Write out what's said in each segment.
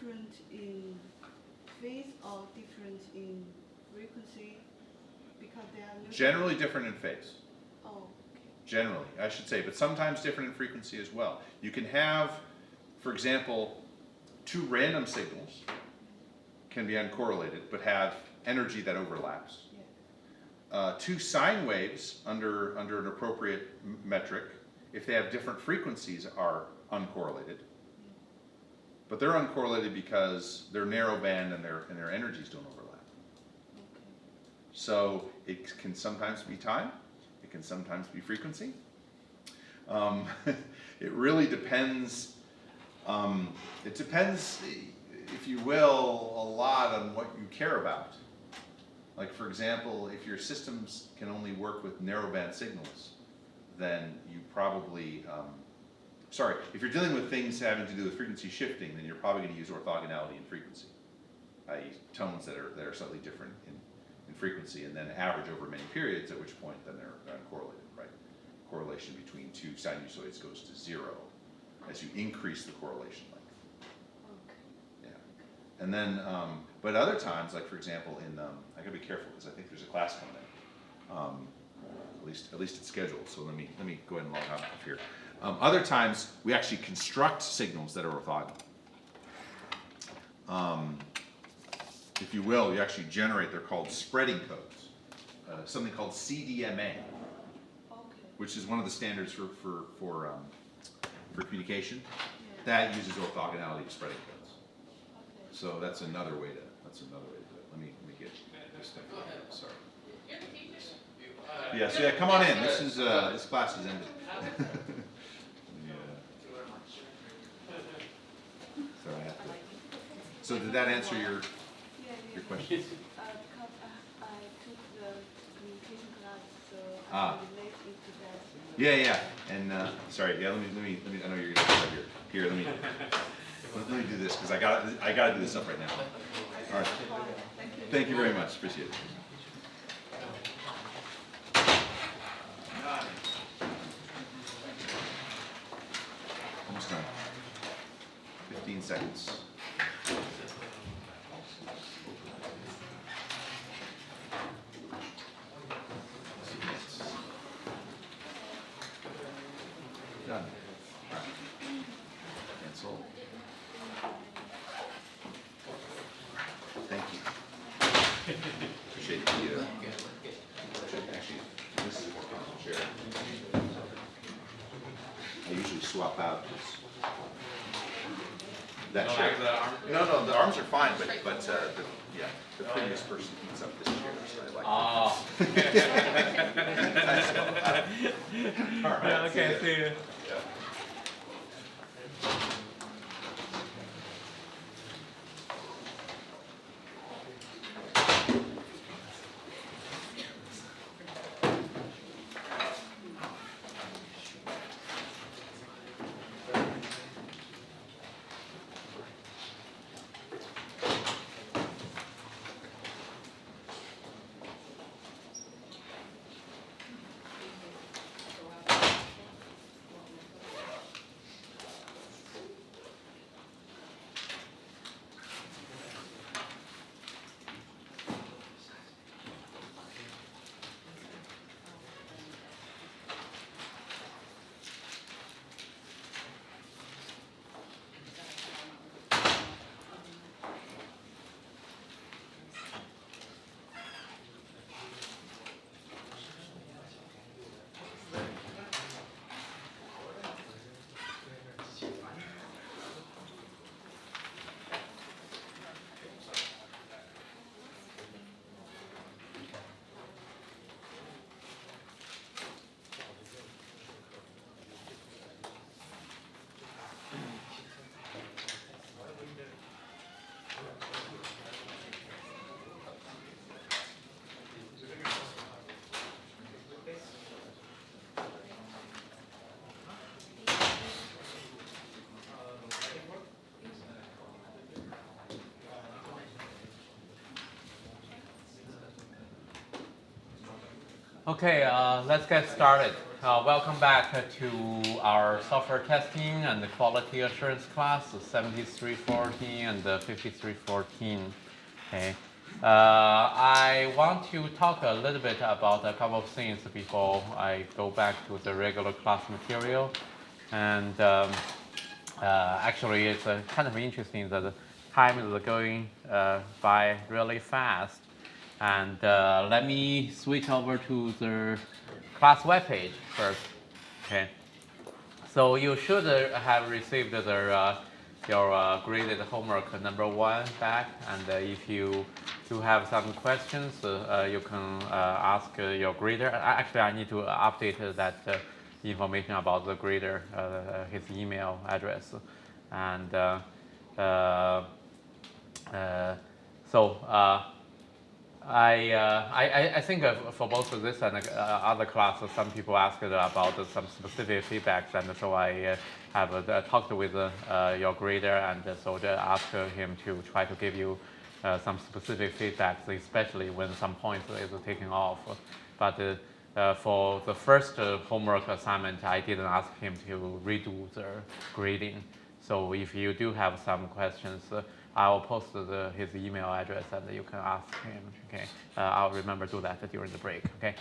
different in phase or different in frequency? Because they are neutral. Generally different in phase. Oh, okay. Generally, I should say, but sometimes different in frequency as well. You can have, for example, two random signals can be uncorrelated, but have energy that overlaps. Yeah. Two sine waves under an appropriate metric, if they have different frequencies, are uncorrelated. But they're uncorrelated because they're narrow band and their energies don't overlap. Okay. So it can sometimes be time, it can sometimes be frequency. It really depends. It depends, if you will, a lot on what you care about. Like, for example, if your systems can only work with narrowband signals, then you probably, if you're dealing with things having to do with frequency shifting, then you're probably going to use orthogonality in frequency, i.e. tones that are slightly different in frequency, and then average over many periods, at which point then they're uncorrelated, right? Correlation between two sinusoids goes to 0 as you increase the correlation length. Okay. Yeah. And then, but other times, like for example, I gotta be careful because I think there's a class coming in. At least it's scheduled. So let me go ahead and log out of here. Other times we actually construct signals that are orthogonal. If you will, you actually generate. They're called spreading codes. Something called CDMA, Okay. which is one of the standards for communication. Yeah. That uses orthogonality to spreading codes. Okay. So that's another way to do it. Let me get this thing. Sorry. Yeah. So yeah, come on in. This class is ended. Yeah. So I have to. So did that answer your question? Because I took the communication class, so I relate it to that. Yeah. And sorry. Yeah. Let me. I know you're gonna start here. Here. Let me do this because I gotta do this up right now. All right. Thank you very much. Appreciate it. Almost done. 15 seconds. Done. Cancel. Thank you. Appreciate the actually, this is a more comfortable chair. I usually swap out that chair. No, the arms are fine, but the previous person heats up this chair, so I like it. All right. Okay, see you. Yeah. Okay, let's get started. welcome back to our software testing and the quality assurance class, 7314 and 5314. Okay. I want to talk a little bit about a couple of things before I go back to the regular class material. And actually, it's kind of interesting that the time is going by really fast. And let me switch over to the class webpage first. Okay. So you should have received your graded homework number 1 back. And if you do have some questions, you can ask your grader. Actually, I need to update that information about the grader, his email address. And I think for both of this and other classes, some people asked about some specific feedbacks, and so I have talked with your grader, and so asked him to try to give you some specific feedbacks, especially when some points is taken off. But for the first homework assignment, I didn't ask him to redo the grading. So if you do have some questions, I will post his email address and you can ask him. Okay, I'll remember to do that during the break. Okay,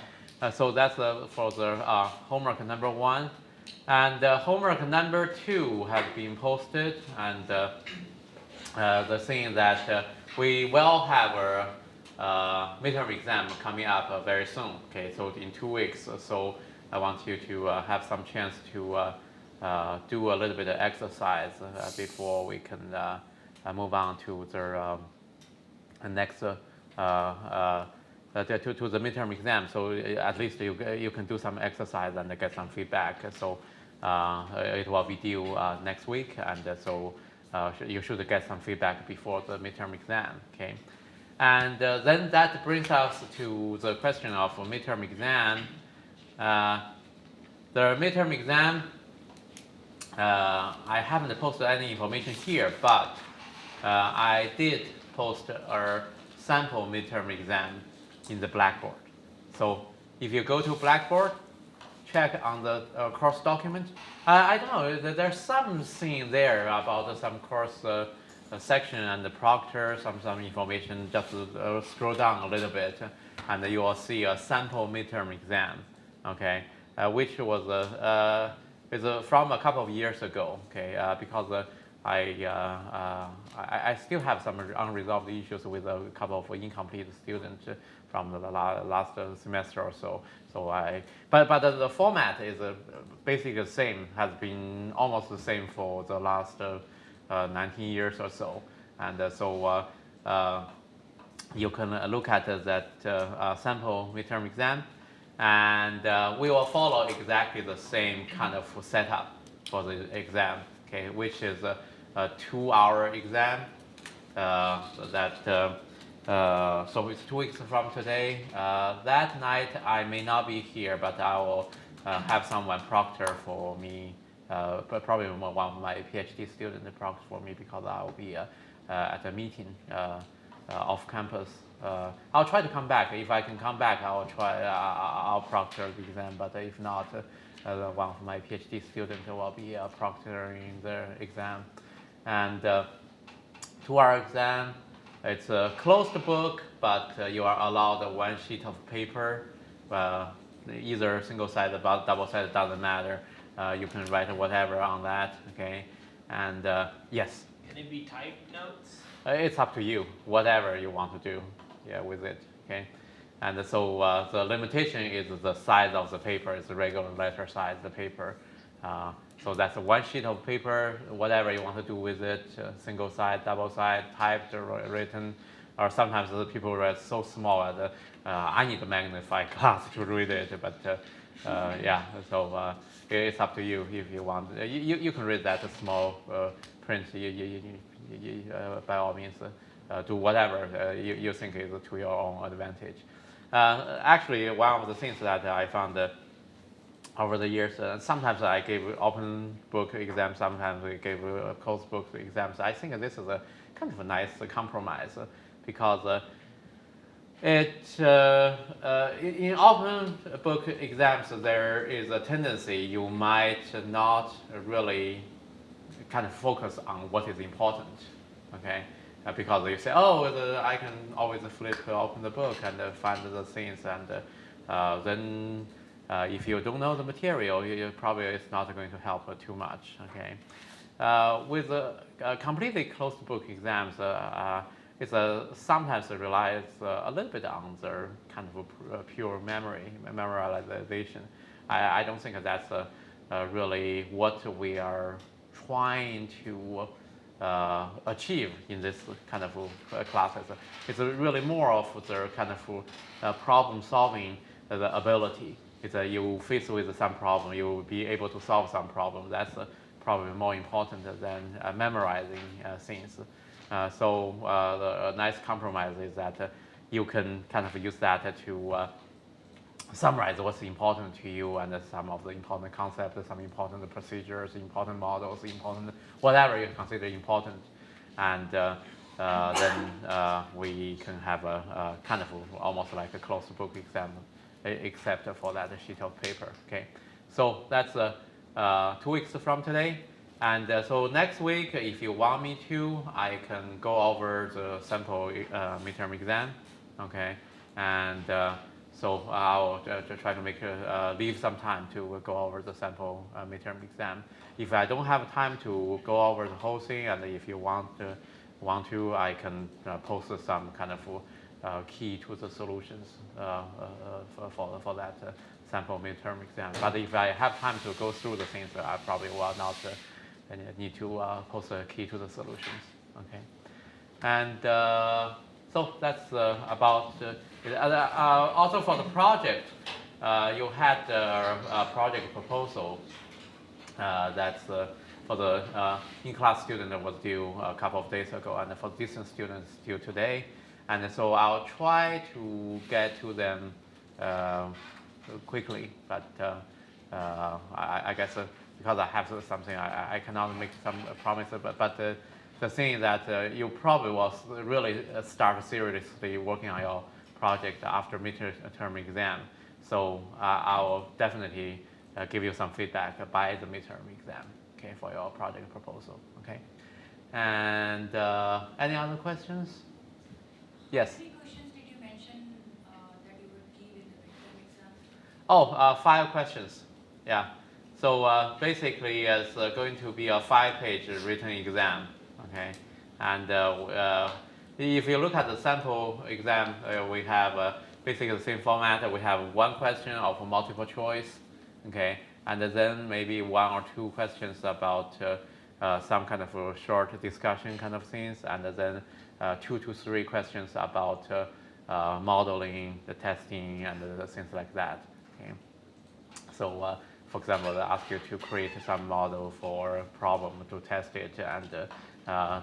so that's for the homework number 1, and homework number 2 has been posted. And the thing that we will have a midterm exam coming up very soon. Okay, so in 2 weeks. So I want you to have some chance to do a little bit of exercise before we can move on to the next to the midterm exam. So at least you can do some exercise and get some feedback. So it will be due next week, and so you should get some feedback before the midterm exam. Okay, and then that brings us to the question of midterm exam. The midterm exam, I haven't posted any information here, but I did post a sample midterm exam in the Blackboard. So if you go to Blackboard, check on the course document. I don't know, there's something there about some course section and the proctor, some information. Just scroll down a little bit, and you will see a sample midterm exam. Okay, which was is from a couple of years ago. Okay, because I still have some unresolved issues with a couple of incomplete students from the last semester or so. But the format is basically the same, has been almost the same for the last 19 years or so. And so you can look at that sample midterm exam, and we will follow exactly the same kind of setup for the exam. Okay, which is a 2-hour exam. So it's 2 weeks from today. That night I may not be here, but I will have someone proctor for me. Probably one of my PhD students proctor for me, because I will be at a meeting off campus. I'll try to come back. If I can come back, I'll proctor the exam. But if not, one of my PhD students will be proctoring the exam. And 2-hour exam, it's a closed book, but you are allowed 1 sheet of paper, either single-sided, double-sided, doesn't matter. You can write whatever on that. Okay, and yes. Can it be typed notes? It's up to you, whatever you want to do, with it. Okay. And so the limitation is the size of the paper. It's a regular letter size, the paper. So that's 1 sheet of paper, whatever you want to do with it, single side, double side, typed or written. Or sometimes the people write so small that I need a magnifying glass to read it. But so it's up to you if you want. You can read that small print. By all means, do whatever you think is to your own advantage. Actually, one of the things that I found over the years, sometimes I gave open book exams, sometimes I gave closed book exams. I think this is a kind of a nice compromise, because In open book exams, there is a tendency you might not really kind of focus on what is important, okay? Because you say, oh, I can always open the book and find the things, and then if you don't know the material, you probably it's not going to help too much, okay? With completely closed book exams, it's sometimes relies a little bit on the kind of pure memorization. I don't think that's really what we are trying to achieve in this kind of classes. It's really more of the kind of problem solving the ability. It's you face with some problem, you will be able to solve some problem. That's probably more important than memorizing things. So the nice compromise is that you can kind of use that to summarize what's important to you and some of the important concepts, some important procedures, important models, important whatever you consider important, and then we can have a kind of almost like a closed book exam, except for that sheet of paper. Okay, so that's 2 weeks from today. And so next week, if you want me to, I can go over the sample midterm exam, okay? And so I'll try to leave some time to go over the sample midterm exam. If I don't have time to go over the whole thing, and if you want to, I can post some kind of key to the solutions for that sample midterm exam. But if I have time to go through the things, I probably will not need to post a key to the solutions. Okay, and so that's about it. Also for the project, you had a project proposal that's for the in-class student that was due a couple of days ago, and for distance students due today. And so I'll try to get to them quickly, but I guess because I have something, I cannot make some promises. But the thing is that you probably will really start seriously working on your project after midterm exam. So I will definitely give you some feedback by the midterm exam, okay, for your project proposal, okay? And any other questions? Yes. How many questions did you mention that you would give in the midterm exam? Oh, 5 questions. Yeah. So basically, it's going to be a 5-page written exam. Okay. And if you look at the sample exam, we have basically the same format. We have 1 question of multiple choice. Okay. And then maybe 1 or 2 questions about some kind of a short discussion kind of things, and then 2 to 3 questions about modeling, the testing, and the things like that. Okay. So, for example, they ask you to create some model for a problem to test it, and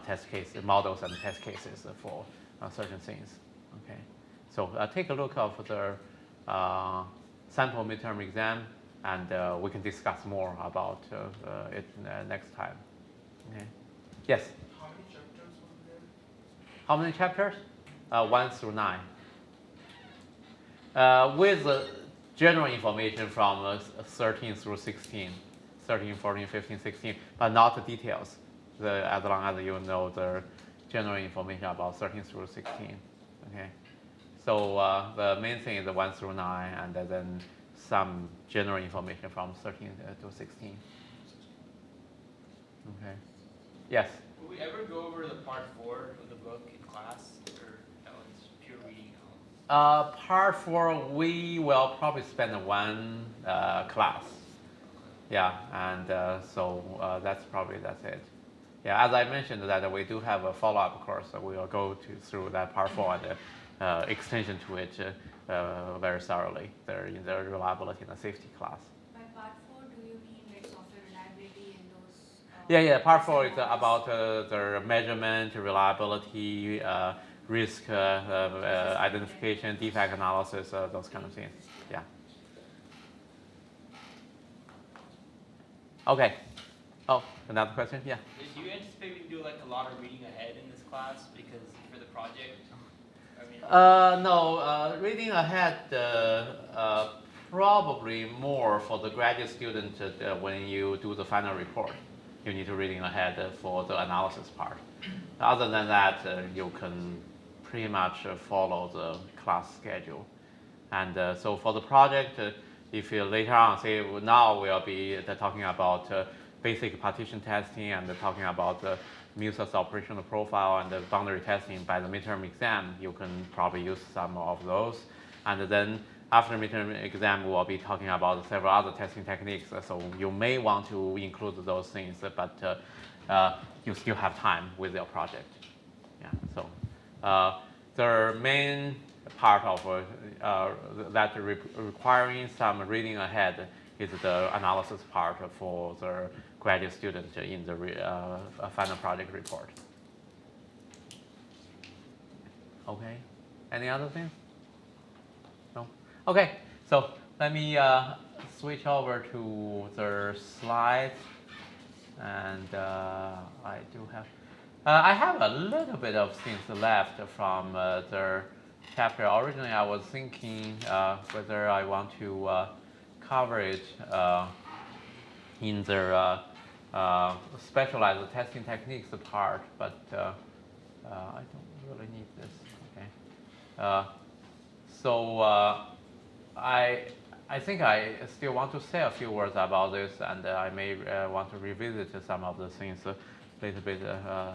test case models and test cases for certain things. Okay. So take a look of the sample midterm exam, and we can discuss more about it next time. Okay. Yes. How many chapters were there? How many chapters? 1 through 9. With general information from 13 through 16, 13, 14, 15, 16, but not the details. As long as you know the general information about 13 through 16. Okay. So the main thing is the 1 through 9, and then some general information from 13 to 16. Okay. Yes. Will we ever go over the part 4 of the book in class, or that one's pure reading? Part 4, we will probably spend 1 class. Yeah, and so that's it. Yeah, as I mentioned that we do have a follow-up course, so we will go through that part 4 and extension to it very thoroughly. They're in the reliability and the safety class. By part 4, do you mean like software reliability and those? Yeah. Part 4 is about the measurement, reliability, risk identification, defect analysis, those kind of things. Yeah. Okay. Oh, another question? Yeah. Do you anticipate we can do like a lot of reading ahead in this class because for the project? I mean, No, reading ahead probably more for the graduate student when you do the final report. You need to reading ahead for the analysis part. Other than that, you can pretty much follow the class schedule. And so for the project, if you later on, say now we'll be talking about basic partition testing and talking about the Musa's operational profile and the boundary testing by the midterm exam, you can probably use some of those. And then after midterm exam, we'll be talking about several other testing techniques. So you may want to include those things, but you still have time with your project. Yeah. So the main part of that requiring some reading ahead is the analysis part for the graduate student in the final project report. Okay. Any other things? No? Okay. So let me switch over to the slides. And I do have, I have a little bit of things left from the chapter. Originally, I was thinking whether I want to cover it in the specialized testing techniques part, but I don't really need this. Okay. So I think I still want to say a few words about this, and I may want to revisit some of the things a little bit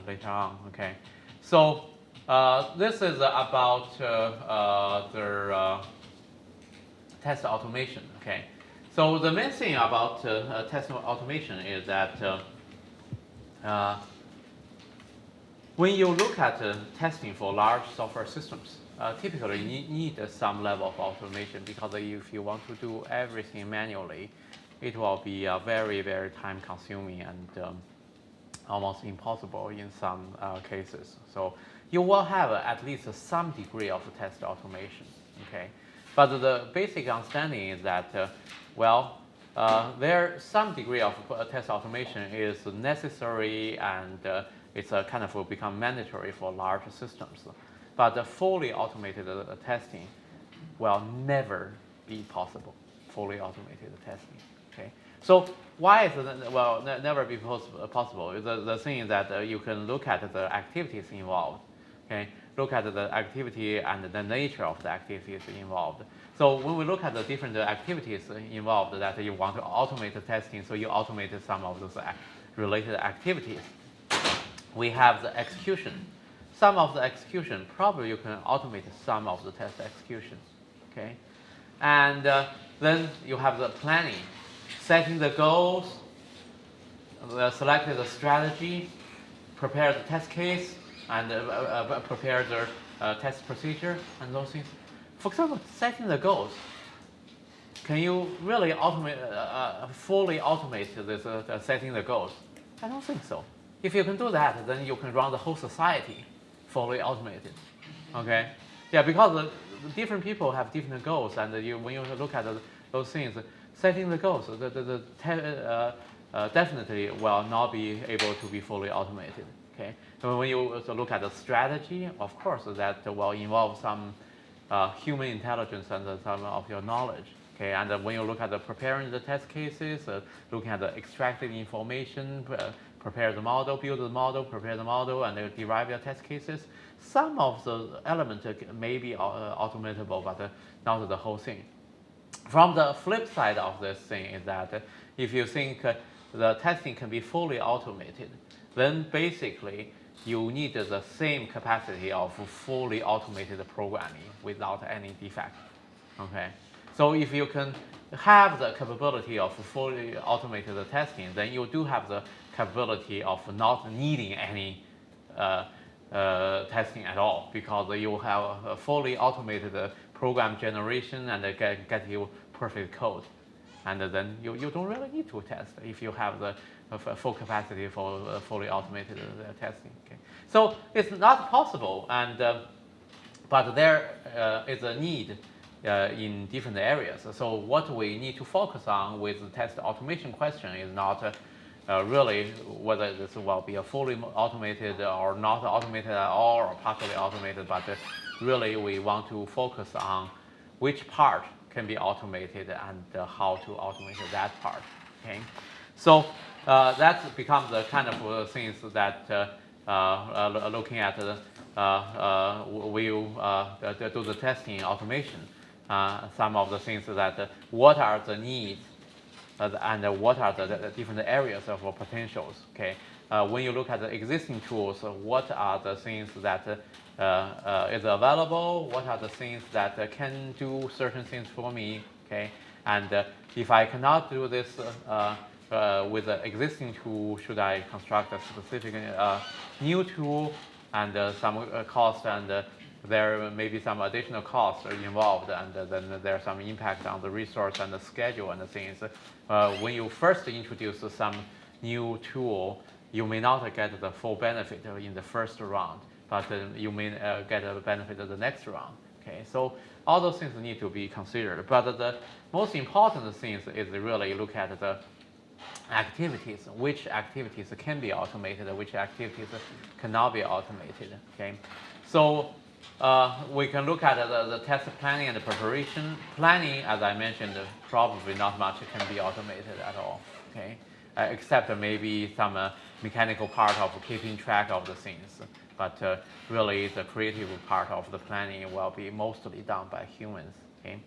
later on. Okay. So this is about the test automation. Okay. So the main thing about test automation is that when you look at testing for large software systems, typically you need some level of automation, because if you want to do everything manually, it will be very, very time consuming and almost impossible in some cases. So you will have at least some degree of test automation. Okay. But the basic understanding is that, there some degree of test automation is necessary, and it's kind of become mandatory for large systems. But the fully automated testing will never be possible. Fully automated testing. Okay. So why is it never be possible? The thing is that you can look at the activities involved. Okay. Look at the activity and the nature of the activities involved. So when we look at the different activities involved that you want to automate the testing, so you automate some of those related activities. We have the execution. Some of the execution, probably you can automate some of the test execution. Okay. And then you have the planning, setting the goals, select the strategy, prepare the test case, and prepare the test procedure and those things. For example, setting the goals. Can you really automate, fully automate this setting the goals? I don't think so. If you can do that, then you can run the whole society fully automated. Okay? Yeah, because different people have different goals, and when you look at those things, setting the goals, definitely will not be able to be fully automated. Okay? So when you look at the strategy, of course, that will involve some human intelligence and some of your knowledge. Okay? And when you look at the preparing the test cases, looking at the extracted information, prepare the model, build the model, prepare the model, and derive your test cases. Some of the elements may be automatable, but not the whole thing. From the flip side of this thing is that if you think the testing can be fully automated, then basically you need the same capacity of fully automated programming without any defect. Okay? So if you can have the capability of fully automated testing, then you do have the capability of not needing any testing at all, because you have a fully automated program generation and get you perfect code. And then you don't really need to test if you have the full capacity for fully automated testing. Okay? So it's not possible, and but there is a need in different areas. So what we need to focus on with the test automation question is not really whether this will be a fully automated or not automated at all or partially automated, but really we want to focus on which part can be automated and how to automate that part. Okay, so that becomes the kind of things that looking at we'll do the testing automation. Some of the things that what are the needs and what are the different areas of potentials. Okay, when you look at the existing tools, what are the things that is available? What are the things that can do certain things for me? Okay, and if I cannot do this with the existing tool, should I construct a specific new tool and some cost and there may be some additional costs involved, and then there's some impact on the resource and the schedule and the things. When you first introduce some new tool, you may not get the full benefit in the first round, but you may get a benefit of the next round. Okay, so all those things need to be considered. But the most important things is really look at the activities, which activities can be automated, which activities cannot be automated. Okay, so we can look at the test planning and the preparation. Planning, as I mentioned, probably not much can be automated at all. Okay, except maybe some mechanical part of keeping track of the things. But really, the creative part of the planning will be mostly done by humans. Okay,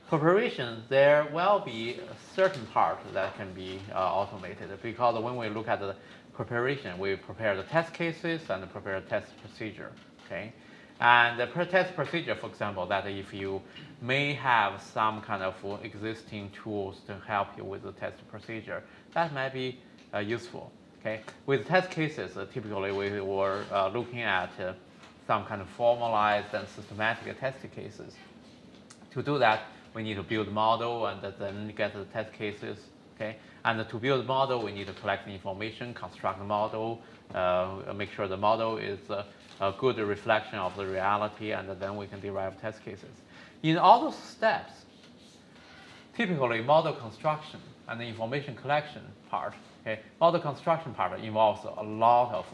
preparation, there will be a certain part that can be automated, because when we look at the preparation, we prepare the test cases and prepare the test procedure. Okay. And the test procedure, for example, that if you may have some kind of existing tools to help you with the test procedure, that might be useful. Okay, with test cases, typically we were looking at some kind of formalized and systematic test cases. To do that, we need to build model and then get the test cases. Okay, and to build model, we need to collect the information, construct the model, make sure the model is a good reflection of the reality, and then we can derive test cases. In all those steps, typically model construction and the information collection part, okay, model construction part involves a lot of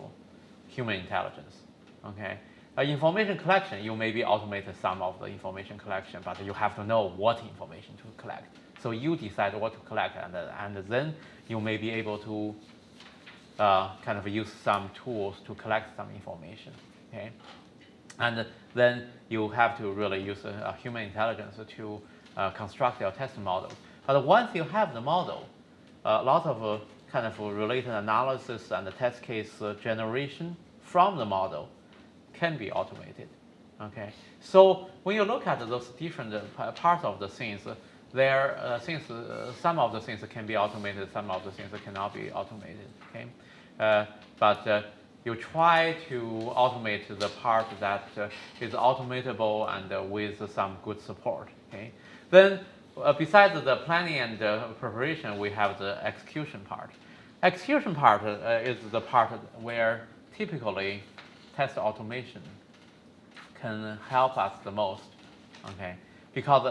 human intelligence. Okay, information collection, you maybe automated some of the information collection, but you have to know what information to collect. So you decide what to collect, and then you may be able to kind of use some tools to collect some information. Okay, and then you have to really use human intelligence to construct your test model. But once you have the model, a lot of kind of related analysis and the test case generation from the model can be automated. Okay, so when you look at those different parts of the things, there things some of the things can be automated, some of the things cannot be automated. Okay, but you try to automate the part that is automatable and with some good support. Okay, then besides the planning and preparation, we have the execution part. Execution part is the part where typically test automation can help us the most. Okay, because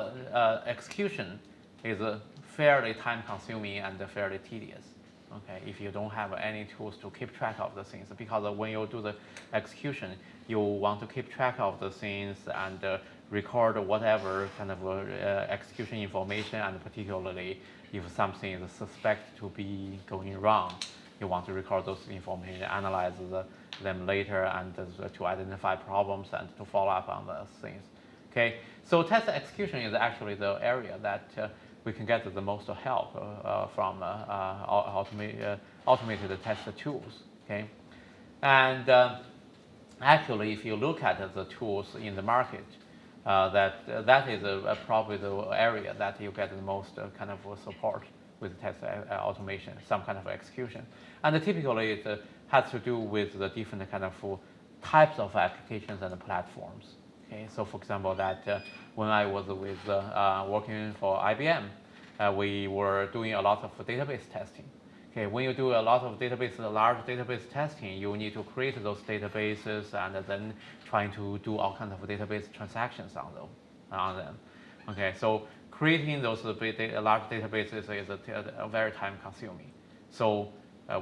execution is fairly time-consuming and fairly tedious. Okay, if you don't have any tools to keep track of the things, because when you do the execution, you want to keep track of the things and record whatever kind of execution information, and particularly if something is suspected to be going wrong, you want to record those information, analyze them later, and to identify problems and to follow up on those things. Okay, so test execution is actually the area that we can get the most help from automated test tools. Okay, and actually, if you look at the tools in the market, that is probably the area that you get the most kind of support with test automation, some kind of execution, and typically it has to do with the different kind of types of applications and platforms. Okay, so for example, that when I was with working for IBM, we were doing a lot of database testing. Okay, when you do a lot of large database testing, you need to create those databases and then trying to do all kinds of database transactions on them. Okay, so creating those large databases is very time consuming. So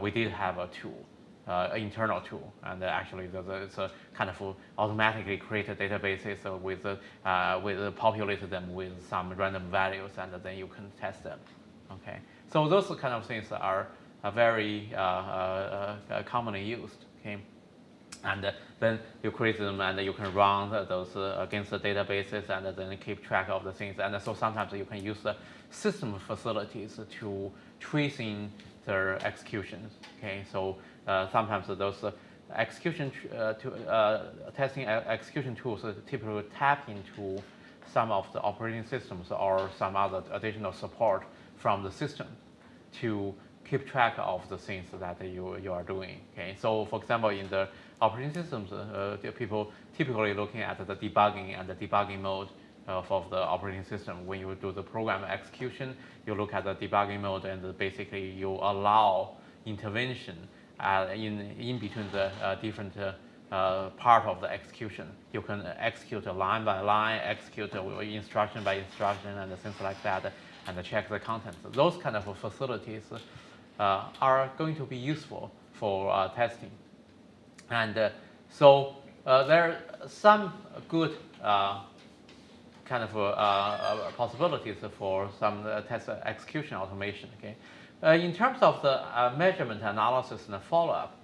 we did have a tool, internal tool, and actually it's a kind of automatically created databases with populated them with some random values, and then you can test them. Okay, so those kind of things are very commonly used. Okay. And then you create them, and you can run those against the databases, and then keep track of the things. And so sometimes you can use the system facilities to tracing their executions. Okay, so sometimes those testing execution tools typically tap into some of the operating systems or some other additional support from the system to keep track of the things that you are doing. Okay, so for example, in the operating systems, people typically looking at the debugging and the debugging mode of the operating system. When you do the program execution, you look at the debugging mode, and basically you allow intervention in between the different part of the execution. You can execute line by line, execute instruction by instruction, and things like that, and check the contents. Those kind of facilities are going to be useful for testing. And so there are some good kind of possibilities for some test execution automation. Okay, in terms of the measurement analysis and follow-up,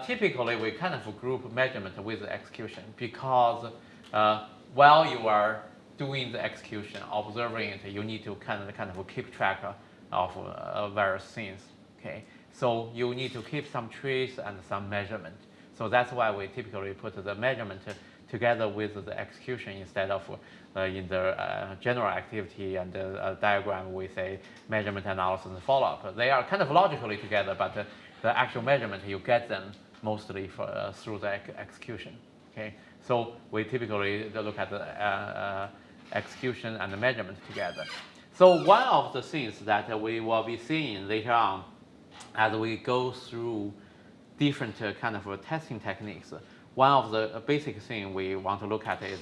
typically we kind of group measurement with execution, because while you are doing the execution, observing it, you need to kind of keep track of various things. Okay, so you need to keep some trace and some measurement. So that's why we typically put the measurement together with the execution instead of in the general activity and diagram we say measurement, analysis, and follow-up. They are kind of logically together, but the actual measurement, you get them mostly through the execution. Okay, so we typically look at the execution and the measurement together. So one of the things that we will be seeing later on as we go through different kind of testing techniques, one of the basic things we want to look at is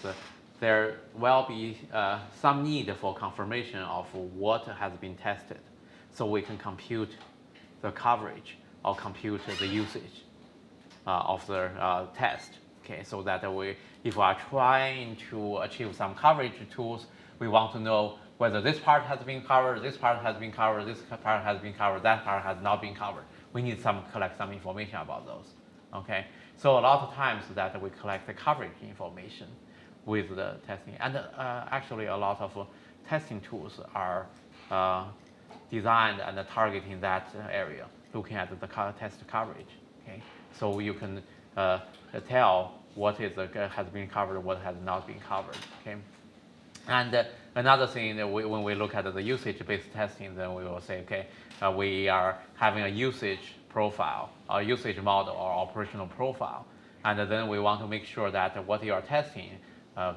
there will be some need for confirmation of what has been tested, so we can compute the coverage or compute the usage of the test. Okay, so that if we are trying to achieve some coverage tools, we want to know whether this part has been covered, this part has been covered, this part has been covered, that part has not been covered. We need collect some information about those. Okay, so a lot of times that we collect the coverage information with the testing, and actually a lot of testing tools are designed and targeting that area, looking at the test coverage. Okay, so you can tell what has been covered, what has not been covered. Okay, and another thing that when we look at the usage-based testing, then we will say, okay, we are having a usage profile, a usage model, or operational profile, and then we want to make sure that what you are testing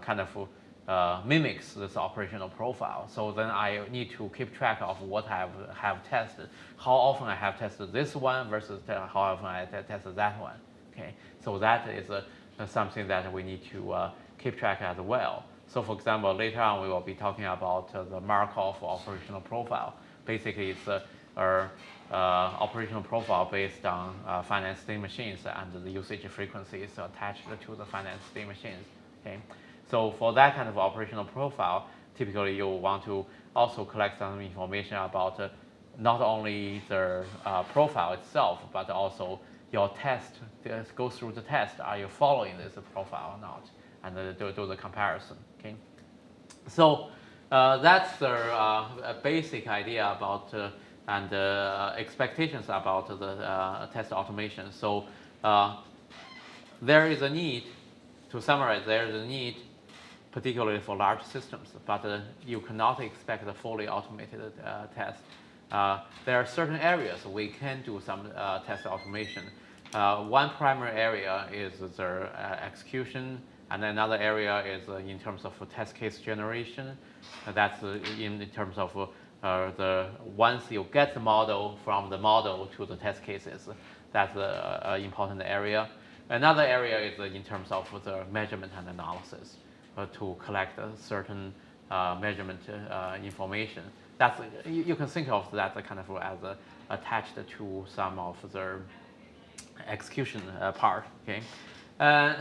kind of mimics this operational profile. So then I need to keep track of what I have tested, how often I have tested this one versus how often I tested that one. Okay, so that is something that we need to keep track as well. So for example, later on we will be talking about the Markov operational profile. Basically, it's our operational profile based on finance state machines and the usage frequencies attached to the finance state machines. Okay, so for that kind of operational profile, typically you want to also collect some information about not only the profile itself, but also your test. Go through the test. Are you following this profile or not? And do the comparison. Okay, so that's the basic idea about and expectations about the test automation. So there is a need, to summarize, there is a need particularly for large systems, but you cannot expect a fully automated test. There are certain areas we can do some test automation. One primary area is the execution, and another area is in terms of test case generation. That's in terms of once you get the model, from the model to the test cases, that's an important area. Another area is in terms of the measurement and analysis to collect a certain measurement information. That's, you can think of that kind of as attached to some of the execution part. Okay,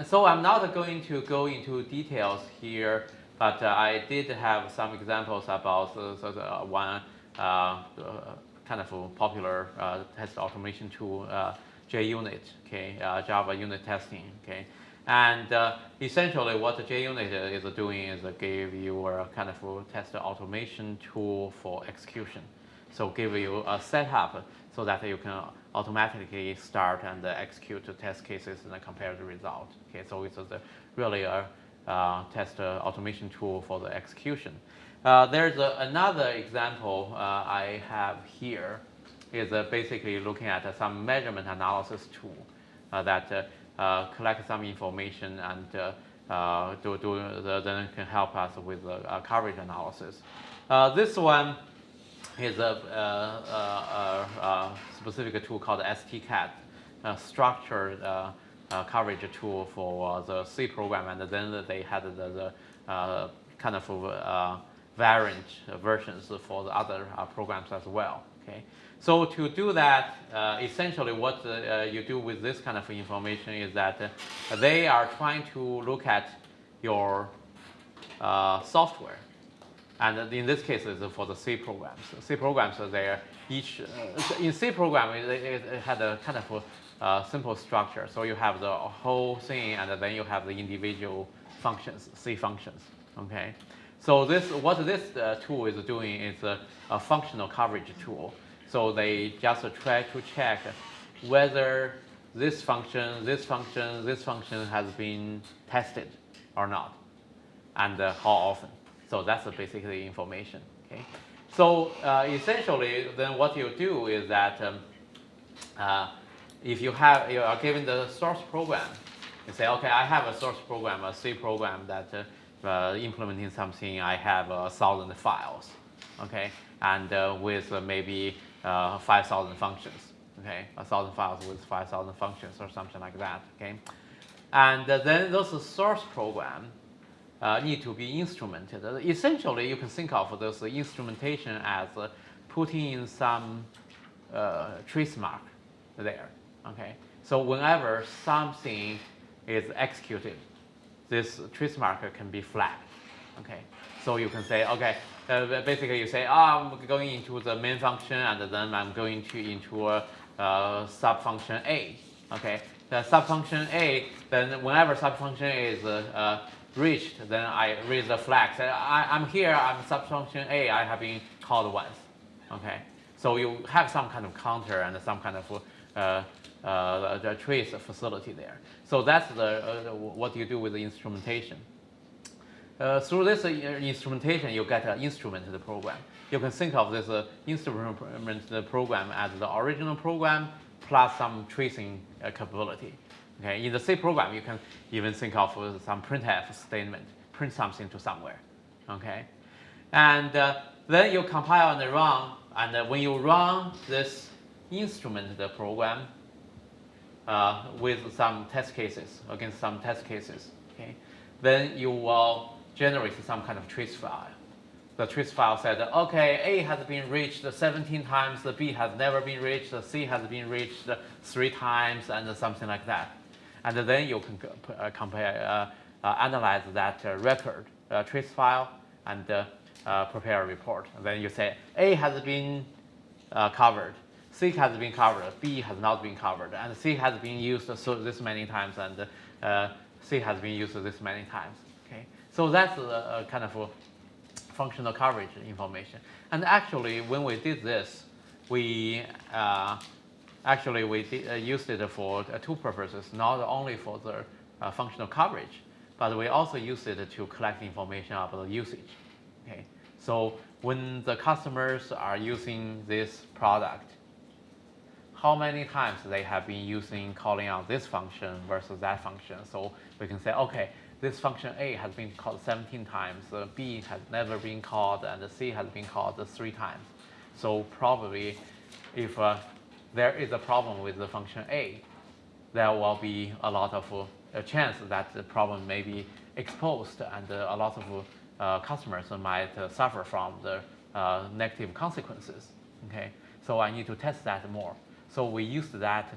so I'm not going to go into details here, but I did have some examples about one kind of popular test automation tool, JUnit, okay, Java unit testing, okay. And essentially what the JUnit is doing is give you a kind of test automation tool for execution. So give you a setup so that you can automatically start and execute the test cases and compare the result. Okay, so it's really a test automation tool for the execution. There's another example I have here is basically looking at some measurement analysis tool that collect some information and then can help us with coverage analysis. This one is a specific tool called STCAD, structured coverage tool for the C program, and then they had the kind of variant versions for the other programs as well. Okay, so to do that, essentially what you do with this kind of information is that they are trying to look at your software. And in this case, it's for the C programs. C programs are there. Each in C program, it had a kind of simple structure. So you have the whole thing, and then you have the individual functions, C functions. Okay. So what this tool is doing is a functional coverage tool. So they just try to check whether this function has been tested or not, and how often. So that's basically information. Okay. So essentially, then what you do is that if you are given the source program, you say, okay, I have a source program, a C program that implementing something. I have 1,000 files, okay, and with maybe 5,000 functions. Okay, 1,000 files with 5,000 functions or something like that. Okay, and then those source program need to be instrumented. Essentially, you can think of this instrumentation as putting in some trace mark there. Okay, so whenever something is executed, this trace marker can be flagged. Okay, so you can say, okay, basically you say, oh, I'm going into the main function, and then I'm going into a subfunction A. Okay, the subfunction A, then whenever subfunction is reached, then I raise the flag. Say, I'm here, I'm subfunction A, I have been called once. Okay, so you have some kind of counter and some kind of trace facility there. So that's what you do with the instrumentation. Through this instrumentation, you get an instrumented program. You can think of this instrumented program as the original program plus some tracing capability. Okay, in the C program, you can even think of some printf statement, print something to somewhere. Okay, and then you compile and run, and when you run this instrumented program with some test cases against some test cases, okay, then you will generate some kind of trace file. The trace file said, okay, A has been reached 17 times, the B has never been reached, the C has been reached 3 times, and something like that. And then you can analyze that record trace file and prepare a report. And then you say A has been covered, C has been covered, B has not been covered, and C has been used this many times, and C has been used this many times. Okay, so that's a kind of functional coverage information. And actually, when we did this, we used it for 2 purposes, not only for the functional coverage, but we also used it to collect information about the usage. Okay, so when the customers are using this product, how many times they have been using calling out this function versus that function. So we can say, okay, this function A has been called 17 times, B has never been called, and C has been called 3 times. So probably if there is a problem with the function A, there will be a lot of a chance that the problem may be exposed, and a lot of customers might suffer from the negative consequences. Okay, So I need to test that more. So we used that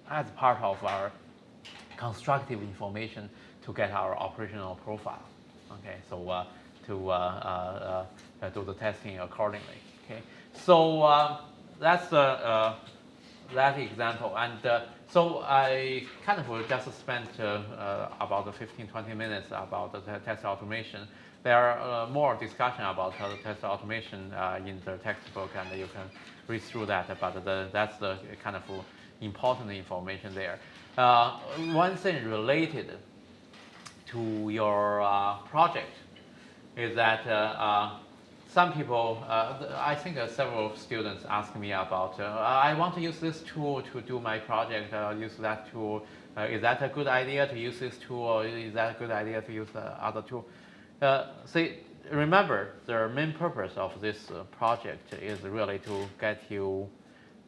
as part of our constructive information to get our operational profile. Okay, so to do the testing accordingly. Okay, so that's that example, and so I kind of just spent about 15-20 minutes about the test automation. There are more discussion about the test automation in the textbook, and you can read through that. But that's the kind of important information there. One thing related to your project is that some people, I think several students ask me about, I want to use this tool to do my project, use that tool. Is that a good idea to use this tool, or is that a good idea to use the other tool? See, remember, the main purpose of this project is really to get you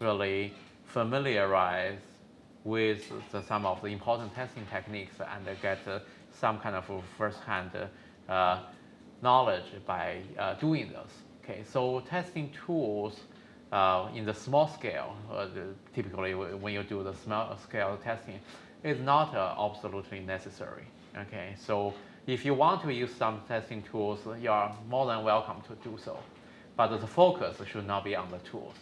really familiarized with some of the important testing techniques and get some kind of first-hand knowledge by doing those. Okay, so testing tools in the small scale, typically when you do the small scale testing, is not absolutely necessary. Okay, so if you want to use some testing tools, you are more than welcome to do so, but the focus should not be on the tools.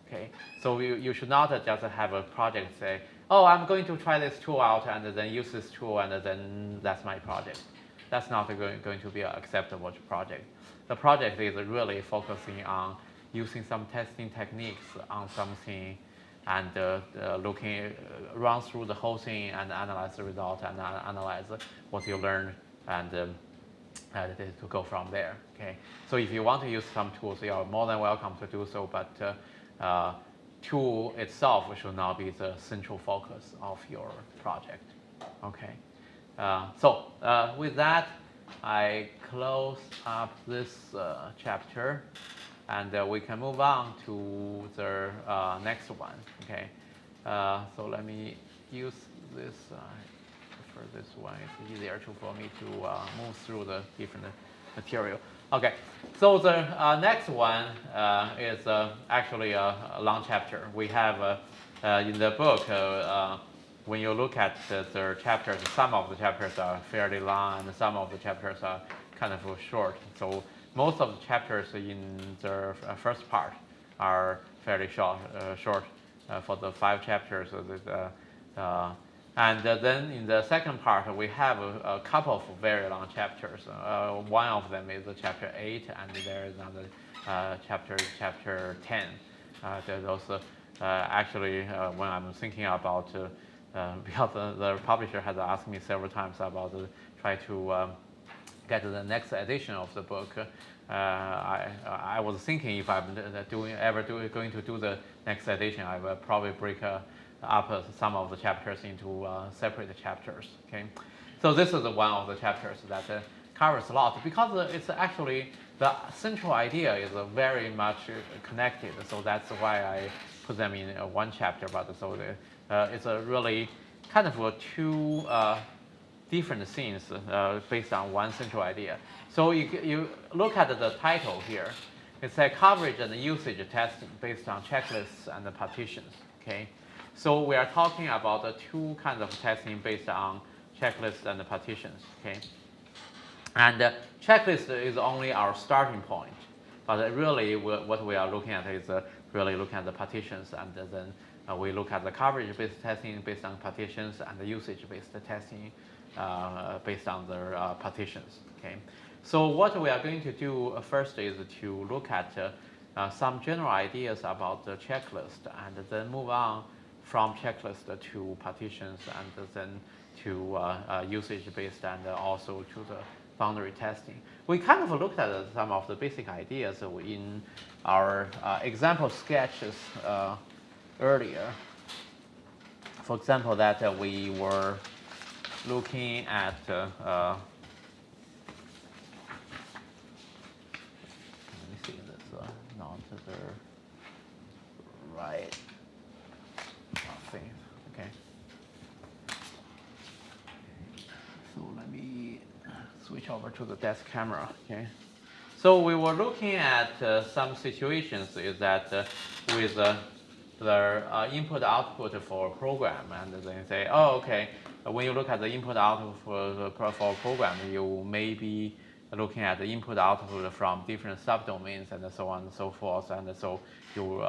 Okay, so you should not just have a project say, oh, I'm going to try this tool out and then use this tool and then that's my project. That's not going to be an acceptable project. The project is really focusing on using some testing techniques on something and run through the whole thing and analyze the result and analyze what you learned and to go from there. Okay, so if you want to use some tools, you are more than welcome to do so, but tool itself should not be the central focus of your project. Okay, so with that, I close up this chapter, and we can move on to the next one. Okay, so let me use this. For this one, it's easier for me to move through the different material. Okay, so the next one is actually a long chapter. We have in the book, when you look at the chapters, some of the chapters are fairly long and some of the chapters are kind of short. So most of the chapters in the first part are fairly short for the 5 chapters. And then in the second part, we have a couple of very long chapters. One of them is chapter 8, and there is another chapter 10. Those actually, when I'm thinking about, because the publisher has asked me several times about try to get the next edition of the book. I was thinking if I'm going to do the next edition, I will probably break up some of the chapters into separate chapters. Okay, so this is one of the chapters that covers a lot because it's actually the central idea is very much connected. So that's why I put them in one chapter. But so it's a really kind of 2 different things based on one central idea. So you look at the title here. It's a coverage and usage testing based on checklists and partitions. Okay. So we are talking about 2 kinds of testing based on checklists and partitions. Okay, and checklist is only our starting point, but really what we are looking at is really looking at the partitions, and then we look at the coverage-based testing based on partitions and the usage-based testing based on the partitions. Okay, so what we are going to do first is to look at some general ideas about the checklist, and then move on from checklist to partitions, and then to usage-based, and also to the boundary testing. We kind of looked at some of the basic ideas in our example sketches earlier. For example, that we were looking at let me see, that's not the right thing. Okay. So let me switch over to the desk camera. Okay. So we were looking at some situations is that with the input-output for a program, and then say, oh, okay, when you look at the input-output for a program, you may be looking at the input-output from different subdomains and so on and so forth, and so you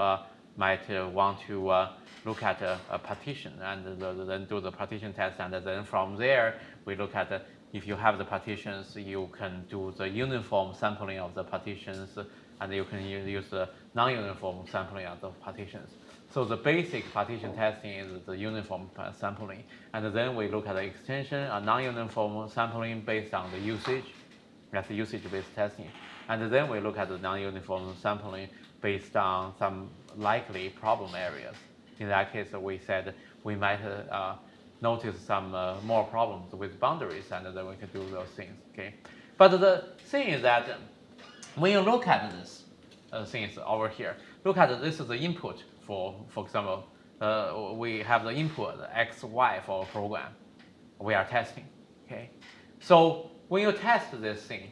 might want to look at a partition and then do the partition test, and then from there we look at if you have the partitions, you can do the uniform sampling of the partitions, and you can use the non-uniform sampling of the partitions. So the basic partition testing is the uniform sampling, and then we look at the extension, a non-uniform sampling based on the usage. That's usage-based testing. And then we look at the non-uniform sampling based on some likely problem areas. In that case, we said we might notice some more problems with boundaries, and then we can do those things. Okay, but the thing is that when you look at this things over here, look at this is the input for example, we have the input x, y for a program we are testing. Okay, so when you test this thing,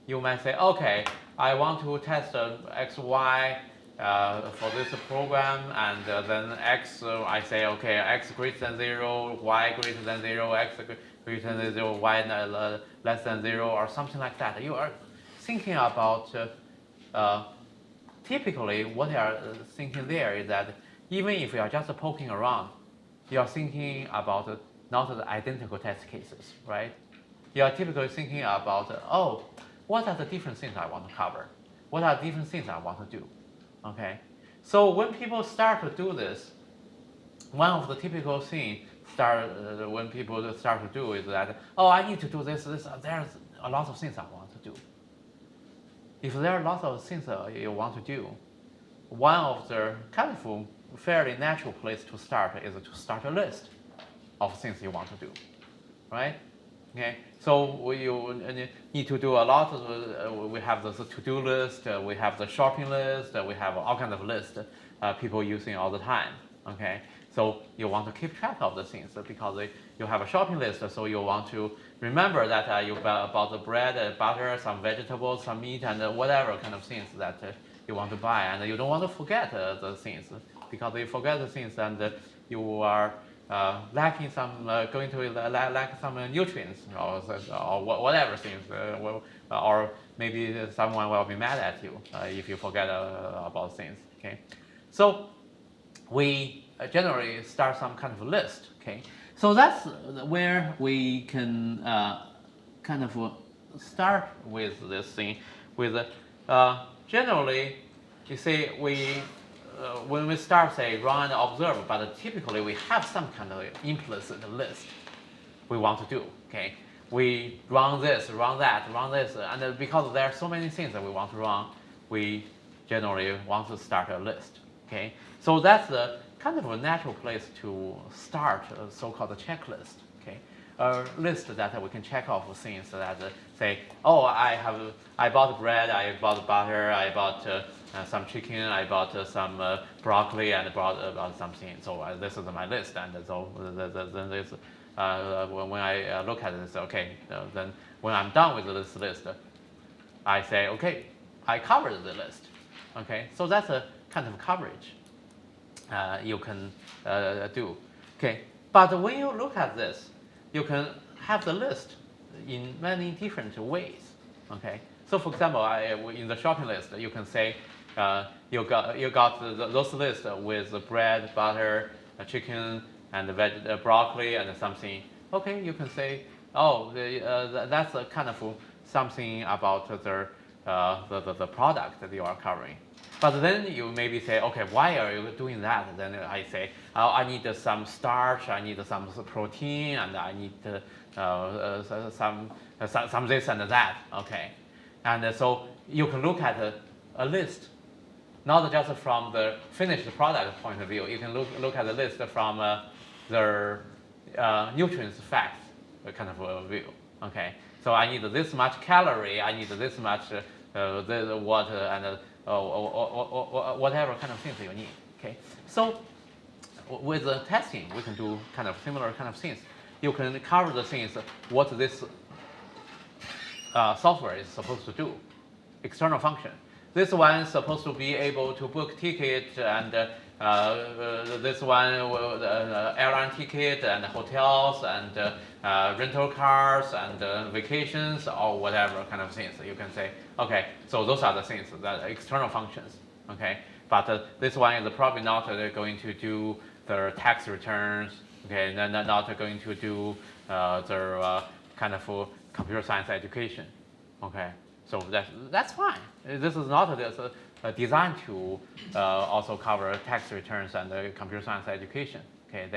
you might say, okay, I want to test x, y for this program, and then x, I say, okay, x greater than 0, y greater than 0, x greater than 0, y less than 0, or something like that. You are thinking about, typically what you are thinking there is that even if you are just poking around, you are thinking about not the identical test cases, right? You are typically thinking about, oh, what are the different things I want to cover? What are different things I want to do? Okay, so when people start to do this, one of the typical things when people start to do is that, oh, I need to do this. There's a lot of things I want to do. If there are lots of things you want to do, one of the kind of fairly natural place to start is to start a list of things you want to do, right? Okay, so you need to do a lot of, we have the to-do list, we have the shopping list, we have all kinds of lists people using all the time, okay? So you want to keep track of the things because you have a shopping list, so you want to remember that you bought the bread, butter, some vegetables, some meat, and whatever kind of things that you want to buy, and you don't want to forget the things, because if you forget the things, and you are lacking some, going to lack some nutrients, or whatever things, or maybe someone will be mad at you if you forget about things. Okay, so we generally start some kind of list. Okay, so that's where we can kind of start with this thing. With generally, you see, when we start, say, run and observe, but typically we have some kind of implicit list we want to do. Okay, we run this, run that, run this, and because there are so many things that we want to run, we generally want to start a list. Okay, so that's the kind of a natural place to start a so-called checklist. Okay, a list that we can check off things that say, oh, I bought bread, I bought butter, I bought some chicken, I bought some broccoli, and bought something. So this is my list, and so then this, when I look at this, okay, then when I'm done with this list, I say, okay, I covered the list. Okay, so that's a kind of coverage you can do. Okay, but when you look at this, you can have the list in many different ways. Okay, so for example, in the shopping list, you can say you got those lists with the bread, butter, chicken, and broccoli, and something. Okay, you can say, oh, that's a kind of something about the product that you are covering. But then you maybe say, okay, why are you doing that? Then I say, oh, I need some starch, I need some protein, and I need some this and that. Okay, and so you can look at a list, not just from the finished product point of view. You can look at the list from the nutrients facts kind of view. Okay, so I need this much calorie, I need this much the water, and whatever kind of things you need. Okay, so with the testing, we can do kind of similar kind of things. You can cover the things what this software is supposed to do. external function. This one is supposed to be able to book ticket, and this one airline ticket and hotels and rental cars and vacations or whatever kind of things. You can say, okay, so those are the things that are external functions. Okay, but this one is probably not going to do their tax returns. Okay, and not going to do their kind of computer science education. Okay, so that's fine. This is not designed to also cover tax returns and computer science education. Okay,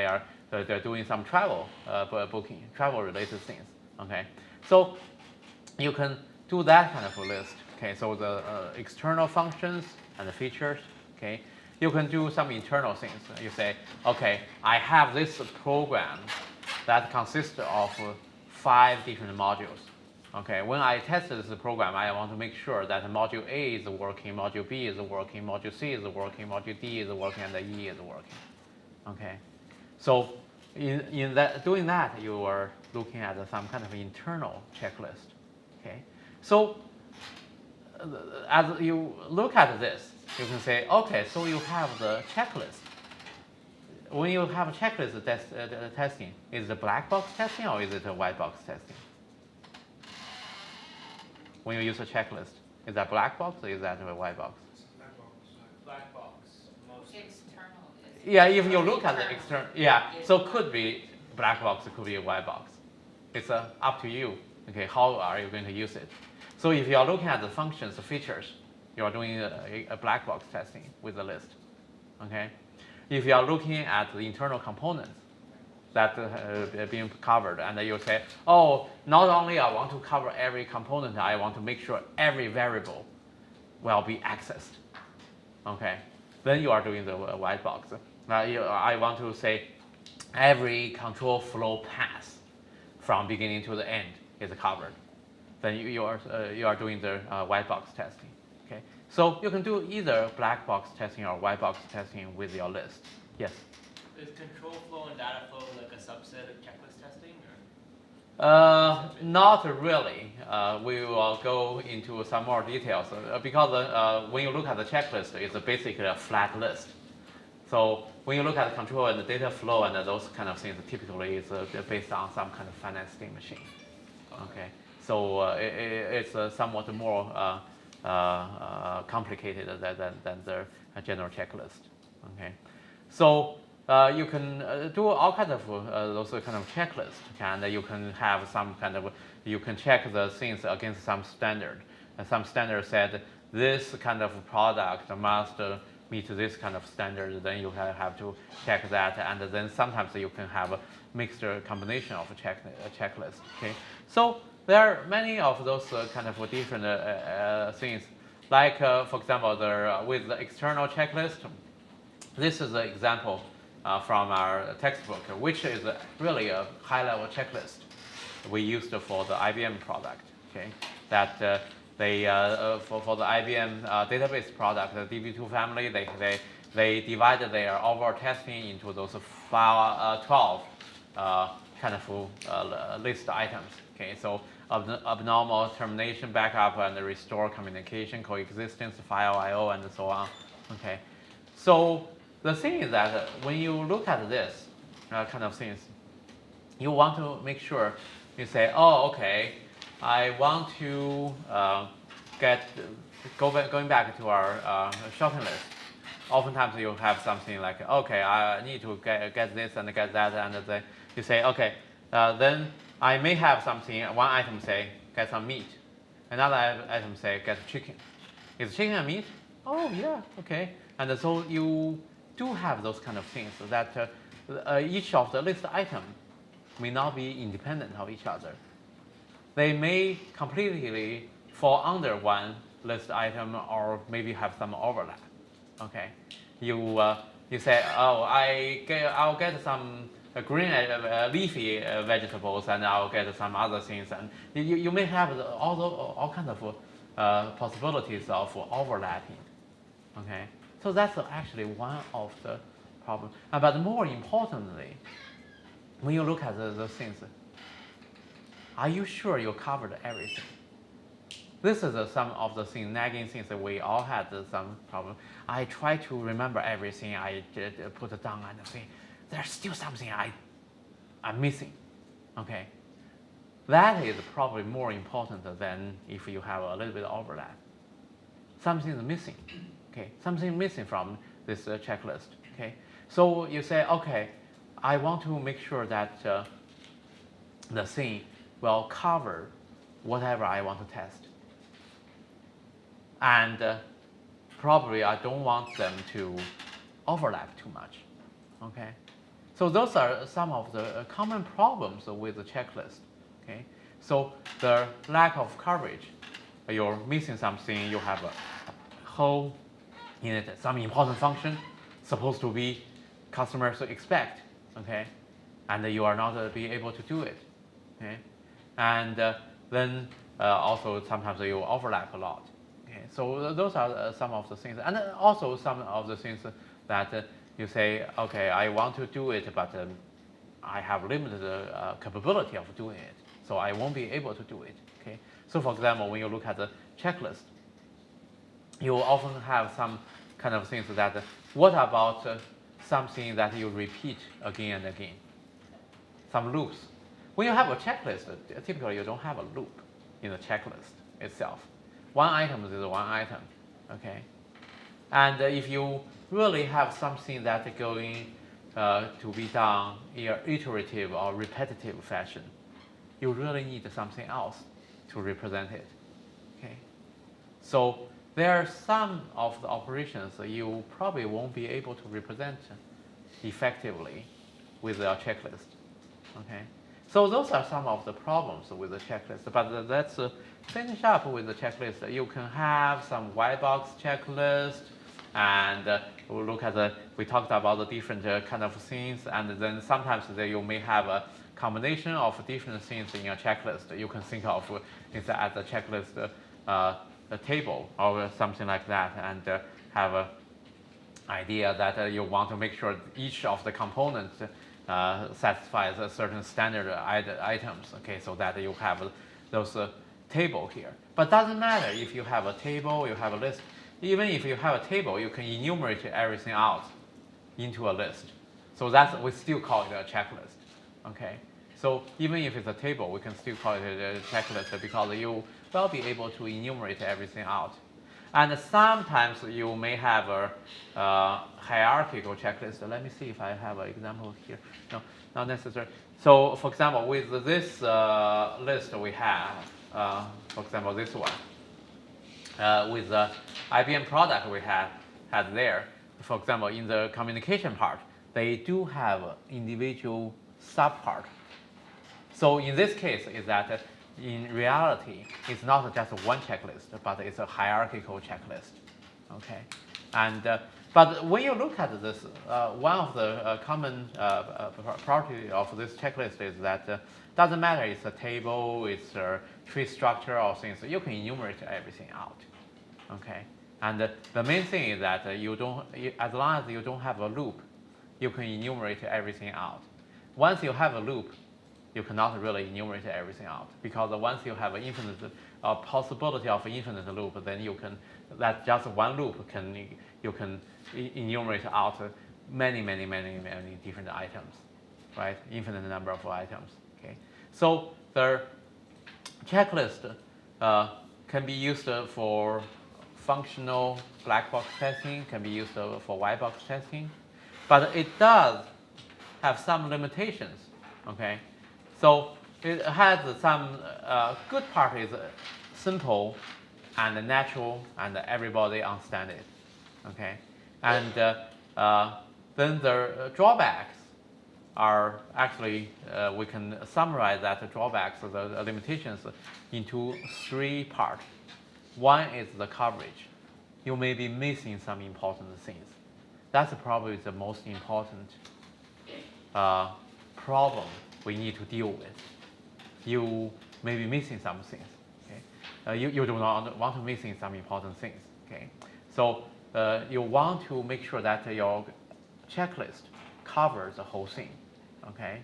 they're doing some travel booking, travel related things. Okay, so you can do that kind of a list. Okay, so the external functions and the features. Okay, you can do some internal things. You say, okay, I have this program that consists of 5 different modules. Okay, when I test this program, I want to make sure that module A is working, module B is working, module C is working, module D is working, and the E is working. Okay, so in doing that, you are looking at some kind of internal checklist. Okay, so as you look at this, you can say, okay, so you have the checklist. When you have a checklist testing, is it black box testing or is it a white box testing? When you use a checklist, is that black box or is that a white box? Black box, mostly. External. Yeah, if you look at the external, yeah, so could be black box, it could be a white box. It's up to you. Okay, how are you going to use it? So if you are looking at the functions, the features, you are doing a black box testing with the list. Okay, if you are looking at the internal components that are being covered, and you say, oh, not only I want to cover every component, I want to make sure every variable will be accessed. Okay, then you are doing the white box. I want to say every control flow path from beginning to the end is covered. Then you are doing the white box testing. Okay, so you can do either black box testing or white box testing with your list. Yes. Is control flow and data flow like a subset of checklist testing? Or? Not really. We will go into some more details because when you look at the checklist, it's basically a flat list. So when you look at the control and the data flow and those kind of things, typically it's based on some kind of finance state machine. Okay. So it's somewhat more complicated than the general checklist. Okay. So you can do all kinds of those kind of checklists, and you can have some kind of, you can check the things against some standard. And some standard said this kind of product must meet this kind of standard, then you have to check that, and then sometimes you can have a mixed combination of a checklist. Okay, so there are many of those kind of different things. Like for example, with the external checklist, this is an example from our textbook, which is really a high-level checklist we used for the IBM product. Okay, that for the IBM database product, the DB2 family, they divided their overall testing into those 12 kind of list items. Okay, so abnormal termination, backup, and restore communication, coexistence, file I/O, and so on. Okay, so the thing is that when you look at this kind of things, you want to make sure you say, oh, okay, I want to going back to our shopping list. Oftentimes you have something like, okay, I need to get this and get that, and then you say, okay, then I may have something. One item say get some meat, another item say get chicken. Is chicken and meat? Oh yeah, okay. And so you do have those kind of things that each of the list item may not be independent of each other. They may completely fall under one list item or maybe have some overlap. Okay, you say, oh, I'll get some green leafy vegetables, and I'll get some other things, and you may have all kinds of possibilities of overlapping. Okay, so that's actually one of the problems. But more importantly, when you look at those things, are you sure you covered everything? This is some of the things, nagging things that we all had some problem. I try to remember everything I did, put it down and say, there's still something I'm missing. Okay, that is probably more important than if you have a little bit of overlap. Something is missing. Okay, something missing from this checklist. Okay, so you say, okay, I want to make sure that the thing will cover whatever I want to test. And probably I don't want them to overlap too much. Okay, so those are some of the common problems with the checklist. Okay, so the lack of coverage, you're missing something, you have a hole in it, some important function supposed to be customers expect. Okay, and you are not be able to do it. Okay, and then also sometimes you overlap a lot. Okay, so those are some of the things, and also some of the things that you say, okay, I want to do it, but I have limited capability of doing it, so I won't be able to do it. Okay, so for example, when you look at the checklist, you often have some kind of things that, what about something that you repeat again and again? Some loops. When you have a checklist, typically you don't have a loop in the checklist itself. One item is one item, okay? And if you really have something that's going to be done in an iterative or repetitive fashion, you really need something else to represent it, okay? So there are some of the operations that you probably won't be able to represent effectively with a checklist, okay? So those are some of the problems with the checklist, but let's finish up with the checklist. You can have some white box checklist, and we'll look at we talked about the different kind of things, and then sometimes you may have a combination of different things in your checklist. You can think of it as a checklist a table or something like that, and have an idea that you want to make sure each of the components satisfies a certain standard items, okay, so that you have those table here. But doesn't matter if you have a table, you have a list. Even if you have a table, you can enumerate everything out into a list. So that's, we still call it a checklist, okay? So even if it's a table, we can still call it a checklist because you will be able to enumerate everything out. And sometimes you may have a hierarchical checklist. Let me see if I have an example here. No, not necessary. So for example, with this list we have, for example, this one. With the IBM product we had there, for example, in the communication part, they do have individual subpart. So in this case, is that in reality, it's not just one checklist, but it's a hierarchical checklist. Okay, and but when you look at this, one of the common property of this checklist is that doesn't matter it's a table, it's a tree structure or things, you can enumerate everything out. Okay, and the main thing is that you don't, as long as you don't have a loop, you can enumerate everything out. Once you have a loop, you cannot really enumerate everything out, because once you have an infinite possibility of infinite loop, then you can, that just one loop can, you can enumerate out many different items, right? Infinite number of items. Okay, so the checklist can be used for functional black box testing, can be used for white box testing, but it does have some limitations. Okay. So it has some good part is simple and natural, and everybody understands it. Okay, and then the drawbacks are actually we can summarize that the drawbacks, the limitations, into three parts. One is the coverage. You may be missing some important things. That's probably the most important problem we need to deal with. You may be missing some things. Okay? You do not want to missing some important things. Okay? So you want to make sure that your checklist covers the whole thing. Okay?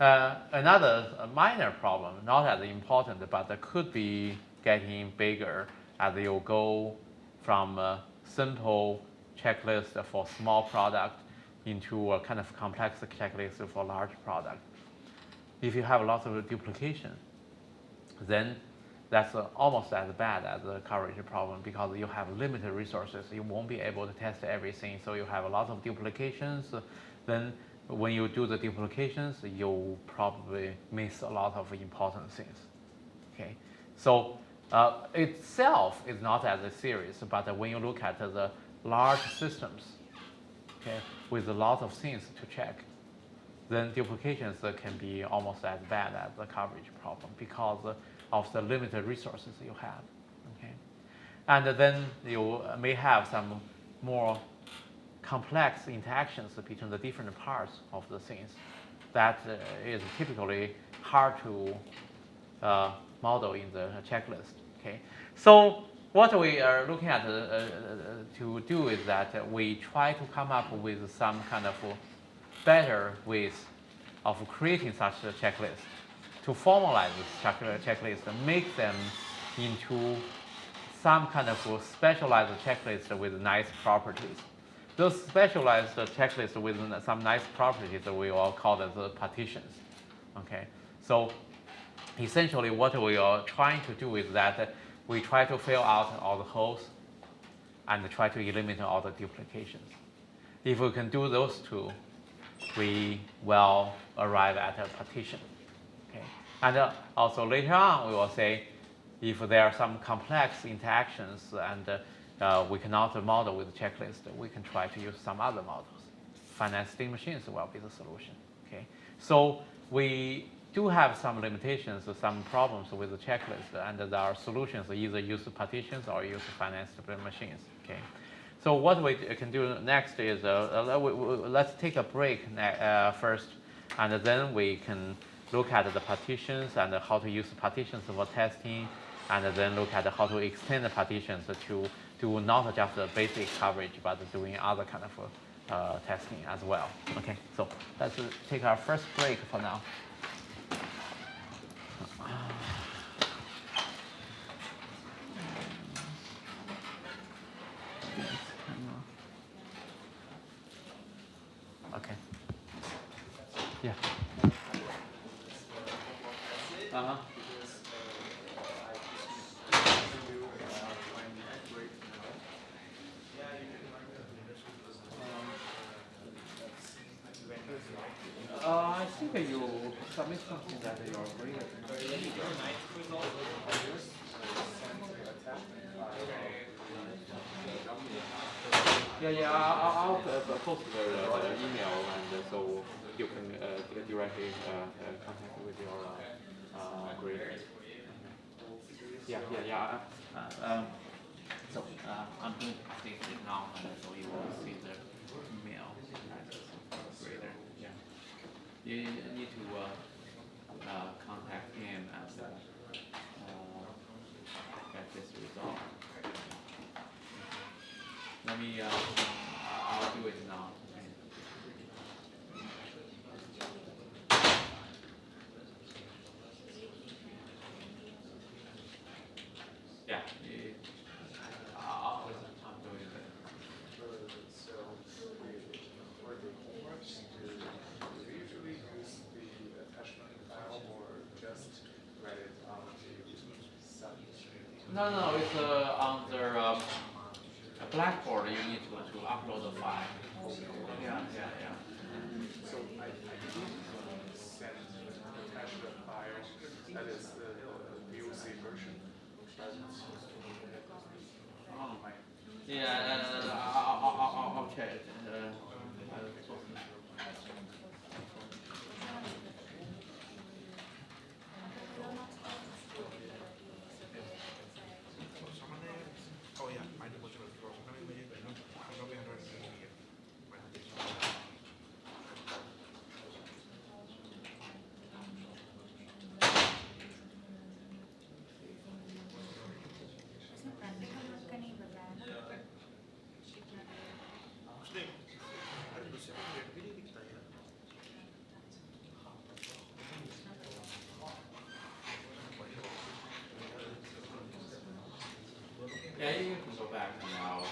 Another minor problem, not as important, but that could be getting bigger as you go from a simple checklist for small product into a kind of complex checklist for large product. If you have lots of duplication, then that's almost as bad as the coverage problem because you have limited resources. You won't be able to test everything, so you have a lot of duplications. Then when you do the duplications, you probably miss a lot of important things. Okay, so itself is not as serious, but when you look at the large systems, okay, with a lot of things to check, then duplications can be almost as bad as the coverage problem because of the limited resources you have. Okay, and then you may have some more complex interactions between the different parts of the things that is typically hard to model in the checklist. Okay, so what we are looking at to do is that we try to come up with some kind of better ways of creating such a checklist, to formalize this checklist and make them into some kind of specialized checklist with nice properties. Those specialized checklists with some nice properties we all call the partitions. Okay, so essentially what we are trying to do is that we try to fill out all the holes and try to eliminate all the duplications. If we can do those two, we will arrive at a partition. Okay, and also later on we will say if there are some complex interactions and we cannot model with the checklist, we can try to use some other models. Finite state machines will be the solution. Okay, so we do have some limitations, some problems with the checklist, and there are solutions either use partitions or use finite state machines. Okay, so what we can do next is let's take a break first, and then we can look at the partitions and how to use partitions for testing, and then look at how to extend the partitions to do not just the basic coverage, but doing other kind of testing as well. Okay, so let's take our first break for now. Okay. Yeah. Uh-huh. I think you submit something that you agree with. Yeah, I'll post the email, and so you can directly contact with your grader. Yeah. So I'm going to take it now, and so you will see the email grader. Yeah. You need to contact him and get this resolved. Let me, I'll do it now. Yeah, I'm doing it. So for the homeworks, do you usually use the attachment file or just write it on the site? No, it's on the Blackboard. You need to upload the file. Yeah. So I send attach the file that is the VOC version. Oh, yeah, I'll check it. इसमें practical work का नहीं बताया ना Yeah, you can go back now.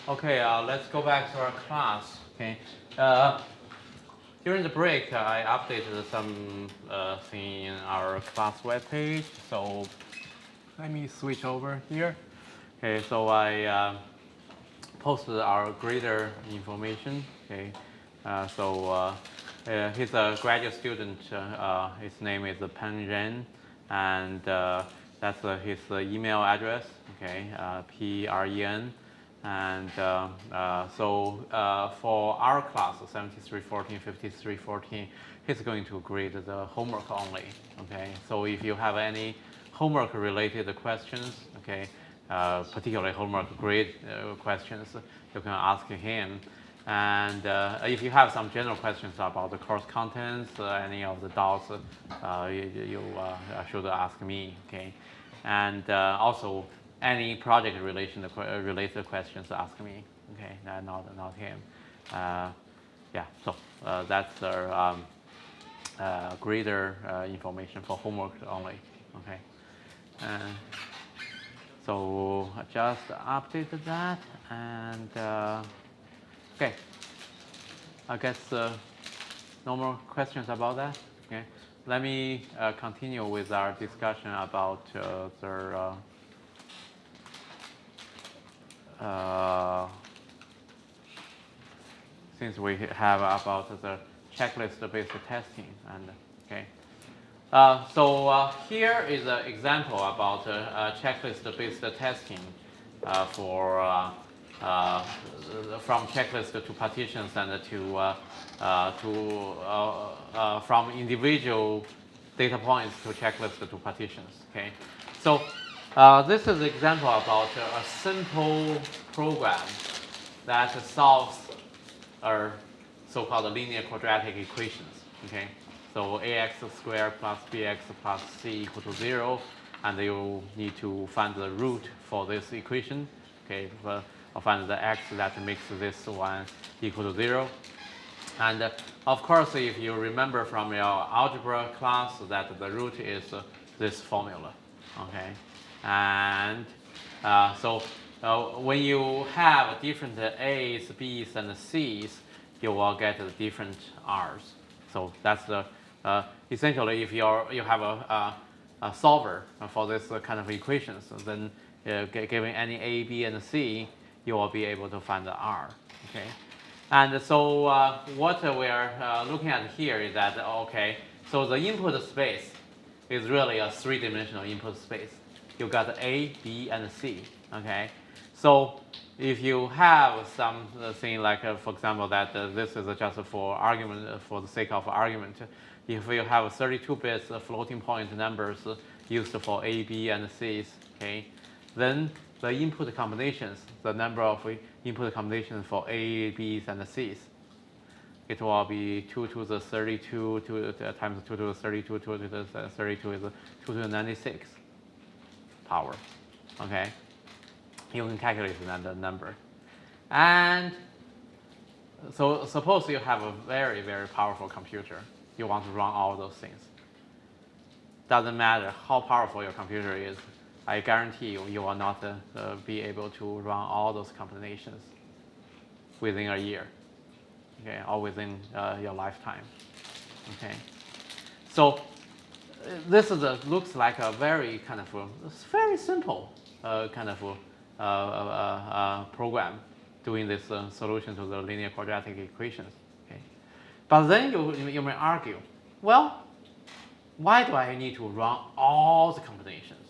Okay, let's go back to our class. Okay. During the break, I updated some thing in our class webpage. So let me switch over here. Okay, so I posted our grader information. Okay, he's a graduate student. His name is Pen Ren, and that's his email address. Okay, PREN. And for our class, 7314, 5314, he's going to grade the homework only. Okay, so if you have any homework related questions, okay, particularly homework grade questions, you can ask him. And if you have some general questions about the course contents, any of the doubts, you should ask me. Okay, and also any project related questions, ask me. Okay, not him. Yeah, so that's our grader information for homework only. Okay, so I just updated that, and okay, I guess no more questions about that. Okay, let me continue with our discussion about since we have about the checklist-based testing. And okay, here is an example about checklist-based testing from checklist to partitions and from individual data points to checklist to partitions. Okay, so this is an example about a simple program that solves our so-called linear quadratic equations. Okay, so ax squared plus bx plus c equal to 0, and you need to find the root for this equation. Okay, I'll find the x that makes this one equal to 0. And of course, if you remember from your algebra class, that the root is this formula. Okay, and when you have different a's, b's, and c's, you will get different r's. So that's the essentially, if you have a solver for this kind of equations, then given any a, b, and c, you will be able to find the r. Okay, and so what we are looking at here is that, okay, so the input space is really a three-dimensional input space. You got A, B, and C. Okay, so if you have something like, for example, that this is just for argument, for the sake of argument, if you have 32 bits floating point numbers used for A, B, and C's, okay, then the input combinations, the number of input combinations for A, B's, and C's, it will be 2 to the 32 times 2 to the 32, 2 to the 32 is 2 to the 96 power. Okay, you can calculate that number. And so suppose you have a very, very powerful computer. You want to run all those things. Doesn't matter how powerful your computer is, I guarantee you will not be able to run all those combinations within a year, okay, or within your lifetime. Okay, so this is looks like a very kind of very simple kind of program doing this solution to the linear quadratic equations. Okay, but then you may argue, well, why do I need to run all the combinations?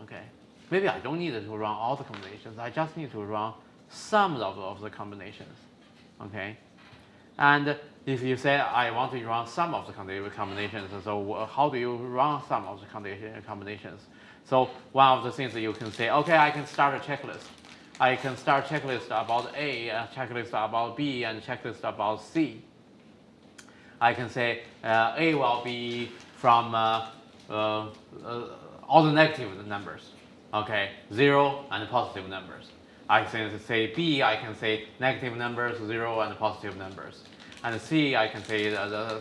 Okay, maybe I don't need to run all the combinations. I just need to run some of the combinations. Okay, and if you say I want to run some of the combinations, so how do you run some of the combinations? So one of the things that you can say, okay, I can start a checklist. I can start a checklist about A, a checklist about B, and a checklist about C. I can say A will be from all the negative numbers, okay, 0 and positive numbers. I can say B, I can say negative numbers, 0 and positive numbers. And C, I can say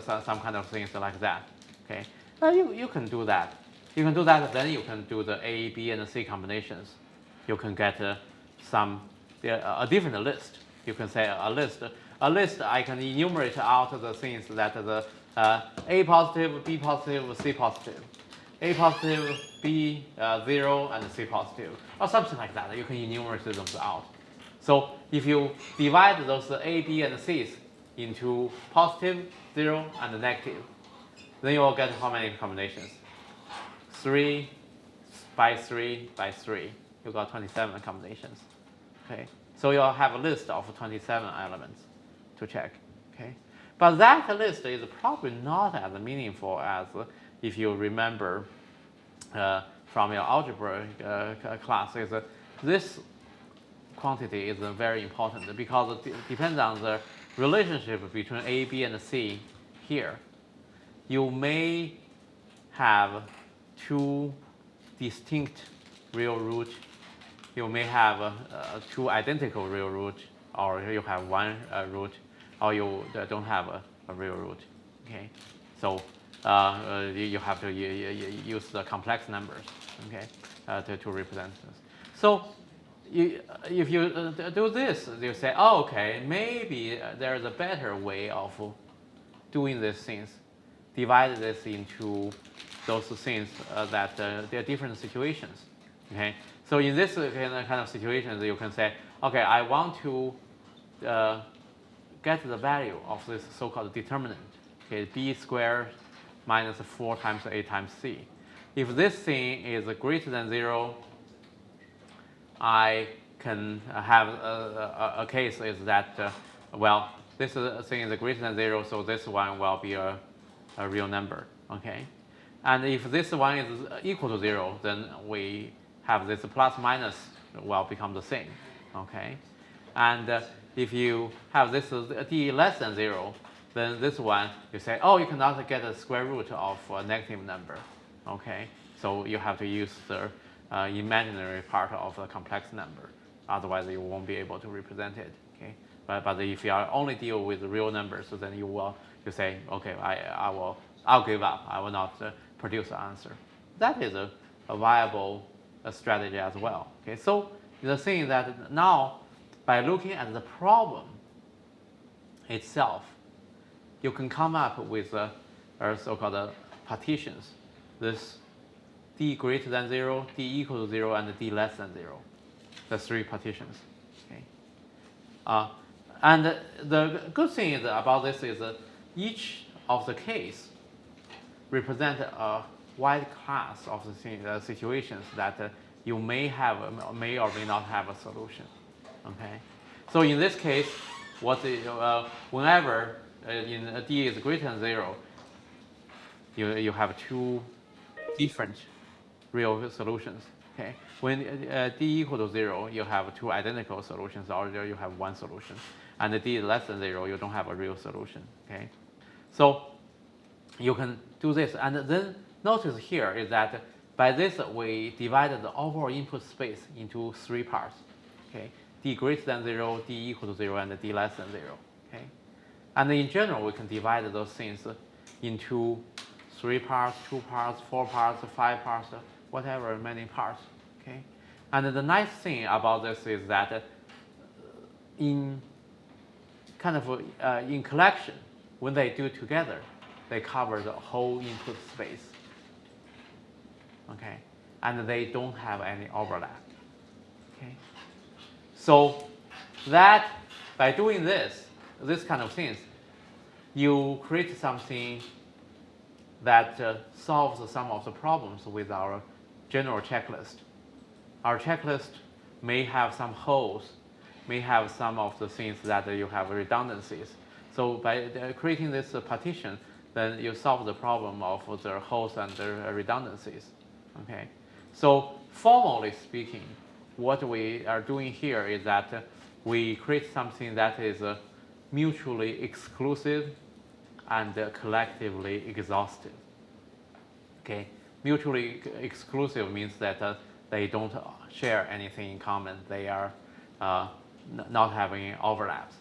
some kind of things like that. Okay, you can do that. You can do that. Then you can do the A, B, and C combinations. You can get some a different list. You can say a list. A list I can enumerate out the things that the A positive, B positive, C positive, A positive, B 0, and C positive, or something like that. You can enumerate them out. So if you divide those A, B, and C's into positive, 0, and negative, then you will get how many combinations? 3 by 3 by 3. You got 27 combinations. Okay, so you'll have a list of 27 elements to check. Okay, but that list is probably not as meaningful as if you remember from your algebra class. Is this quantity is very important because it depends on the relationship between A, B, and C here. You may have two distinct real roots. You may have two identical real roots, or you have one root, or you don't have a real root. Okay, so you have to use the complex numbers. Okay, to represent this. So if you do this, you say, oh, okay, maybe there's a better way of doing these things. Divide this into those things that there are different situations. Okay, so in this kind of situations, you can say, okay, I want to get the value of this so-called determinant. Okay, b squared minus 4 times a times c. If this thing is greater than 0, I can have a case is that, well, this thing is greater than 0, so this one will be a real number. Okay, and if this one is equal to 0, then we have this plus minus will become the same. Okay, and if you have this d less than 0, then this one you say, oh, you cannot get a square root of a negative number. Okay, so you have to use the imaginary part of a complex number. Otherwise, you won't be able to represent it. Okay, but if you only deal with real numbers, so then you say, okay, I'll give up. I will not produce an answer. That is a viable strategy as well. Okay, so the thing is that now, by looking at the problem itself, you can come up with so-called partitions. This d greater than 0, d equal to 0, and d less than 0. The 3 partitions. Okay. And the good thing is about this is that each of the case represent a wide class of the situations that you may or may not have a solution. Okay. So in this case, whenever in d is greater than 0, you have 2 different real solutions. Okay. When d equal to 0, you have 2 identical solutions, or you have 1 solution. And d is less than 0, you don't have a real solution. Okay. So you can do this, and then notice here is that by this we divided the overall input space into 3 parts. Okay. D greater than 0, d equal to 0, and d less than 0. Okay. And in general, we can divide those things into 3 parts, 2 parts, 4 parts, 5 parts, whatever, many parts. Okay. And the nice thing about this is that in in collection, when they do together, they cover the whole input space. Okay. And they don't have any overlap. Okay. So that by doing this kind of things, you create something that solves some of the problems with our general checklist. Our checklist may have some holes, may have some of the things that you have redundancies. So by creating this partition, then you solve the problem of the holes and the redundancies. Okay. So formally speaking, what we are doing here is that we create something that is mutually exclusive and collectively exhaustive. Okay, mutually exclusive means that they don't share anything in common. They are not having overlaps.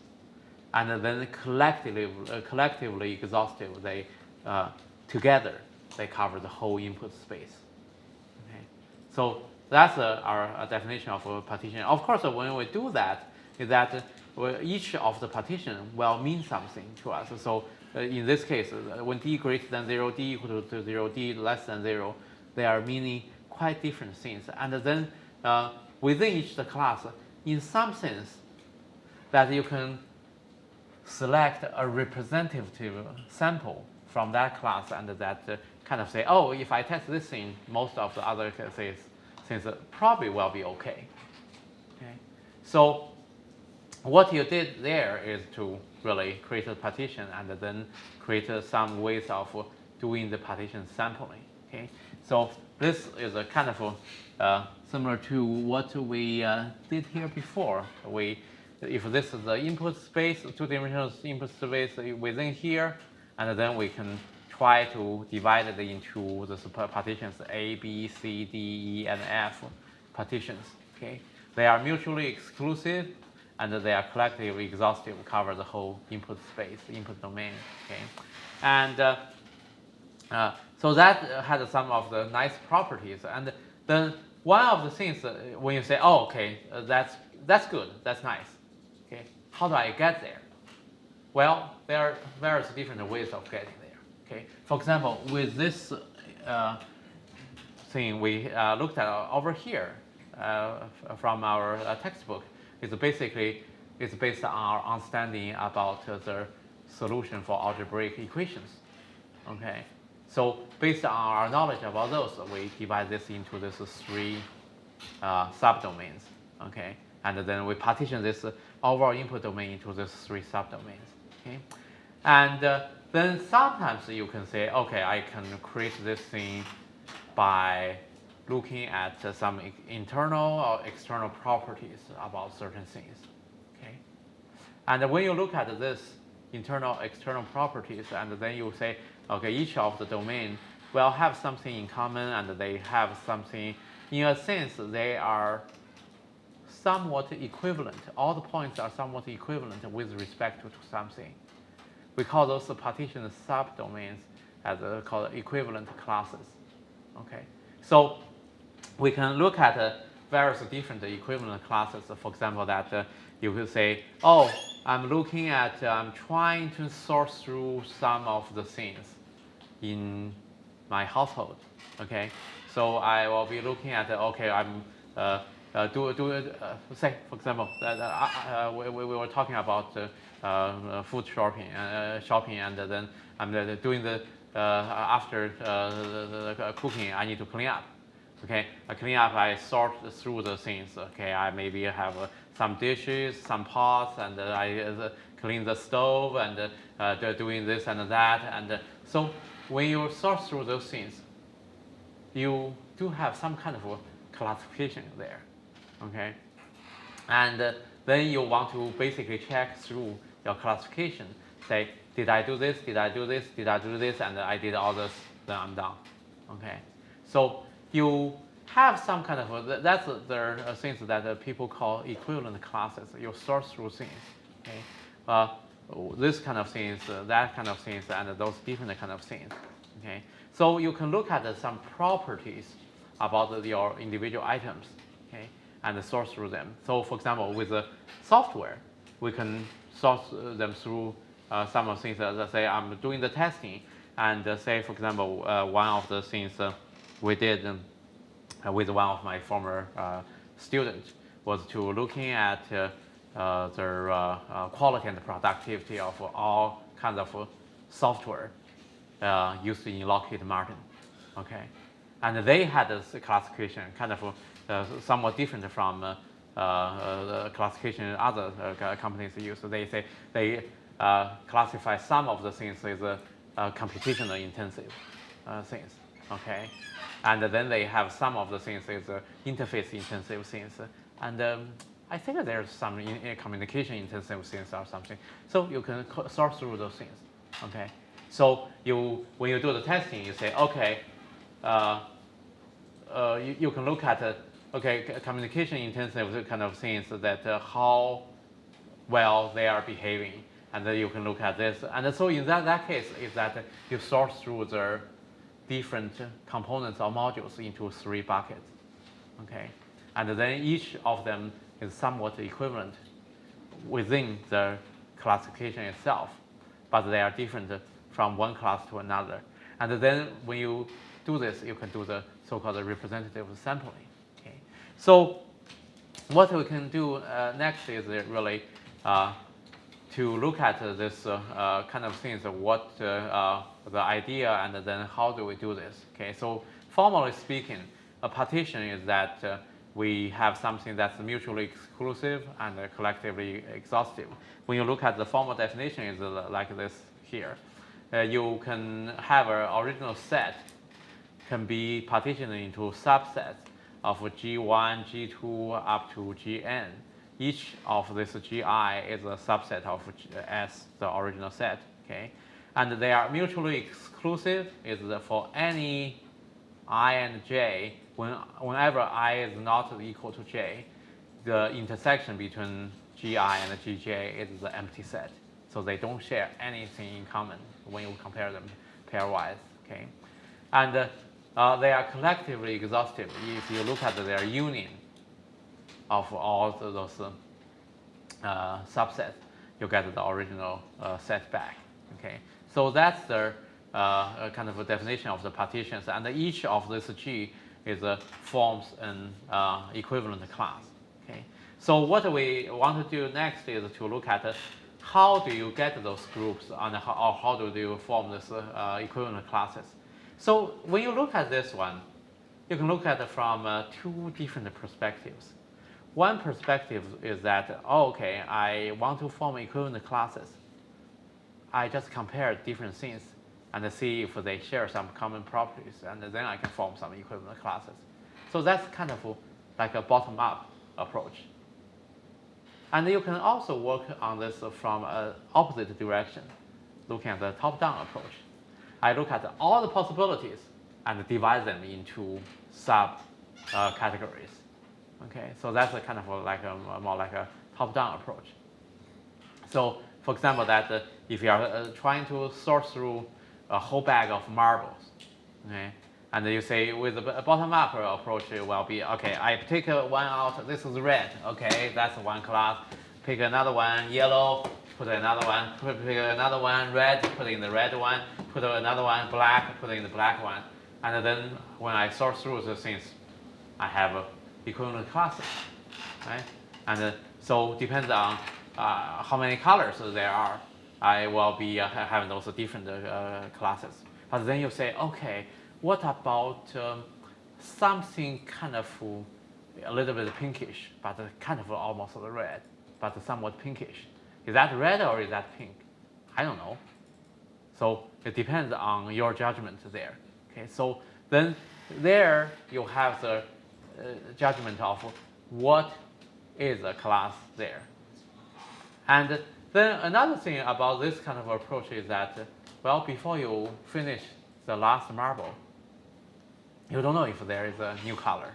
And then collectively exhaustive, they together they cover the whole input space. Okay, so that's our definition of a partition. Of course, when we do that, is that each of the partition will mean something to us. So in this case, when d greater than 0, d equal to 0, d less than 0, they are meaning quite different things. And then within each class, in some sense, that you can select a representative sample from that class and that kind of say, oh, if I test this thing, most of the other things probably will be okay. So what you did there is to really create a partition and then create some ways of doing the partition sampling. Okay, so this is a kind of similar to what we did here before. If this is the input space, two-dimensional input space within here, and then we can try to divide it into the partitions A, B, C, D, E, and F partitions. Okay, they are mutually exclusive, and they are collectively exhaustive, cover the whole input space, input domain. Okay, and so that has some of the nice properties. And then one of the things when you say, oh, okay, that's good, that's nice. Okay, how do I get there? Well, there are various different ways of getting there. Okay, for example, with this thing we looked at over here from our textbook, it's based on our understanding about the solution for algebraic equations. Okay, so based on our knowledge about those, we divide this into these three subdomains. Okay, and then we partition this overall input domain into these three subdomains. Okay, and then sometimes you can say, okay, I can create this thing by looking at some internal or external properties about certain things. Okay, and when you look at this internal, external properties, and then you say, okay, each of the domain will have something in common, and they have something, in a sense, they are somewhat equivalent. All the points are somewhat equivalent with respect to something. We call those partition subdomains as called equivalent classes. Okay, so we can look at various different equivalent classes. For example, that you could say, oh, I'm trying to sort through some of the things in my household. Okay, so I will be looking at, okay, I'm say, for example, we were talking about food shopping, and then I'm doing the after the cooking, I need to clean up. Okay, I clean up, I sort through the things. Okay, I maybe have some dishes, some pots, and I clean the stove, and doing this and that. And so when you sort through those things, you do have some kind of a classification there. Okay, and then you want to basically check through your classification. Say, did I do this? Did I do this? Did I do this? And I did all this. Then I'm done. Okay, so you have some kind of that's the things that people call equivalent classes. You sort through things. Okay, this kind of things, that kind of things, and those different kind of things. Okay, so you can look at some properties about your individual items. Okay, and sort through them. So, for example, with the software, we can sort them through some of the things. Let's say I'm doing the testing, and say, for example, one of the things we did with one of my former students was to looking at their quality and productivity of all kinds of software used in Lockheed Martin. Okay, and they had this classification kind of somewhat different from the classification other companies use. So they say they classify some of the things as computational intensive things. Okay, and then they have some of the things as interface intensive things, and I think there's some communication intensive things or something. So you can sort through those things. Okay, so when you do the testing, you say, okay, you can look at okay, communication intensive kind of things that how well they are behaving, and then you can look at this. And so in that case, is that you sort through the different components or modules into three buckets. Okay, and then each of them is somewhat equivalent within the classification itself, but they are different from one class to another. And then when you do this, you can do the so-called representative sampling. Okay, so what we can do next is really to look at this kind of things, what the idea, and then how do we do this. Okay, so formally speaking, a partition is that we have something that's mutually exclusive and collectively exhaustive. When you look at the formal definition, is like this here. You can have an original set can be partitioned into subsets of G1, G2 up to Gn. Each of this Gi is a subset of S, the original set. Okay, and they are mutually exclusive. Is for any I and j, whenever I is not equal to j, the intersection between Gi and Gj is the empty set. So they don't share anything in common when you compare them pairwise. Okay, and they are collectively exhaustive. If you look at their union of all those subsets, you get the original set back. Okay, so that's the kind of a definition of the partitions, and each of this G is forms an equivalent class. Okay, so what we want to do next is to look at how do you get those groups, and how do you form this equivalent classes. So when you look at this one, you can look at it from two different perspectives. One perspective is that, oh, okay, I want to form equivalent classes. I just compare different things and see if they share some common properties, and then I can form some equivalent classes. So that's kind of like a bottom-up approach. And you can also work on this from an opposite direction, looking at the top-down approach. I look at all the possibilities and divide them into sub-categories. Okay, so that's a kind of more like a top-down approach. So, for example, that if you are trying to sort through a whole bag of marbles, okay, and you say with the bottom-up approach, it will be, okay, I take one out, this is red, okay, that's one class. Pick another one, yellow, put another one, pick another one, red, put in the red one, put another one, black, put in the black one. And then when I sort through the things, I have equivalent classes, right? And so depends on how many colors there are, I will be having those different classes. But then you say, okay, what about something kind of a little bit pinkish, but kind of almost red, but somewhat pinkish? Is that red or is that pink? I don't know. So it depends on your judgment there. Okay, so then there you have the judgment of what is a class there. And then another thing about this kind of approach is that, well, before you finish the last marble, you don't know if there is a new color.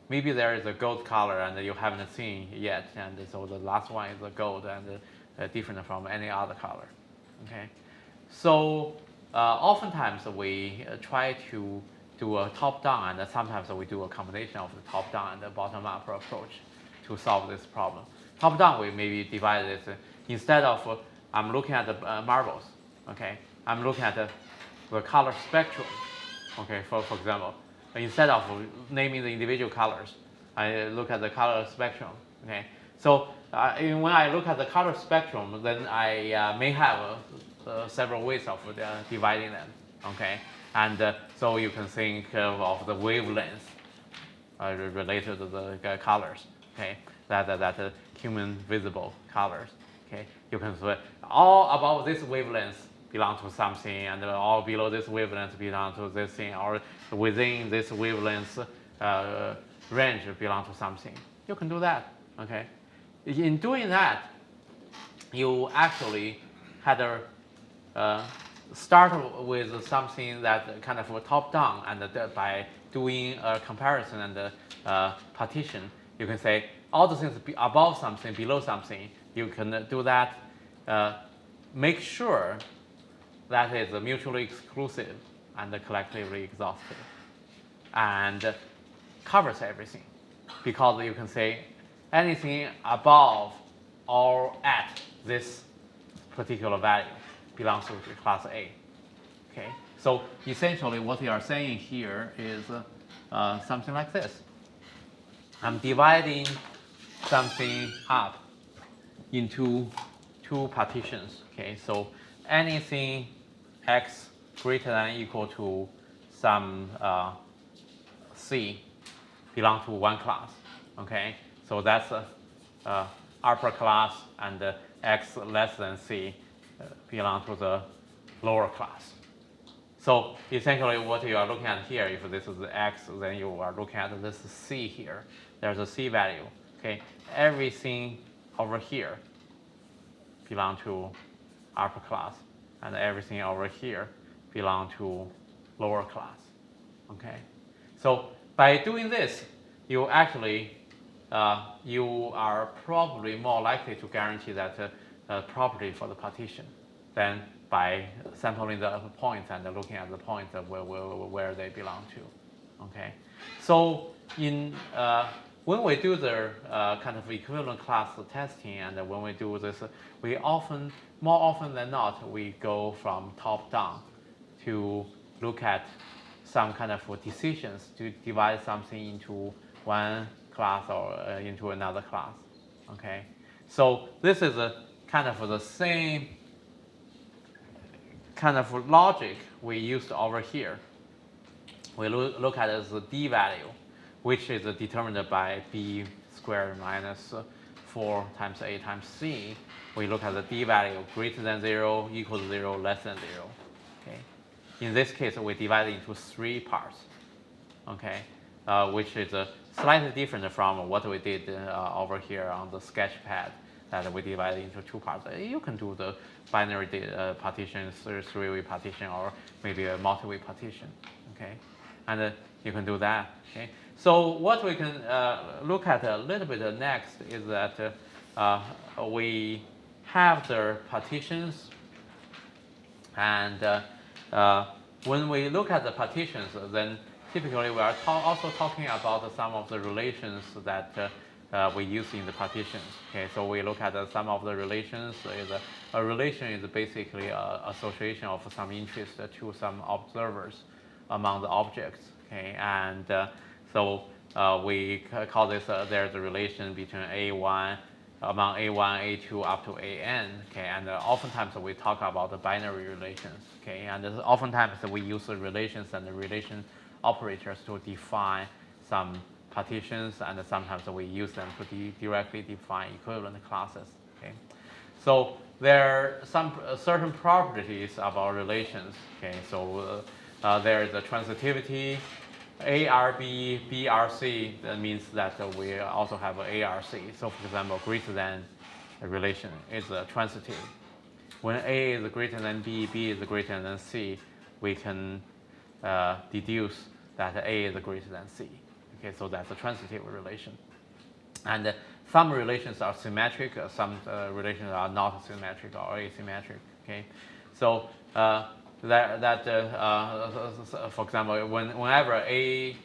Maybe there is a gold color and you haven't seen yet, and so the last one is a gold and different from any other color. Okay, so oftentimes we try to do a top-down, and sometimes we do a combination of the top-down and the bottom-up approach to solve this problem. Top-down, we maybe divide this instead of I'm looking at the marbles. Okay, I'm looking at the color spectrum. Okay, for example, instead of naming the individual colors, I look at the color spectrum. Okay, so when I look at the color spectrum, then I may have several ways of dividing them. Okay, and so you can think of the wavelength related to the colors. Okay, that human visible colors. Okay, you can say all above this wavelength belong to something, and all below this wavelength belong to this thing, or within this wavelength range belong to something. You can do that. Okay, in doing that, you actually had to start with something that kind of top down, and by doing a comparison and partition, you can say all the things above something, below something. You can do that. Make sure that is mutually exclusive and collectively exhaustive, and covers everything, because you can say anything above or at this particular value belongs to class A. Okay, so essentially what we are saying here is something like this. I'm dividing something up into two partitions. Okay, so anything x greater than or equal to some C belong to one class. Okay, so that's upper class, and x less than C belong to the lower class. So essentially what you are looking at here, if this is the x, then you are looking at this C here. There's a C value. Okay, everything over here belong to upper class, and everything over here belong to lower class. Okay, so by doing this, you actually you are probably more likely to guarantee that property for the partition than by sampling the points and looking at the points of where they belong to. Okay, so in when we do the kind of equivalent class testing, and when we do this, we more often than not, we go from top down to look at some kind of decisions to divide something into one class or into another class. Okay, so this is a kind of the same kind of logic we used over here. We look at it as the d value, which is determined by b squared minus 4 times a times c. We look at the d value greater than 0, equal to 0, less than 0. Okay. In this case, we divide it into 3 parts. Okay, which is slightly different from what we did over here on the sketch pad, that we divided into 2 parts. You can do the binary partition, 3-way partition, or maybe a multi-way partition. Okay, and you can do that. Okay, so what we can look at a little bit next is that we have the partitions, and when we look at the partitions, then typically we are also talking about some of the relations that we use in the partitions. Okay, so we look at some of the relations. A relation is basically an association of some interest to some observers among the objects. Okay, and so we call this there's a relation between A1 among A1, A2 up to AN. Okay, and oftentimes we talk about the binary relations. Okay, and oftentimes we use the relations and the relation operators to define some partitions, and sometimes we use them to directly define equivalent classes. Okay, so there are some certain properties of our relations. Okay, so there is a transitivity, ARB, BRC. That means that we also have ARC. So, for example, greater than relation is transitive. When A is greater than B, B is greater than C, we can deduce that A is greater than C. Okay, so that's a transitive relation. And some relations are symmetric, some relations are not symmetric or asymmetric. Okay, so for example, whenever A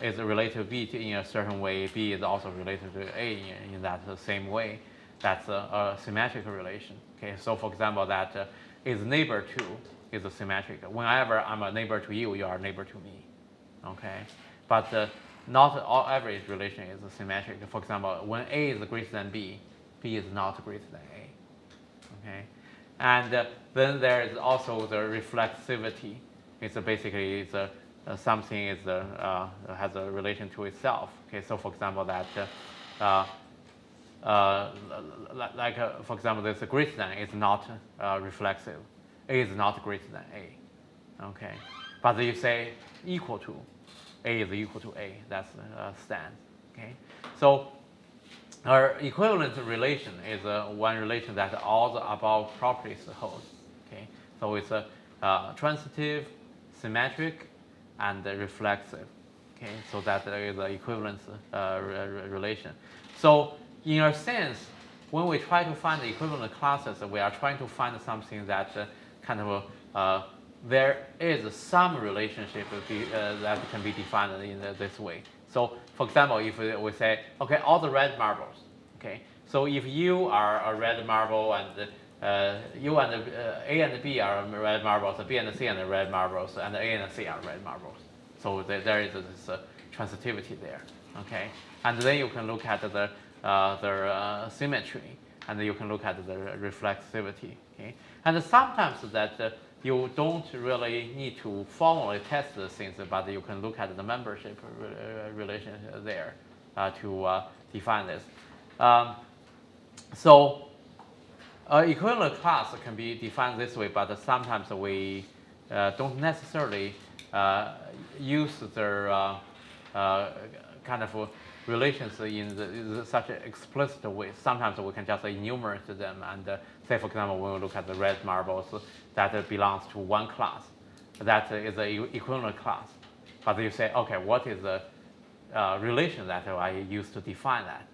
is related to B in a certain way, B is also related to A in that same way. That's a symmetric relation. Okay, so for example, that is neighbor to is a symmetric. Whenever I'm a neighbor to you, you are a neighbor to me. Okay, but not all every relation is symmetric. For example, when A is greater than B, B is not greater than A. Okay, and then there is also the reflexivity. It's basically something has a relation to itself. Okay, so for example that for example this greater than is not reflexive. A is not greater than A. Okay, but you say equal to. A is equal to A. That's stands. Okay, so our equivalent relation is one relation that all the above properties hold. Okay, so it's transitive, symmetric, and reflexive. Okay, so that is the equivalence relation. So in a sense, when we try to find the equivalent classes, we are trying to find something that kind of there is some relationship that can be defined in this way. So for example, if we say, okay, all the red marbles, okay, so if you are a red marble and you and A and B are red marbles, B and C are red marbles, and A and C are red marbles. So there is this transitivity there, okay? And then you can look at the symmetry, and you can look at the reflexivity, okay? And sometimes that you don't really need to formally test the things, but you can look at the membership relation there to define this. So equivalent class can be defined this way, but sometimes we don't necessarily use their kind of relations in such an explicit way. Sometimes we can just enumerate them and say, for example, when we look at the red marbles, that belongs to one class. That is an equivalent class. But you say, okay, what is the relation that I use to define that?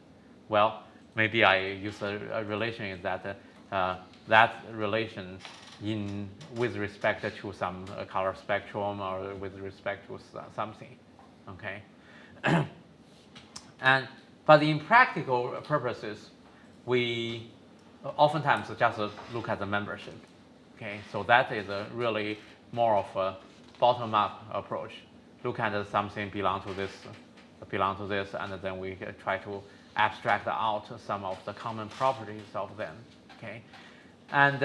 Well, maybe I use a relation is that that relation with respect to some color spectrum or with respect to something, okay? But in practical purposes, we oftentimes just look at the membership, okay? So that is really more of a bottom-up approach. Look at something belong to this, and then we try to abstract out some of the common properties of them, okay? And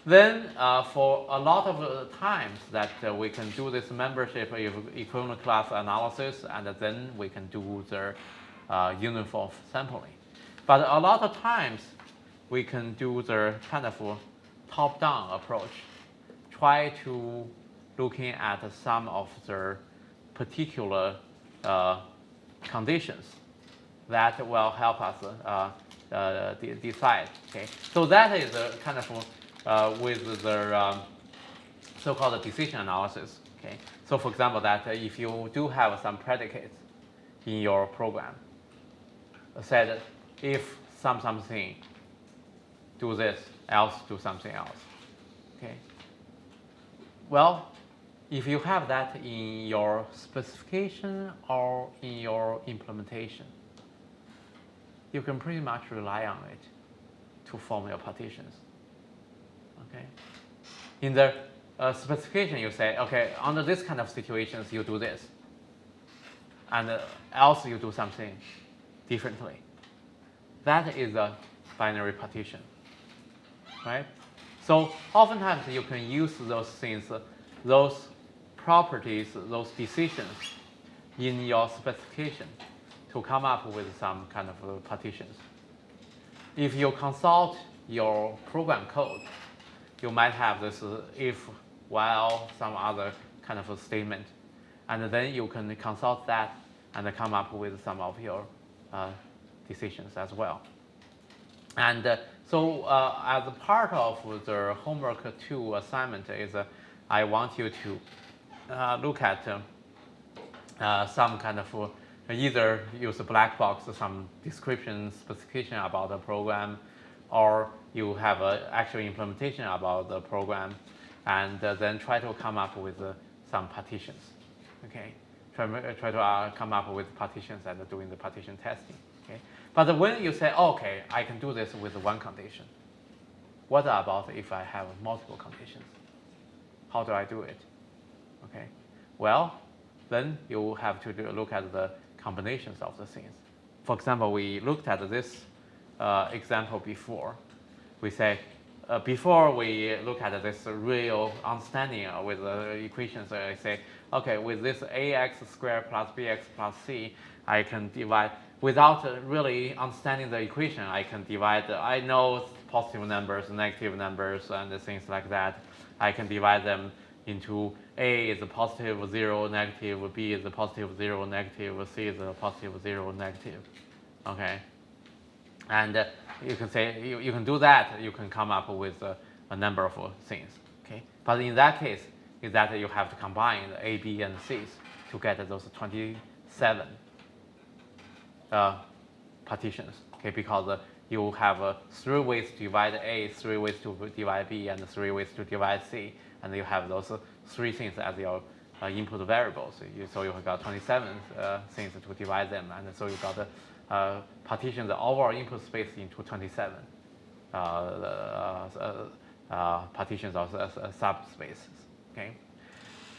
then for a lot of times that we can do this membership equivalent class analysis, and then we can do the uniform sampling. But a lot of times we can do the kind of top-down approach, try to looking at some of the particular conditions that will help us decide. Okay, so that is kind of with the so-called decision analysis. Okay, so for example, that if you do have some predicates in your program, said if something, do this, else do something else. Okay. Well, if you have that in your specification or in your implementation, you can pretty much rely on it to form your partitions. Okay. In the specification, you say, okay, under this kind of situations, you do this, and else you do something differently. That is a binary partition, right? So oftentimes you can use those things, those properties, those decisions in your specification to come up with some kind of partitions. If you consult your program code, you might have this if, while, some other kind of a statement, and then you can consult that and come up with some of your decisions as well. And so as a part of the homework 2 assignment is I want you to look at some kind of either use a black box, some description, specification about the program, or you have an actual implementation about the program, and then try to come up with some partitions. Okay, try to come up with partitions and doing the partition testing. Okay, but when you say, okay, I can do this with one condition, what about if I have multiple conditions? How do I do it? Okay, well, then you have to look at the combinations of the things. For example, we looked at this example before. We say, before we look at this real understanding with the equations, I say, okay, with this ax squared plus bx plus c, I can divide, without really understanding the equation, I can divide, I know positive numbers, negative numbers, and things like that. I can divide them into A is a positive 0 negative, B is a positive 0 negative, C is a positive 0 negative. Okay, and you can say you can do that. You can come up with a number of things. Okay, but in that case, is that you have to combine the A, B, and C's to get those 27 partitions. Okay, because you have 3 ways to divide A, 3 ways to divide B, and 3 ways to divide C, and you have those 3 things as your input variables. So you have got 27 things to divide them, and so you got partition the overall input space into 27 partitions of subspaces. Okay,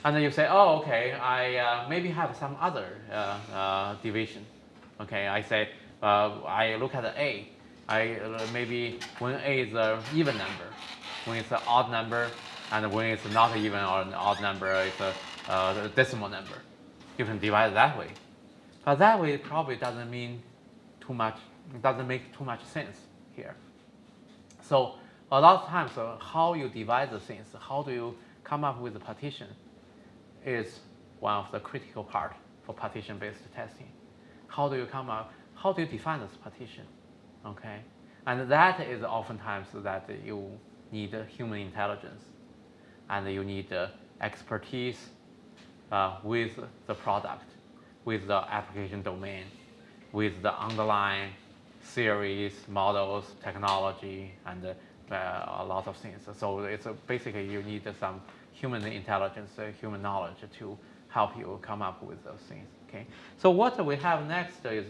and then you say, oh, okay, I maybe have some other division. Okay, I say I look at A. Maybe when A is an even number, when it's an odd number, and when it's not even or an odd number, it's a decimal number. You can divide it that way, but that way probably doesn't mean too much. It doesn't make too much sense here. So a lot of times, how you divide the things, how do you come up with the partition, is one of the critical part for partition-based testing. How do you come up? How do you define this partition? Okay, and that is oftentimes that you need human intelligence, and you need expertise with the product, with the application domain, with the underlying theories, models, technology, and a lot of things. So it's basically you need some human intelligence, human knowledge to help you come up with those things. Okay. So what we have next is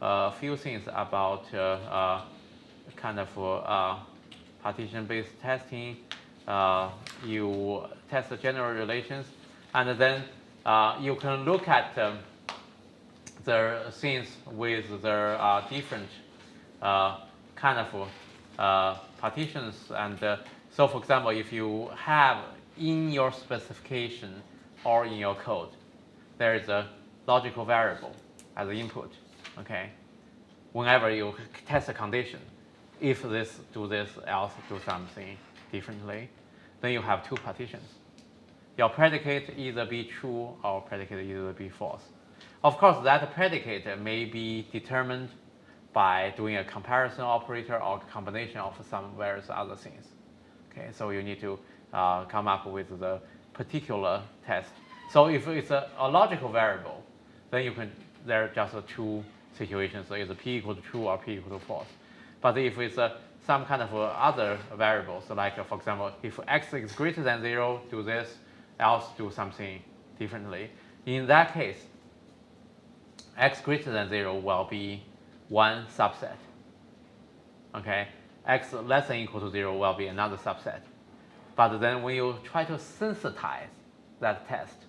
a few things about kind of partition-based testing. You test the general relations, and then you can look at the things with their different kind of partitions. And so, for example, if you have in your specification or in your code, there is a logical variable as an input. Okay, whenever you test a condition, if this do this, else do something differently, then you have two partitions. Your predicate either be true or predicate either be false. Of course, that predicate may be determined by doing a comparison operator or combination of some various other things. Okay, so you need to come up with the particular test. So if it's a logical variable, then you can, there are just two situations, so either p equal to true or p equal to false. But if it's some kind of other variables, so like for example, if x is greater than 0, do this, else do something differently. In that case, x greater than 0 will be one subset. Okay, x less than or equal to 0 will be another subset. But then when you try to sensitize that test,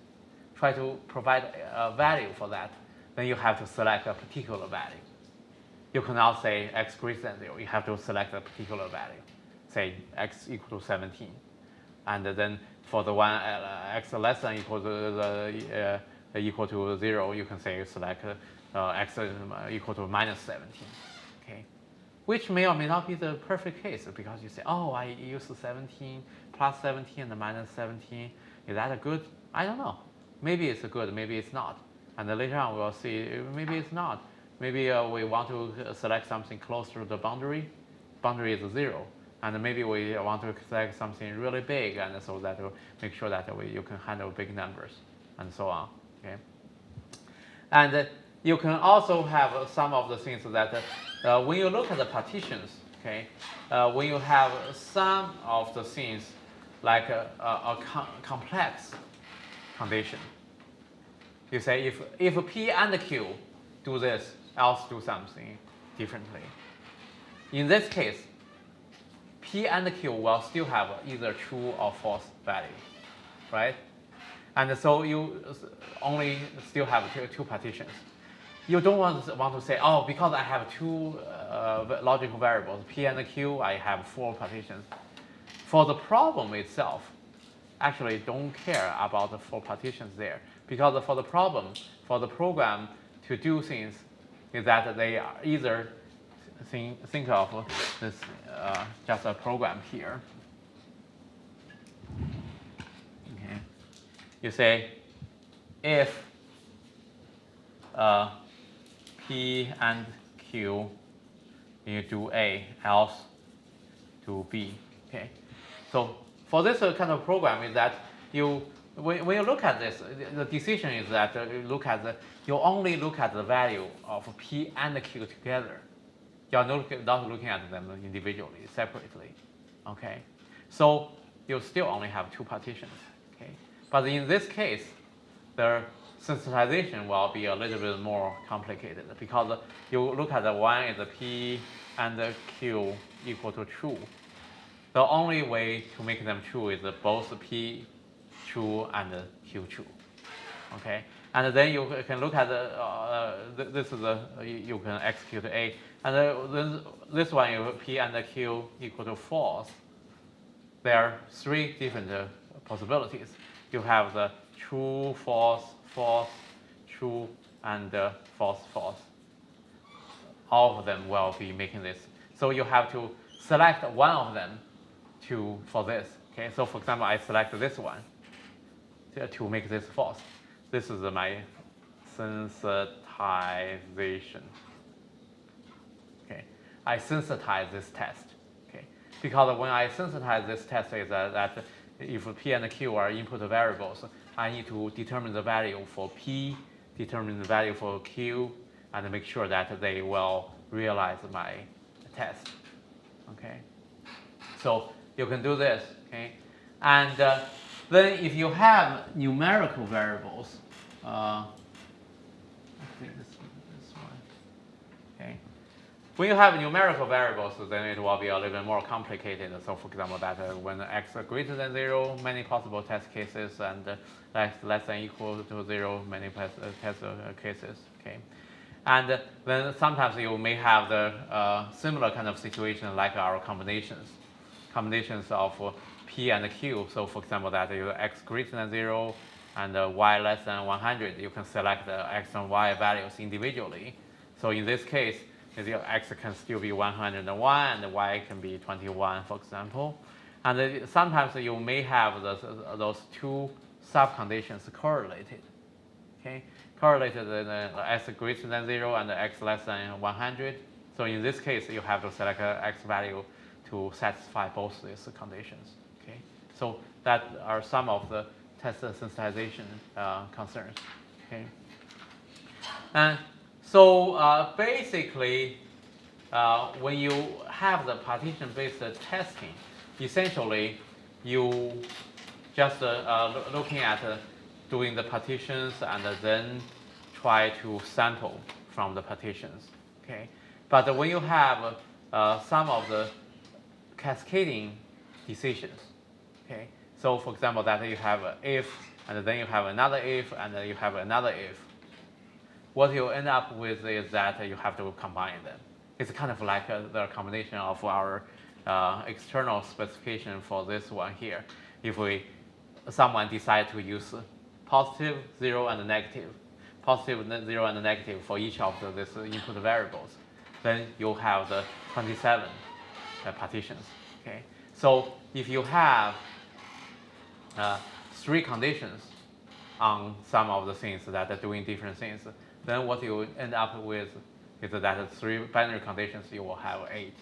try to provide a value for that, then you have to select a particular value. You cannot say x greater than 0. You have to select a particular value, say x equal to 17. And then for the one x less than or equal to 0, you can say select x equal to minus 17. Okay, which may or may not be the perfect case, because you say, oh, I use 17 plus 17 and minus 17. Is that a good? I don't know. Maybe it's good, maybe it's not. And then later on we'll see, maybe it's not. Maybe we want to select something closer to the boundary. Boundary is 0. And maybe we want to select something really big, and so that will make sure that you can handle big numbers, and so on. Okay. And you can also have some of the things that when you look at the partitions, okay, when you have some of the things like a complex condition, you say if P and Q do this, else do something differently. In this case, P and Q will still have either true or false value, right? And so you only still have two partitions. You don't want to say, oh, because I have two logical variables, P and Q, I have 4 partitions. For the problem itself, actually don't care about the 4 partitions there, because for the problem, for the program to do things, is that they are either think of this just a program here. Okay, you say if P and Q, you do A, else do B. Okay, so for this kind of program is that when you look at this, the decision is that you only look at the value of P and Q together. You're not looking at them individually, separately. Okay, so you still only have 2 partitions. Okay, but in this case, the sensitization will be a little bit more complicated because you look at the one is the P and the Q equal to true. The only way to make them true is both P true and Q true. Okay, and then you can look at this is you can execute A, and then this one is P and Q equal to false. There are three different possibilities. You have the true, false, false, true, and false, false. All of them will be making this. So you have to select one of them for this. Okay, so for example, I select this one to make this false. This is my sensitization. Okay, I sensitize this test. Okay, because when I sensitize this test is that if P and Q are input variables, I need to determine the value for P, determine the value for Q, and make sure that they will realize my test. Okay, so you can do this. Okay, and then if you have numerical variables, I think this one. Okay. When you have numerical variables, then it will be a little bit more complicated. So for example, that when x is greater than 0, many possible test cases, and x less than equal to 0, many test cases. Okay. And then sometimes you may have the similar kind of situation like our combinations of P and Q. So for example, that you x greater than 0 and y less than 100, you can select the x and y values individually. So in this case, your x can still be 101 and the y can be 21, for example. And sometimes you may have those two subconditions correlated. Okay, correlated x greater than 0 and x less than 100. So in this case, you have to select an x value to satisfy both these conditions. Okay, so that are some of the test sensitization concerns. Okay, and so basically, when you have the partition-based testing, essentially you just looking at doing the partitions and then try to sample from the partitions. Okay, but when you have some of the cascading decisions, okay, so for example that you have an if, and then you have another if, and then you have another if, what you end up with is that you have to combine them. It's kind of like the combination of our external specification for this one here. If someone decide to use positive, 0, and negative, positive, 0, and negative for each of these input variables, then you'll have the 27 partitions. Okay, so if you have 3 conditions on some of the things that are doing different things, then what you end up with is that 3 binary conditions, you will have 8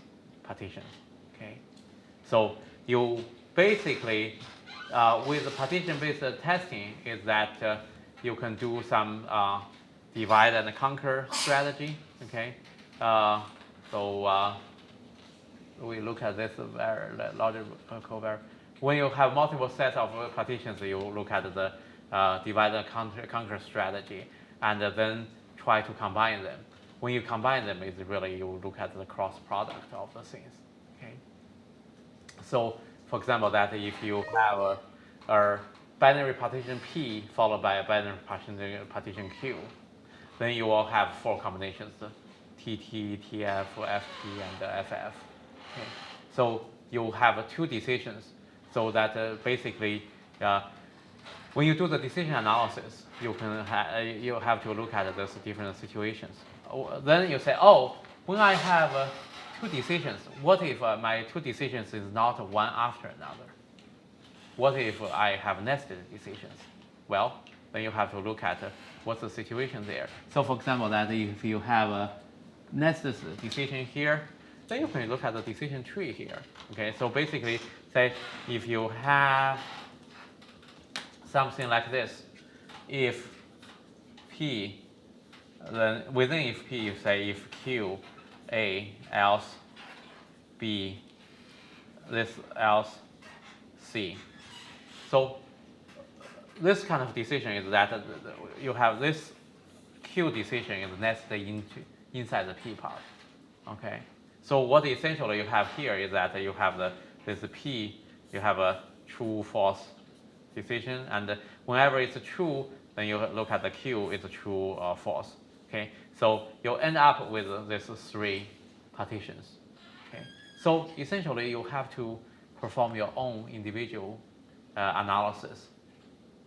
partitions. Okay, so you basically with the partition-based testing is that you can do some divide and conquer strategy. Okay, so we look at this very logical variable. When you have multiple sets of partitions, you look at the divide and conquer strategy, and then try to combine them. When you combine them, it's really you look at the cross product of the things. Okay. So, for example, that if you have a binary partition P followed by a binary partition Q, then you will have 4 combinations: TT, TF, FT, and FF. Okay. So you have 2 decisions. So that basically, when you do the decision analysis, you can you have to look at those different situations. Then you say, oh, when I have 2 decisions, what if my 2 decisions is not one after another? What if I have nested decisions? Well, then you have to look at what's the situation there. So for example, that if you have a nested decision here, then you can look at the decision tree here. Okay, so basically, say if you have something like this, if P, then within if P, you say if Q, A, else B, this else C. So this kind of decision is that you have this Q decision is nested inside the P part. Okay. So what essentially you have here is that you have this P, you have a true false decision, and whenever it's true, then you look at the Q, it's true or false. Okay. So you'll end up with these 3 partitions. Okay. So essentially you have to perform your own individual analysis.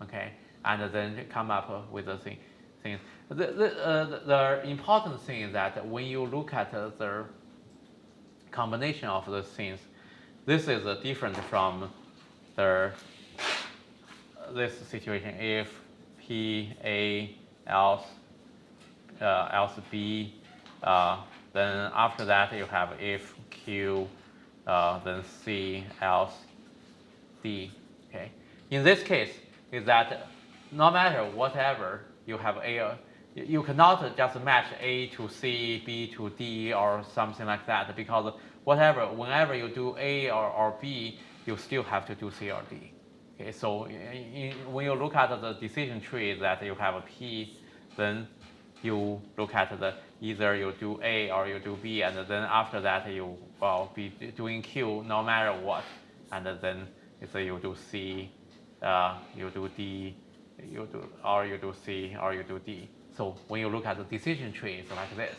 Okay, and then come up with the things. The important thing is that when you look at the combination of those things, this is different from this situation. If P, A, else B, then after that you have if Q, then C, else D. Okay. In this case, is that no matter whatever you have A, you cannot just match A to C, B to D, or something like that, because whenever you do A or B, you still have to do C or D. Okay, so when you look at the decision tree that you have a P, then you look at either you do A or you do B, and then after that you will be doing Q no matter what, and then you do C, you do D, you do C, or you do D. So when you look at the decision tree, it's like this,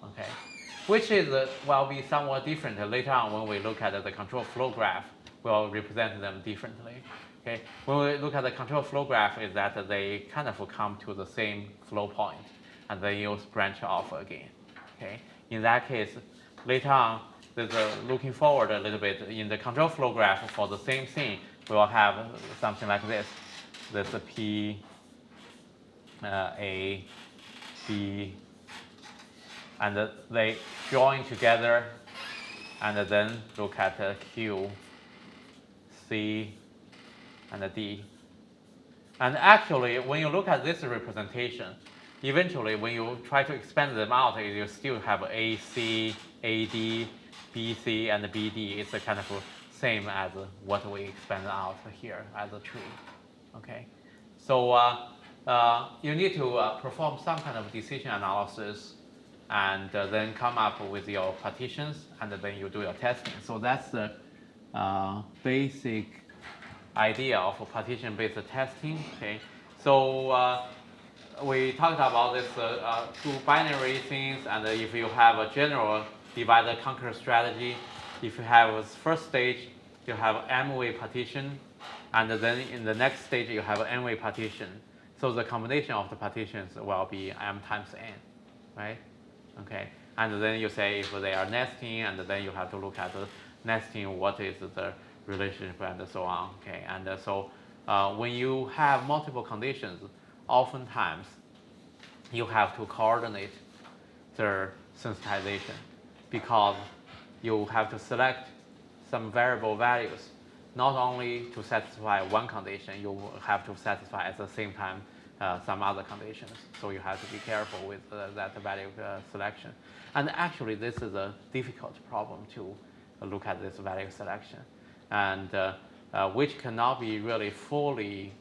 okay? Which will be somewhat different later on when we look at the control flow graph. We'll represent them differently, okay? When we look at the control flow graph, is that they kind of come to the same flow point, and then you branch off again, okay? In that case, later on, looking forward a little bit, in the control flow graph for the same thing, we will have something like this. This P, A, B, and they join together, and then look at Q, C, and D. And actually, when you look at this representation, eventually when you try to expand them out, you still have AC, AD, BC, and BD. It's kind of same as what we expand out here as a tree. Okay, so you need to perform some kind of decision analysis, and then come up with your partitions, and then you do your testing. So that's the basic idea of partition-based testing. Okay, so we talked about this 2 binary things, and if you have a general divide and conquer strategy, if you have a first stage, you have M-way partition, and then in the next stage you have N-way partition. So the combination of the partitions will be M times N, right? Okay, and then you say if they are nesting, and then you have to look at the nesting, what is the relationship, and so on. Okay, and so when you have multiple conditions, oftentimes you have to coordinate their sensitization, because you have to select some variable values, not only to satisfy one condition, you have to satisfy at the same time some other conditions. So you have to be careful with that value selection. And actually, this is a difficult problem to look at this value selection, and which cannot be really fully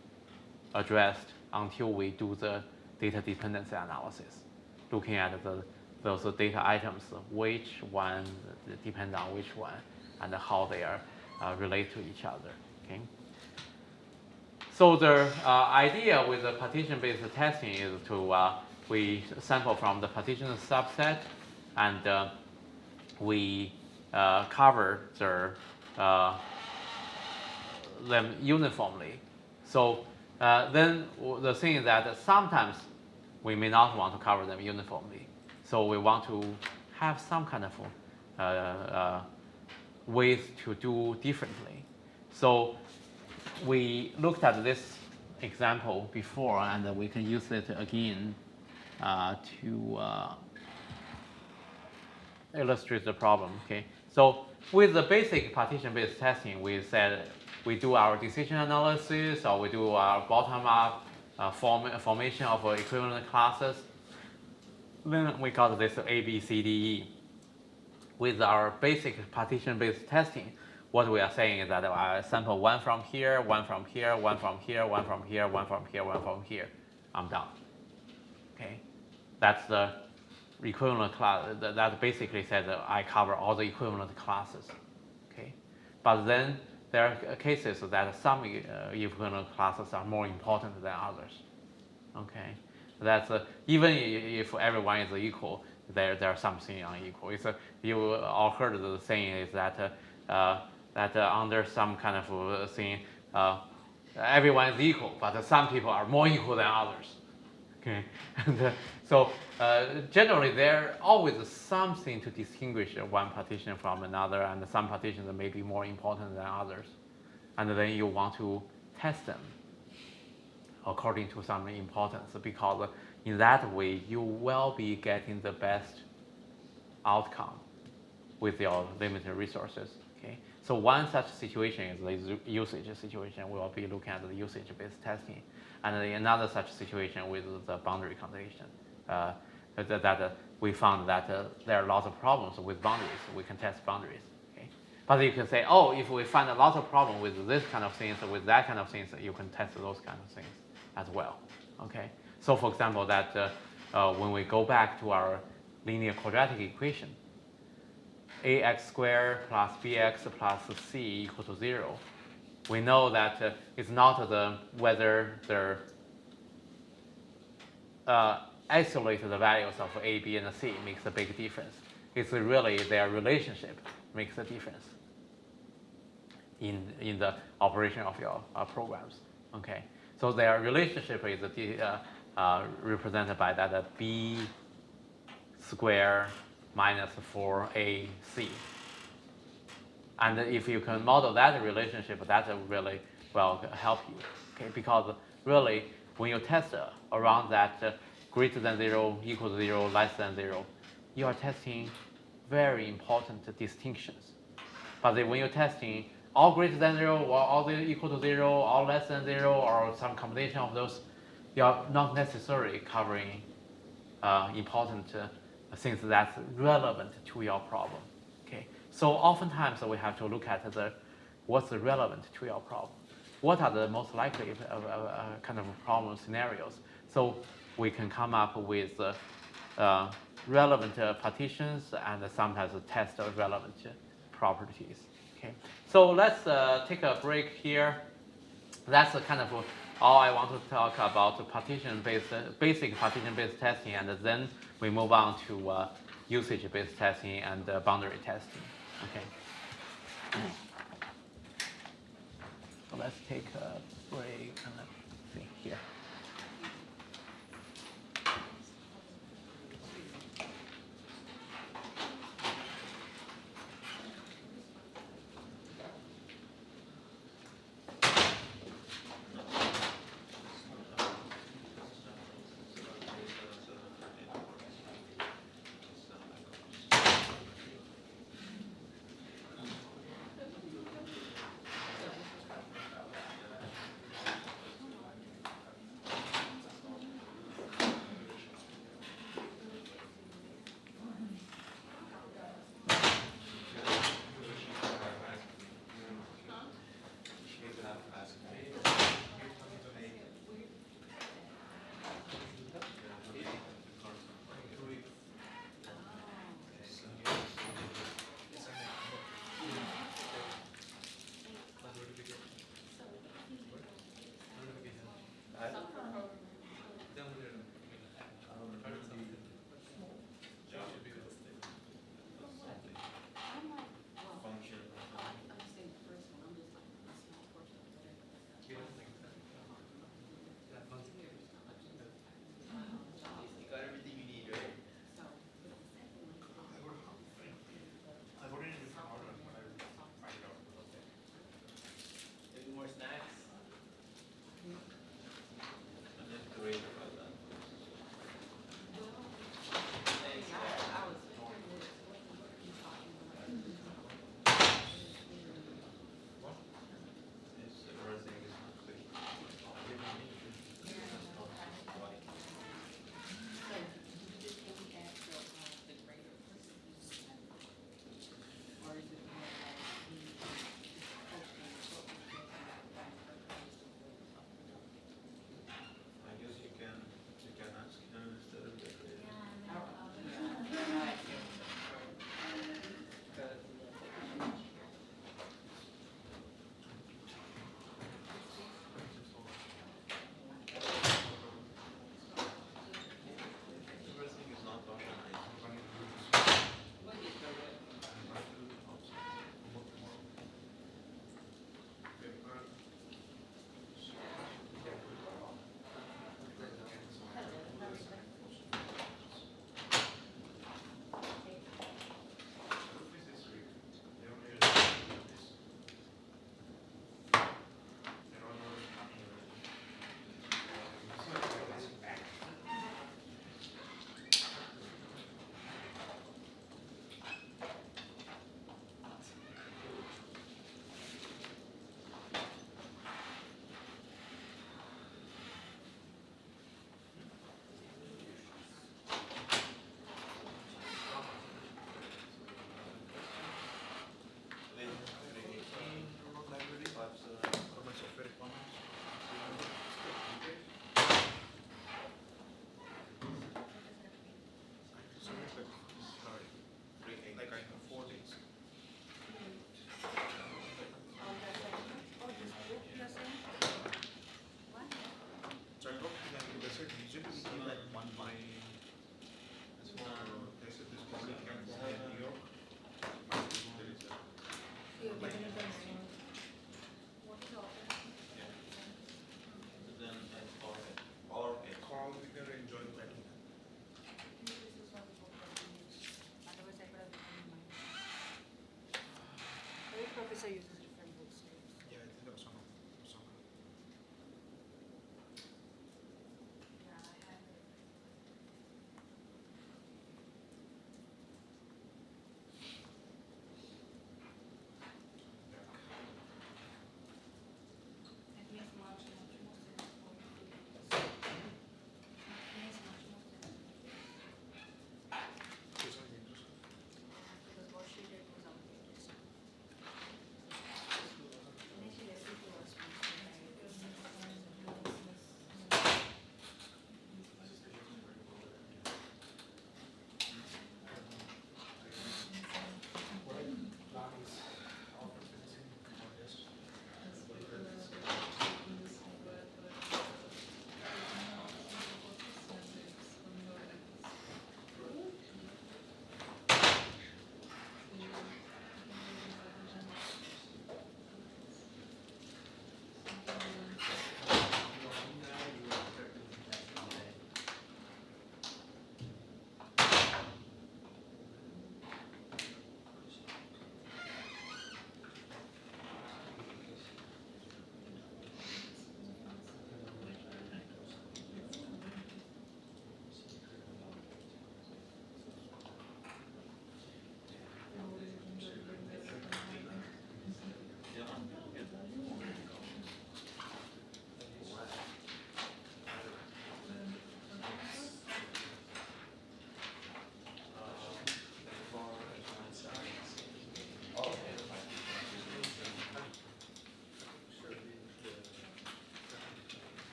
addressed until we do the data dependency analysis, looking at those data items, which one depends on which one, and how they are relate to each other. Okay. So the idea with the partition-based testing is to we sample from the partition subset, and we cover them uniformly. So then the thing is that sometimes we may not want to cover them uniformly. So we want to have some kind of ways to do differently. So we looked at this example before, and we can use it again to illustrate the problem. Okay. So with the basic partition-based testing, we said we do our decision analysis, or we do our bottom-up formation of equivalent classes. Then we got this A, B, C, D, E. With our basic partition-based testing, what we are saying is that I sample one from here, one from here, one from here, one from here, one from here, one from here. I'm done. Okay, that's the equivalent class. That basically says that I cover all the equivalent classes. Okay, but then there are cases that some equivalent classes are more important than others. Okay, that's even if everyone is equal, there's something unequal. You all heard the saying is that under some kind of thing, everyone is equal, but some people are more equal than others. Okay, and so generally there always something to distinguish one partition from another, and some partitions may be more important than others, and then you want to test them according to some importance, because in that way you will be getting the best outcome with your limited resources. Okay, so one such situation is the usage situation. We will be looking at the usage-based testing, and another such situation with the boundary computation. That we found that there are lots of problems with boundaries. We can test boundaries. Okay, but you can say, oh, if we find a lot of problems with this kind of things, with that kind of things, you can test those kind of things as well. Okay, so for example, that when we go back to our linear quadratic equation, ax squared plus bx plus c equal to 0. We know that it's not whether the isolated values of a, b, and c makes a big difference. It's really their relationship makes a difference in the operation of your programs. Okay, so their relationship is represented by that b squared minus 4ac. And if you can model that relationship, that really will help you. Okay, because really when you test around that greater than 0, equal to 0, less than 0, you are testing very important distinctions. But when you're testing all greater than 0, or all equal to 0, all less than 0, or some combination of those, you are not necessarily covering important things that's relevant to your problem. Okay, so oftentimes we have to look at what's relevant to your problem. What are the most likely kind of problem scenarios? So we can come up with relevant partitions and sometimes test relevant properties. Okay, so let's take a break here. That's kind of all I want to talk about basic partition-based testing, and then we move on to usage-based testing and boundary testing. Okay. So let's take a break and let's see here. also uses different bookstaves. Yeah, I think also. Yeah, I have it. It makes much more sense for you to use. It makes much more sense. Because what she did was obvious.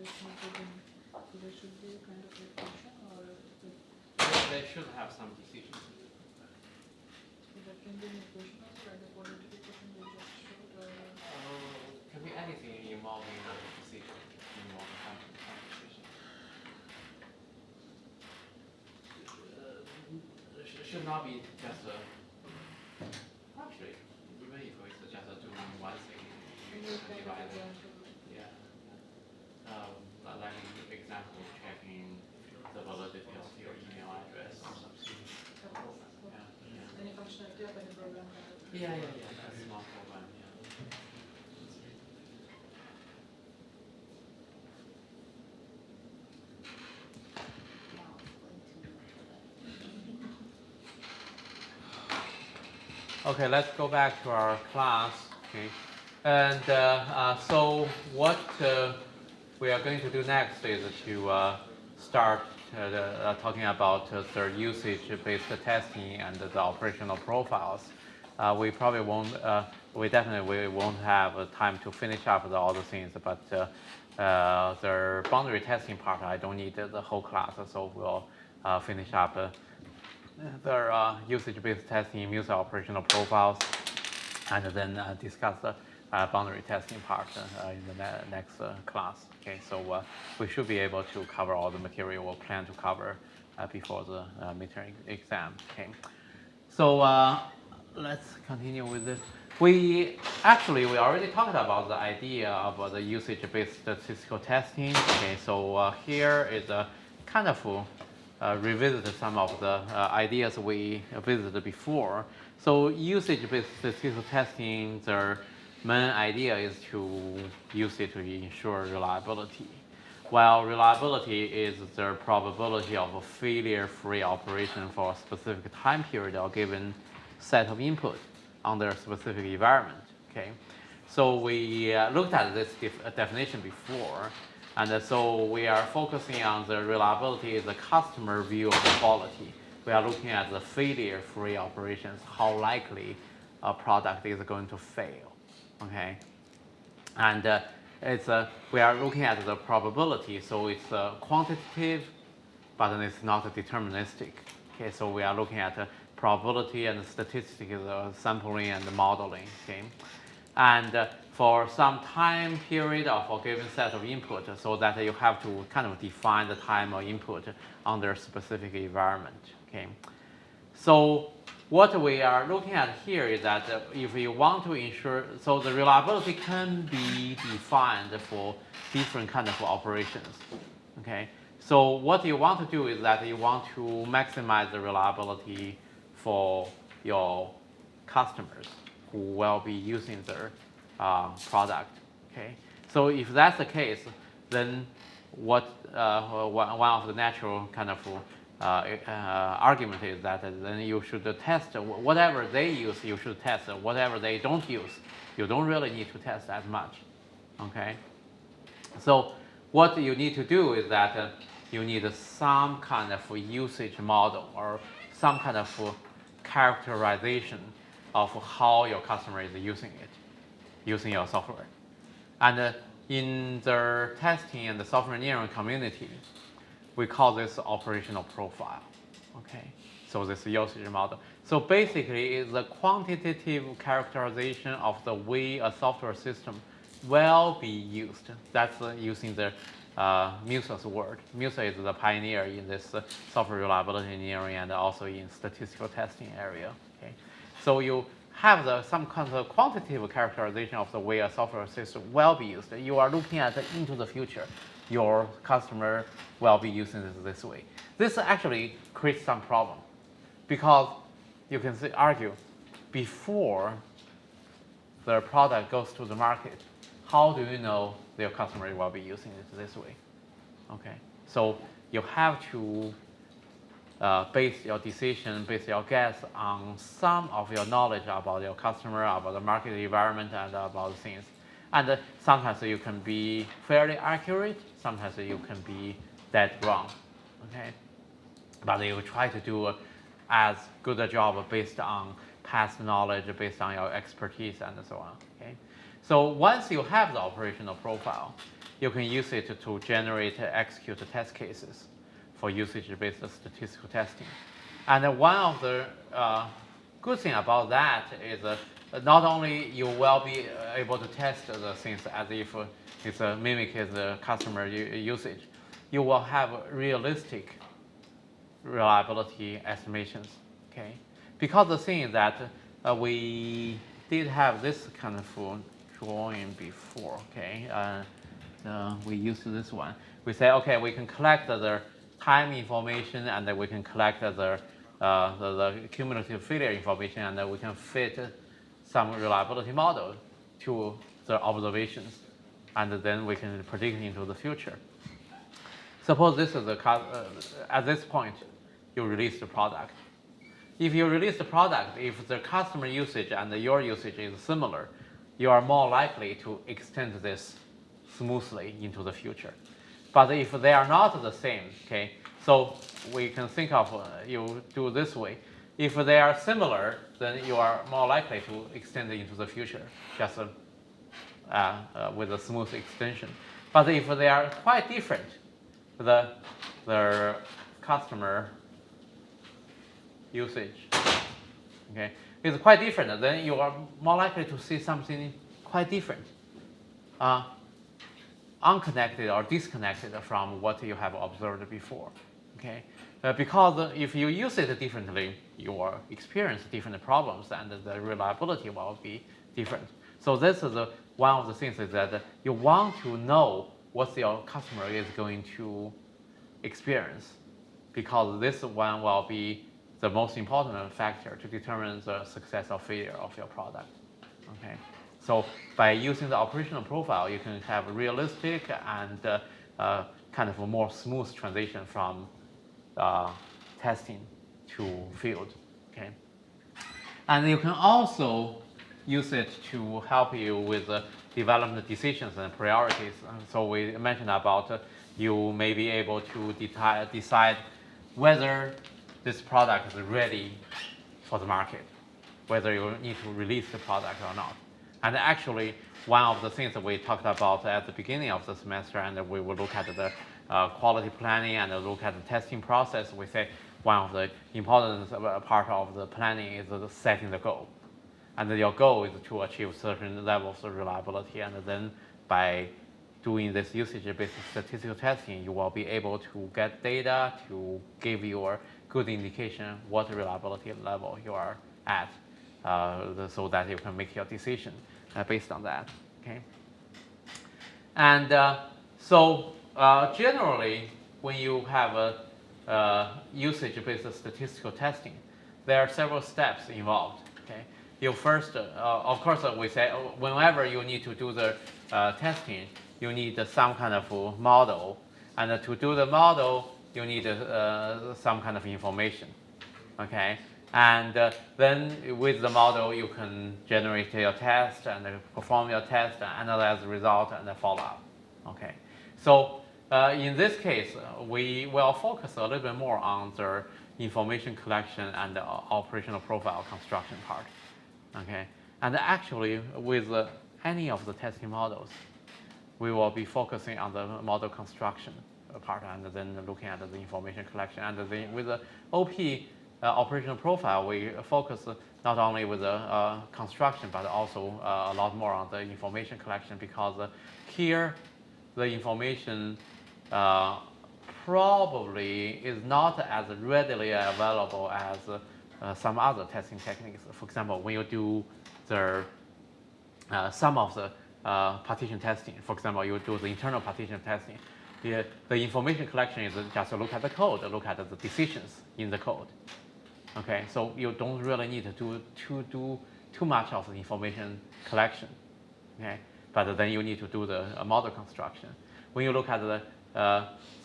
there's no program. So there should be a kind of reflection or They should have some decision. so that can be an equation also, like the qualitative equation we just showed. Can be anything involving a decision, involving some decision. Should not be just actually, even if it's just doing one thing, you can divide it. Yeah. Like example, checking the validity of your email address or something. Yeah. Any functionality of any program. Yeah. That's a small program. Yeah. Okay, let's go back to our class. Okay, and so what we are going to do next is to start talking about the usage-based testing and the operational profiles. We probably won't. We definitely won't have time to finish up all the things, but the boundary testing part, I don't need the whole class, so we'll finish up. The usage-based testing, user operational profiles, and then discuss the boundary testing part in the next class. Okay, so we should be able to cover all the material we'll plan to cover before the midterm exam. Okay, so let's continue with this. We already talked about the idea of the usage-based statistical testing. Okay, so here is a kind of revisit some of the ideas we visited before. So usage-based statistical testing, the main idea is to use it to ensure reliability. While reliability is the probability of a failure-free operation for a specific time period or given set of input under a specific environment. Okay, so we looked at this definition before. And so we are focusing on the reliability is the customer view of the quality. We are looking at the failure-free operations, how likely a product is going to fail. Okay, and we are looking at the probability, so it's quantitative, but then it's not deterministic. Okay, so we are looking at the probability and the statistics, sampling and the modeling. Okay, and for some time period or for a given set of input, so that you have to kind of define the time of input under a specific environment. Okay, so what we are looking at here is that if you want to ensure, so the reliability can be defined for different kind of operations. Okay, so what you want to do is that you want to maximize the reliability for your customers who will be using their product. Okay, so if that's the case, then what one of the natural kind of argument is that then you should test whatever they use. You should test whatever they don't use. You don't really need to test as much. Okay, so what you need to do is that you need some kind of usage model or some kind of characterization of how your customer is using it, using your software. And in the testing and the software engineering community, we call this operational profile. Okay, so this usage model. So basically, it's a quantitative characterization of the way a software system will be used. That's using the Musa's word. Musa is the pioneer in this software reliability engineering and also in statistical testing area. Okay, so you have some kind of quantitative characterization of the way a software system will be used. You are looking at into the future. Your customer will be using this way. This actually creates some problem because you can argue before the product goes to the market, how do you know your customer will be using it this way? Okay, so you have to base your decision, base your guess on some of your knowledge about your customer, about the market environment, and about things. And sometimes you can be fairly accurate, sometimes you can be dead wrong. Okay, but you try to do as good a job based on past knowledge, based on your expertise, and so on. Okay, so once you have the operational profile, you can use it to generate, execute test cases for usage-based statistical testing. And one of the good thing about that is not only you will be able to test the things as if it's mimic the customer usage, you will have realistic reliability estimations, okay? Because the thing is that we did have this kind of drawing before, okay? We used this one. We say, okay, we can collect the time information and then we can collect the cumulative failure information, and then we can fit some reliability model to the observations, and then we can predict into the future. Suppose this is at this point, you release the product. If you release the product, if the customer usage and your usage is similar, you are more likely to extend this smoothly into the future. But if they are not the same, okay, so we can think of you do this way. If they are similar, then you are more likely to extend it into the future, just with a smooth extension. But if they are quite different, the customer usage, okay, is quite different, then you are more likely to see something quite different, unconnected or disconnected from what you have observed before, okay? Because if you use it differently, you will experience different problems and the reliability will be different. So this is one of the things is that you want to know what your customer is going to experience, because this one will be the most important factor to determine the success or failure of your product, okay? So by using the operational profile, you can have a realistic and kind of a more smooth transition from testing to field, okay? And you can also use it to help you with development decisions and priorities. So we mentioned about you may be able to decide whether this product is ready for the market, whether you need to release the product or not. And actually, one of the things that we talked about at the beginning of the semester, and we will look at the quality planning and look at the testing process, we say one of the important part of the planning is setting the goal. And your goal is to achieve certain levels of reliability, and then by doing this usage-based statistical testing, you will be able to get data to give you a good indication what reliability level you are at, so that you can make your decision based on that, okay? And generally, when you have a usage-based statistical testing, there are several steps involved, okay? You first, of course, we say whenever you need to do the testing, you need some kind of model, and to do the model, you need some kind of information, okay? And then with the model, you can generate your test and perform your test, analyze the result, and follow up, okay? So in this case, we will focus a little bit more on the information collection and the operational profile construction part, okay? And actually, with any of the testing models, we will be focusing on the model construction part and then looking at the information collection. And with the OP operational profile, we focus not only with the construction, but also a lot more on the information collection, because here the information probably is not as readily available as some other testing techniques. For example, when you do the some of the partition testing, for example, you do the internal partition testing, the information collection is just look at the code, look at the decisions in the code. Okay, so you don't really need to do too much of the information collection. Okay, but then you need to do the model construction. When you look at the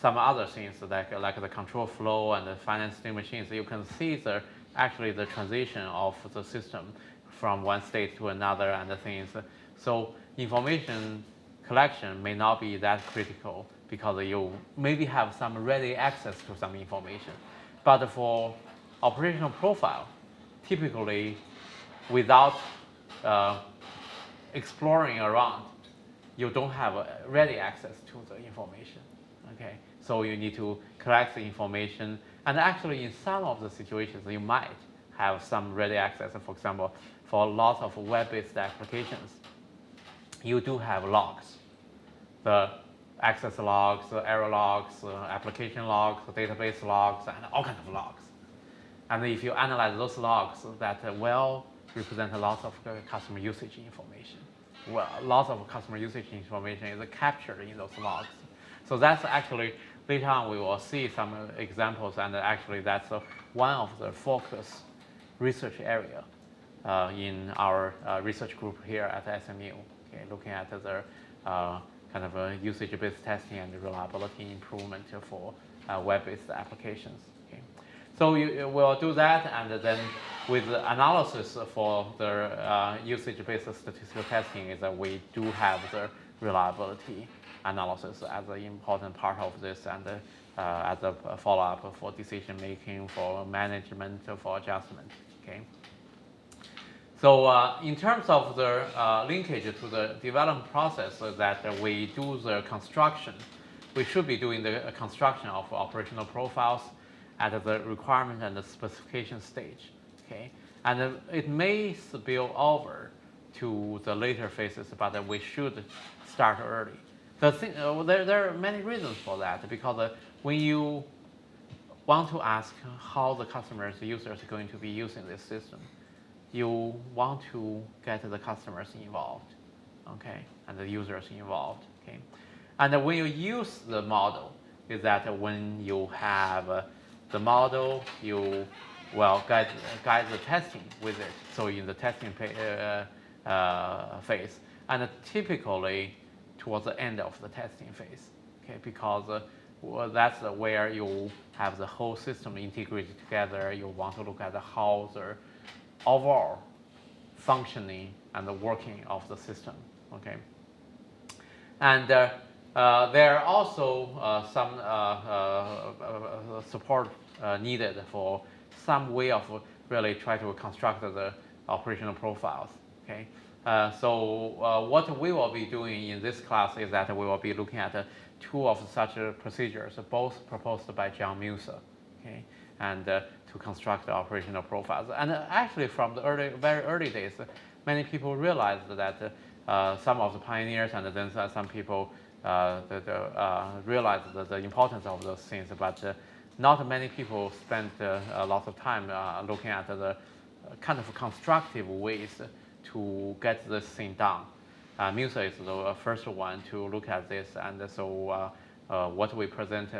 some other things like the control flow and the finance state machines, you can see actually the transition of the system from one state to another and the things. So information collection may not be that critical because you maybe have some ready access to some information. But for operational profile, typically without exploring around, you don't have ready access to the information. Okay, so you need to collect the information, and actually in some of the situations you might have some ready access. For example, for lots of web-based applications, you do have logs, the access logs, the error logs, application logs, database logs, and all kinds of logs. And if you analyze those logs, that will represent a lot of customer usage information. Well, lots of customer usage information is captured in those logs. So that's actually, later on we will see some examples, and actually that's one of the focus research area in our research group here at SMU, okay, looking at the kind of usage-based testing and reliability improvement for web-based applications. Okay. So you will do that, and then with the analysis for the usage-based statistical testing is that we do have the reliability analysis as an important part of this, and as a follow-up for decision making, for management, for adjustment. Okay. So in terms of the linkage to the development process, that we do the construction, we should be doing the construction of operational profiles at the requirement and the specification stage. Okay, and it may spill over to the later phases, but we should start early. The thing, there are many reasons for that, because when you want to ask how the customers, the users are going to be using this system, you want to get the customers involved, okay, and the users involved, okay. And when you use the model, is that when you have the model, you will guide the testing with it. So in the testing phase, and typically towards the end of the testing phase, okay, because well, that's where you have the whole system integrated together. You want to look at how the overall functioning and the working of the system, okay. And there are also some support needed for some way of really try to construct the operational profiles, okay. So what we will be doing in this class is that we will be looking at two of such procedures, both proposed by John Musa, okay, and to construct the operational profiles. And actually from the very early days, many people realized that some of the pioneers and then some people realized the importance of those things, but not many people spent a lot of time looking at the kind of constructive ways to get this thing done. Musa is the first one to look at this, and so what we present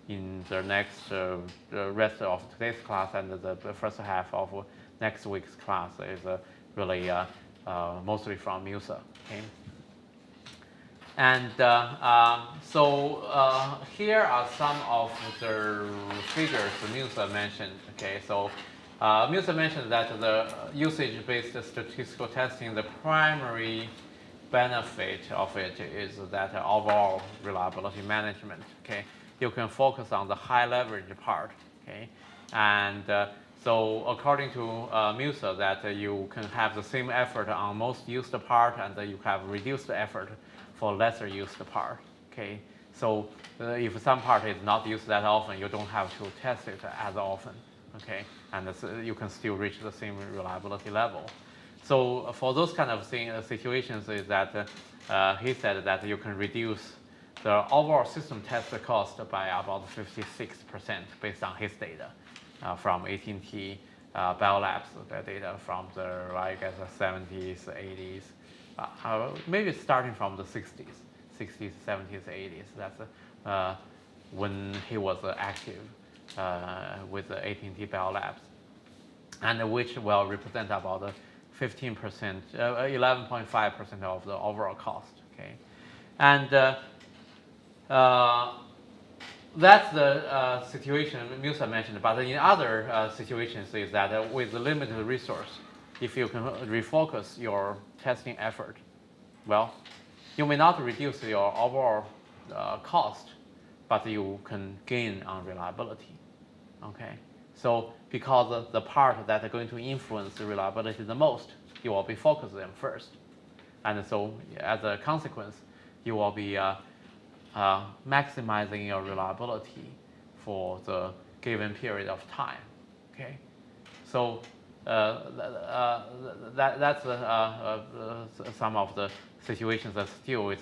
in the next rest of today's class and the first half of next week's class is really mostly from Musa. Okay? And so here are some of the figures Musa mentioned. Okay, so Musa mentioned that the usage-based statistical testing, the primary benefit of it is that overall reliability management. Okay, you can focus on the high leverage part. Okay, and so according to Musa, that you can have the same effort on most used part, and you have reduced effort for lesser used part. Okay, so if some part is not used that often, you don't have to test it as often. Okay, and you can still reach the same reliability level. So for those kind of situations, is that he said that you can reduce the overall system test cost by about 56% based on his data from AT&T Biolabs data from the, I guess, 70s, 80s, maybe starting from the 60s, 70s, 80s. That's when he was active with the AT&T Biolabs, and which will represent about 15%, 11.5% of the overall cost. Okay, and that's the situation Musa mentioned. But in other situations, is that with limited resource, if you can refocus your testing effort, well, you may not reduce your overall cost, but you can gain on reliability. Okay, so because the part that are going to influence the reliability the most, you will be focusing them first. And so as a consequence, you will be maximizing your reliability for the given period of time. Okay, so that's some of the situations that still is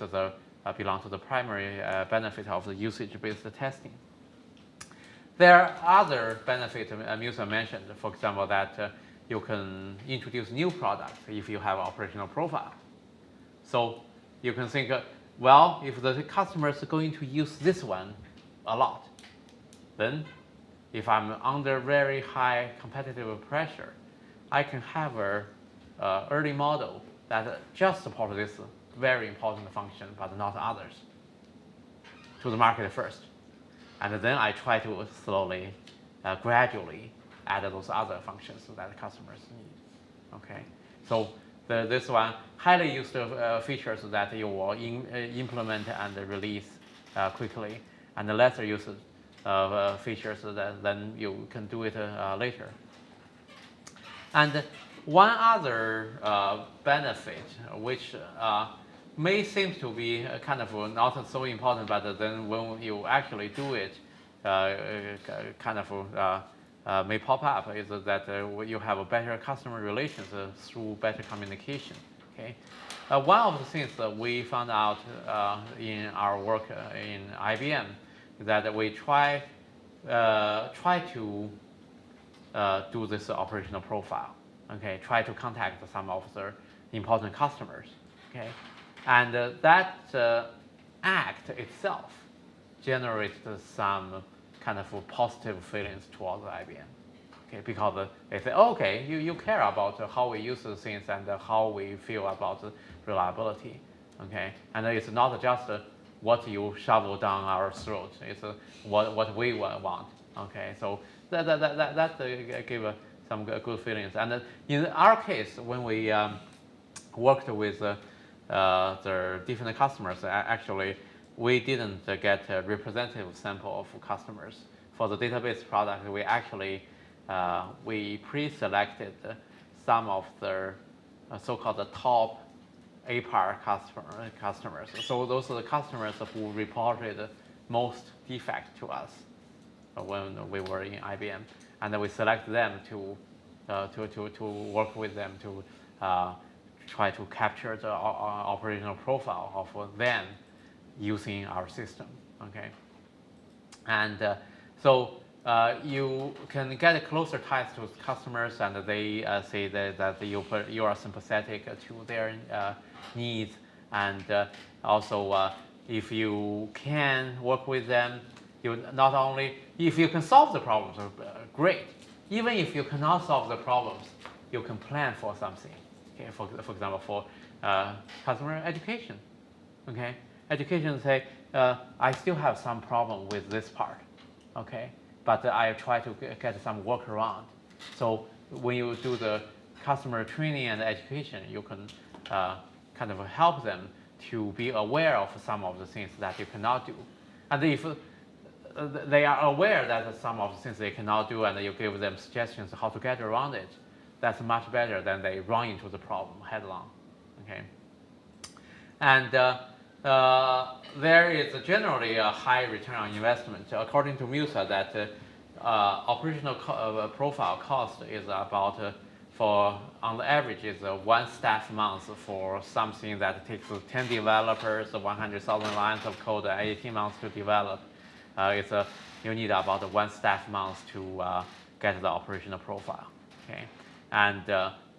belong to the primary benefit of the usage-based testing. There are other benefits Musa mentioned, for example, that you can introduce new products if you have operational profile. So you can think, well, if the customer is going to use this one a lot, then if I'm under very high competitive pressure, I can have a early model that just supports this very important function, but not others, to the market first. And then I try to slowly, gradually add those other functions that the customers need. Okay, so this one highly used features that you will implement and release quickly, and the lesser used features that then you can do it later. And one other benefit, which may seem to be kind of not so important, but then when you actually do it, kind of may pop up, is that you have a better customer relations through better communication. Okay, one of the things that we found out in our work in IBM is that we try to do this operational profile. Okay, try to contact some of the important customers. Okay, and that act itself generates some kind of positive feelings towards IBM. Okay, because they say, oh, okay, you care about how we use the things and how we feel about reliability. Okay, and it's not just what you shovel down our throat. It's what we want. Okay, so that gave some good feelings. And in our case, when we worked with the different customers, actually, we didn't get a representative sample of customers. For the database product, we actually we pre-selected some of the so-called the top APAR customers. So those are the customers who reported most defect to us when we were in IBM, and then we select them to work with them to try to capture the operational profile of them using our system. Okay, and so you can get closer ties to customers, and they say that you are sympathetic to their needs, and also if you can work with them, you not only if you can solve the problems, great. Even if you cannot solve the problems, you can plan for something. Okay, for example, for customer education. Okay, education say I still have some problem with this part. Okay, but I try to get some workaround. So when you do the customer training and education, you can kind of help them to be aware of some of the things that you cannot do. And if they are aware that some of the things they cannot do, and you give them suggestions how to get around it, that's much better than they run into the problem headlong. Okay, and there is generally a high return on investment. According to Musa, that operational profile cost is about for on the average is 1 staff month for something that takes 10 developers, 100,000 lines of code, 18 months to develop. You need about 1 staff month to get the operational profile. Okay, and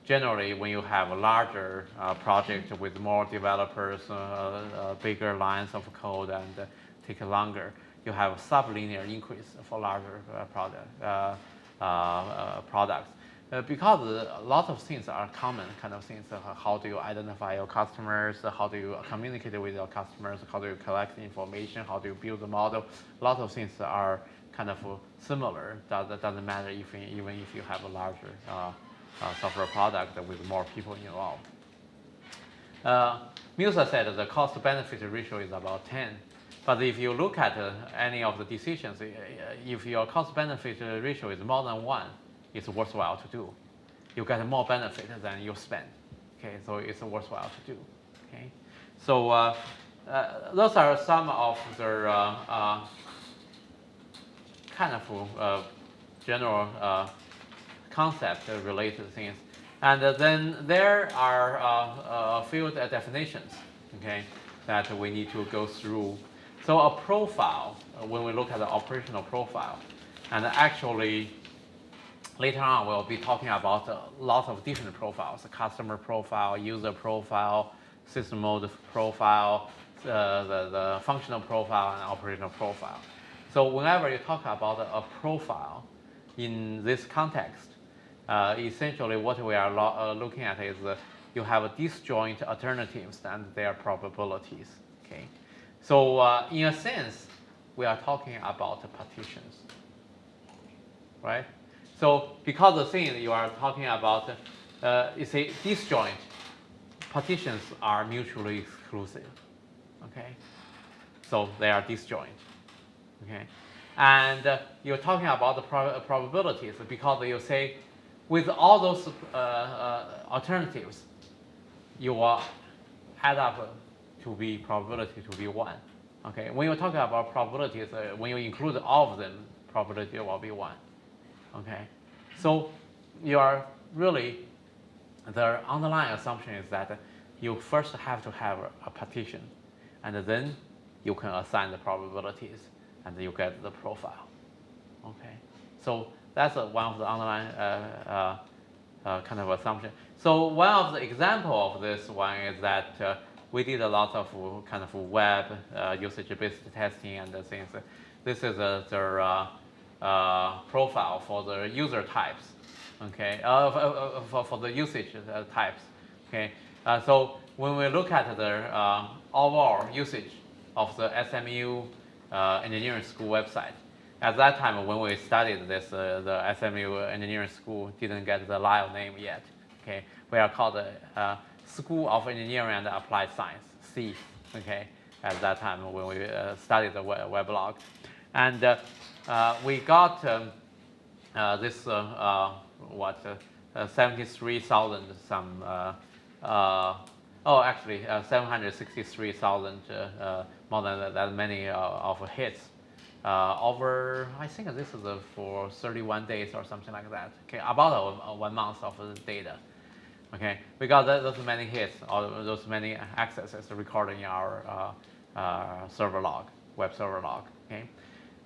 generally when you have a larger project with more developers, bigger lines of code, and take longer, you have a sublinear increase for larger products. Because a lot of things are common kind of things. How do you identify your customers? How do you communicate with your customers? How do you collect information? How do you build the model? A lot of things are kind of similar. That doesn't matter even if you have a larger software product with more people involved. Musa said the cost-benefit ratio is about 10. But if you look at any of the decisions, if your cost-benefit ratio is more than 1, it's worthwhile to do. You get more benefit than you spend. Okay, so it's worthwhile to do. Okay, so those are some of the kind of general concept related things. And then there are field definitions, okay, that we need to go through. So a profile, when we look at the operational profile, and actually later on we'll be talking about lots of different profiles: customer profile, user profile, system mode profile, the functional profile, and operational profile. So whenever you talk about a profile in this context, essentially what we are looking at is you have disjoint alternatives and their probabilities. Okay, so in a sense, we are talking about partitions, right? So because the thing you are talking about is a disjoint, partitions are mutually exclusive. Okay, so they are disjoint. Okay, and you're talking about the probabilities because you say with all those alternatives, you will add up to be probability to be 1. Okay, when you're talking about probabilities, when you include all of them, probability will be 1. Okay, so you are really, the underlying assumption is that you first have to have a partition, and then you can assign the probabilities, and you get the profile. Okay, so that's one of the underlying kind of assumption. So one of the example of this one is that we did a lot of kind of web usage-based testing and things. This is their profile for the user types. Okay, for the usage types. Okay, so when we look at the overall usage of the SMU engineering school website, at that time when we studied this, the SMU engineering school didn't get the live name yet. Okay, we are called the School of Engineering and Applied Science, C. Okay, at that time when we studied the weblog, and we got this 73,000 some. Actually, 763,000 more than that many of hits over. I think this is for 31 days or something like that. Okay, about 1 month of the data. Okay, we got those many hits or those many accesses recorded in our server log, web server log. Okay,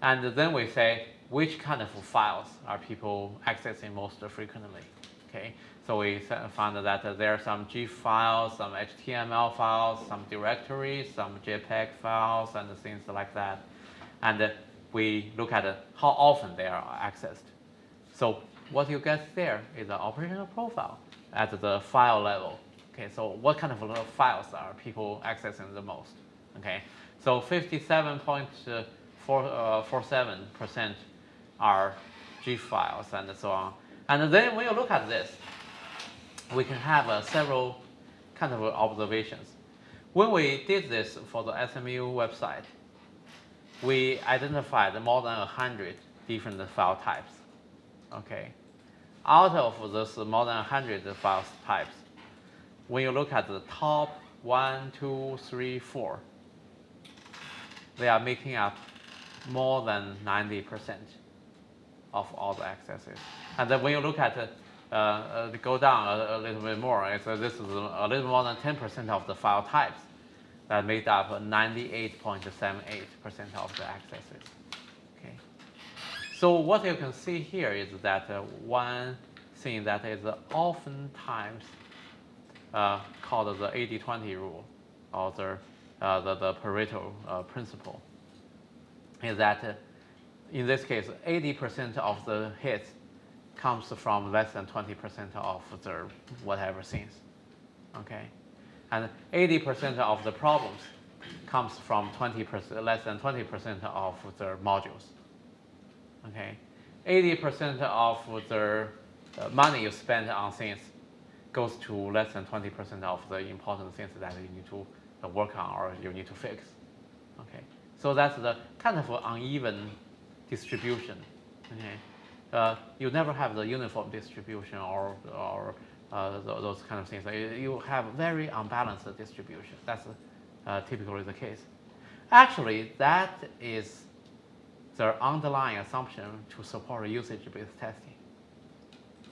and then we say which kind of files are people accessing most frequently. Okay, so we found that there are some GIF files, some HTML files, some directories, some JPEG files, and things like that. And we look at how often they are accessed. So what you get there is an operational profile at the file level. Okay, so what kind of files are people accessing the most? Okay, so 57.47% are GIF files and so on. And then when you look at this, we can have several kind of observations. When we did this for the SMU website, we identified more than 100 different file types. Okay, out of those more than 100 file types, when you look at the top 1, 2, 3, 4, they are making up more than 90% of all the accesses. And then when you look at go down a little bit more, this is a little more than 10% of the file types that made up 98.78% of the accesses. Okay. So what you can see here is that one thing that is oftentimes called the 80-20 rule, or the Pareto principle, is that in this case, 80% of the hits comes from less than 20% of the whatever things. Okay, and 80% of the problems comes from 20%, less than 20% of the modules. Okay, 80% of the money you spend on things goes to less than 20% of the important things that you need to work on or you need to fix. Okay, so that's the kind of uneven distribution. Okay, you never have the uniform distribution or those kind of things. You have very unbalanced distribution. That's typically the case. Actually, that is the underlying assumption to support usage-based testing.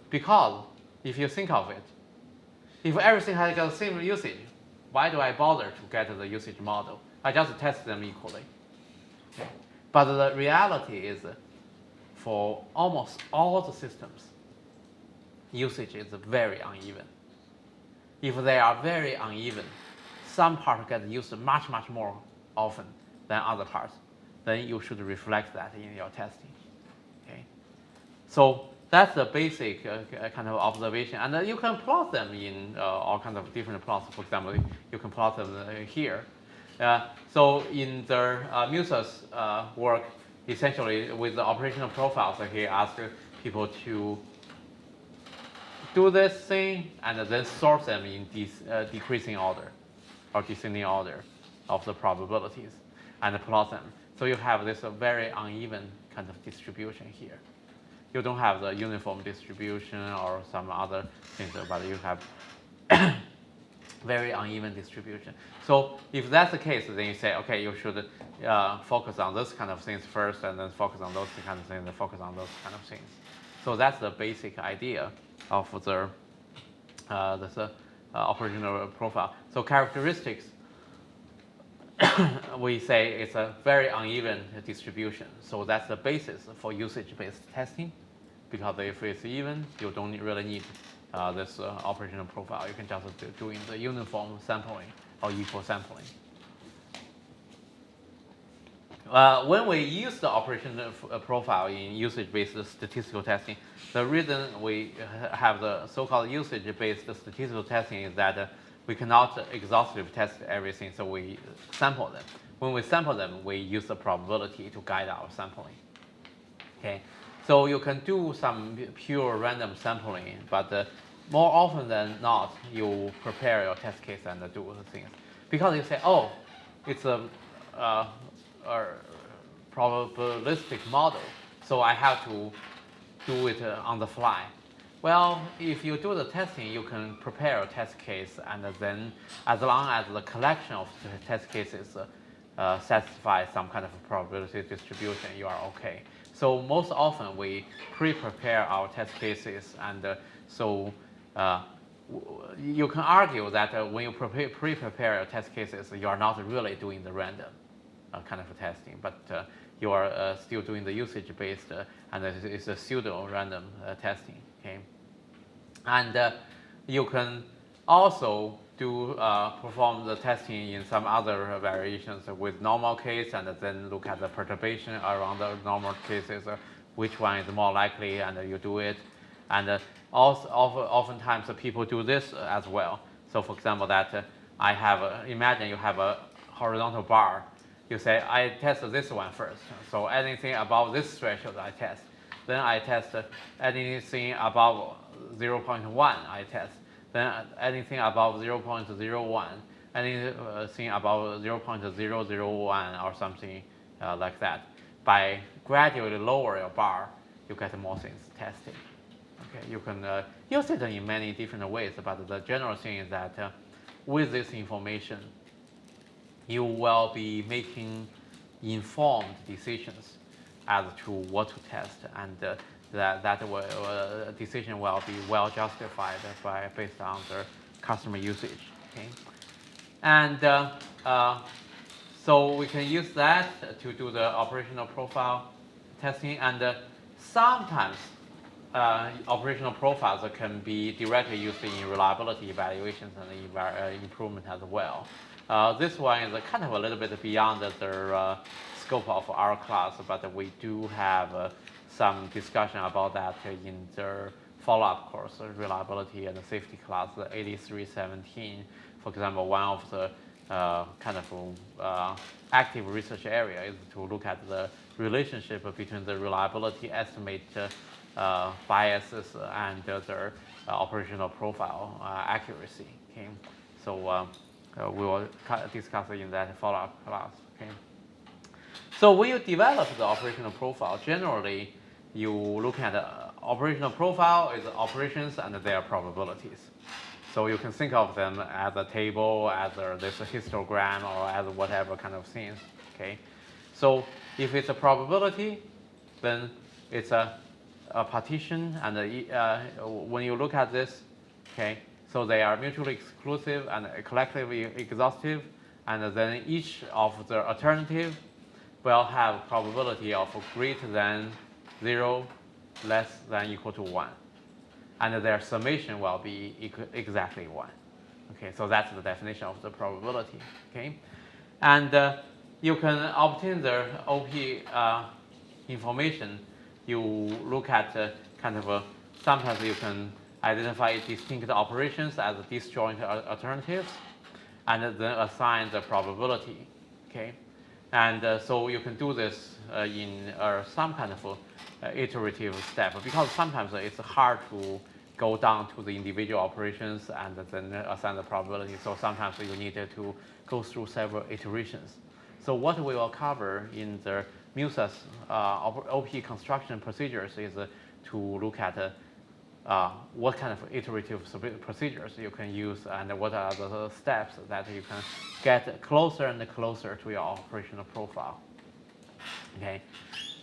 Because if you think of it, if everything has got the same usage, why do I bother to get the usage model? I just test them equally. Okay. But the reality is, for almost all the systems, usage is very uneven. If they are very uneven, some parts get used much, much more often than other parts, then you should reflect that in your testing. Okay? So that's the basic kind of observation. And you can plot them in all kinds of different plots. For example, you can plot them here. So in the Musa's work, essentially with the operational profiles, he asked people to do this thing and then sort them in decreasing order or descending order of the probabilities and plot them. So you have this very uneven kind of distribution here. You don't have the uniform distribution or some other things, but you have very uneven distribution. So if that's the case, then you say, okay, you should focus on this kind of things first, and then focus on those kind of things, and focus on those kind of things. So that's the basic idea of the operational profile. So characteristics, we say it's a very uneven distribution. So that's the basis for usage-based testing, because if it's even, you don't really need this operational profile. You can just do in the uniform sampling or equal sampling. When we use the operational profile in usage-based statistical testing, the reason we have the so-called usage-based statistical testing is that we cannot exhaustively test everything, so we sample them. When we sample them, we use the probability to guide our sampling. Okay, so you can do some pure random sampling, but more often than not, you prepare your test case and do the things. Because you say, oh, it's a probabilistic model, so I have to do it on the fly. Well, if you do the testing, you can prepare a test case, and then as long as the collection of the test cases satisfy some kind of probability distribution, you are okay. So most often we pre-prepare our test cases, and so you can argue that when you pre-prepare your test cases, you are not really doing the random kind of testing, but you are still doing the usage-based, and it's a pseudo-random testing. Okay, and you can also perform the testing in some other variations with normal case, and then look at the perturbation around the normal cases, which one is more likely, and you do it. And also, oftentimes people do this as well. So, for example, that I have imagine you have a horizontal bar. You say I test this one first. So anything above this threshold I test. Then I test anything above 0.1 I test. Then anything above 0.01, anything above 0.001 or something like that. By gradually lower your bar, you get more things tested. Okay, you can use it in many different ways, but the general thing is that with this information, you will be making informed decisions as to what to test, and that decision will be well justified based on the customer usage. Okay, and so we can use that to do the operational profile testing, and sometimes operational profiles can be directly used in reliability evaluations and improvement as well. This one is kind of a little bit beyond the scope of our class, but we do have some discussion about that in the follow-up course, reliability and safety class, the 8317. For example, one of the kind of active research area is to look at the relationship between the reliability estimate biases and their operational profile accuracy. Okay, so we will discuss it in that follow-up class. Okay, so when you develop the operational profile, generally you look at the operational profile is operations and their probabilities. So you can think of them as a table, as this histogram, or as whatever kind of things. Okay. So if it's a probability, then it's a partition, and when you look at this, okay, so they are mutually exclusive and collectively exhaustive, and then each of the alternative will have probability of greater than 0, less than equal to 1. And their summation will be exactly 1. Okay, so that's the definition of the probability. Okay, and you can obtain the OP information. You look at kind of sometimes you can identify distinct operations as disjoint alternatives, and then assign the probability. Okay, and so you can do this in some kind of iterative step, because sometimes it's hard to go down to the individual operations and then assign the probability. So sometimes you need to go through several iterations. So what we will cover in the MUSA's OP construction procedures is to look at what kind of iterative procedures you can use and what are the steps that you can get closer and closer to your operational profile. Okay,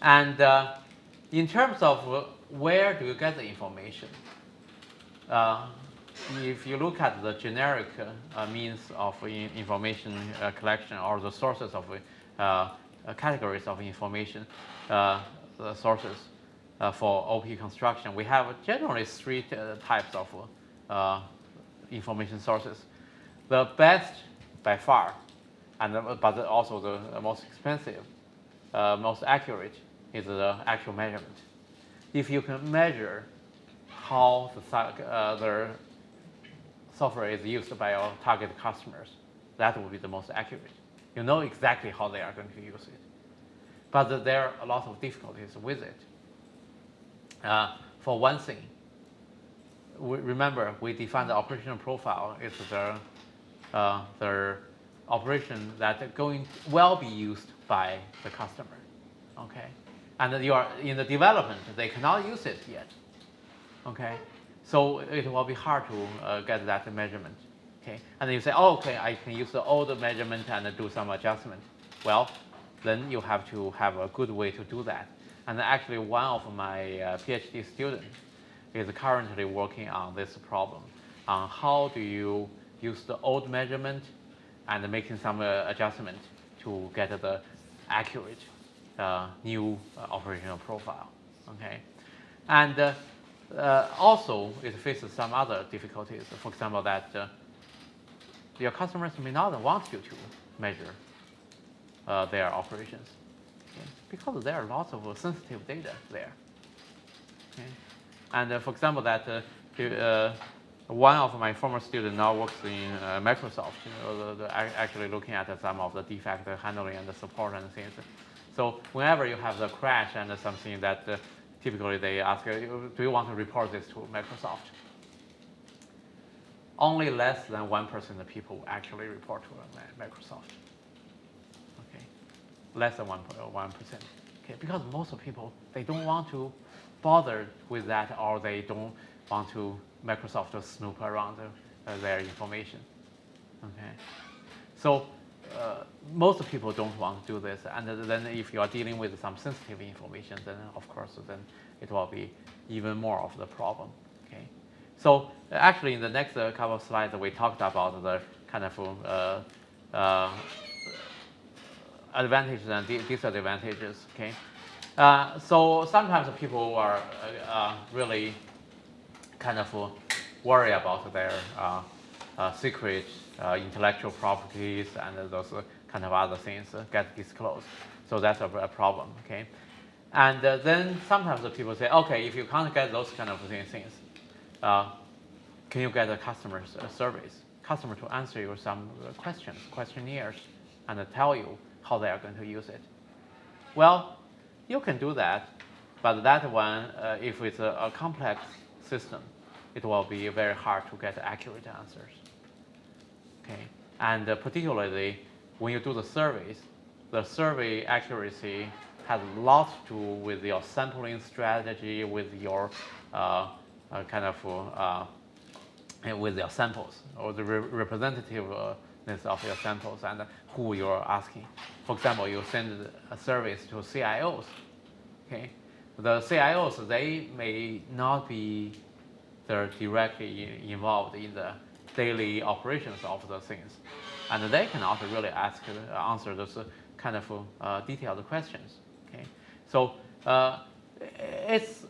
and in terms of where do you get the information, if you look at the generic means of information collection, or the sources of categories of information, the sources for OP construction, we have generally 3 types of information sources. The best by far, but also the most expensive, most accurate, is the actual measurement. If you can measure how the software is used by your target customers, that will be the most accurate. You know exactly how they are going to use it. But there are a lot of difficulties with it. For one thing, remember we defined the operational profile is the operation that will be used by the customer. Okay, and you are in the development, they cannot use it yet. Okay, so it will be hard to get that measurement. Okay, and then you say, oh, okay, I can use the old measurement and do some adjustment. Well, then you have to have a good way to do that. And actually, one of my PhD students is currently working on this problem, on how do you use the old measurement and making some adjustment to get the accurate new operational profile. Okay, and also it faces some other difficulties. For example, that your customers may not want you to measure their operations, okay, because there are lots of sensitive data there. Okay. And for example, that one of my former students now works in Microsoft, actually looking at some of the defect handling and the support and things. So whenever you have the crash and something that typically they ask you, do you want to report this to Microsoft? Only less than 1% of people actually report to Microsoft. Okay, less than 1%. Okay, because most of people, they don't want to bother with that, or they don't want to Microsoft to snoop around their information. Okay, so most people don't want to do this, and then if you are dealing with some sensitive information, then of course then it will be even more of the problem. Okay, so actually in the next couple of slides we talked about the kind of advantages and disadvantages. Okay, so sometimes people are really kind of worry about their secret intellectual properties and those kind of other things get disclosed. So that's a problem. Okay, and then sometimes the people say, okay, if you can't get those kind of things, can you get a customer's surveys, customer to answer you some questionnaires, and tell you how they are going to use it? Well, you can do that, but that one, if it's a complex system, it will be very hard to get accurate answers. Okay, and particularly when you do the surveys, the survey accuracy has a lot to do with your sampling strategy, with your with your samples or the representativeness of your samples and who you're asking. For example, you send a service to CIOs. Okay, the CIOs, they may not be directly involved in the daily operations of the things, and they cannot really answer those kind of detailed questions. Okay, so it's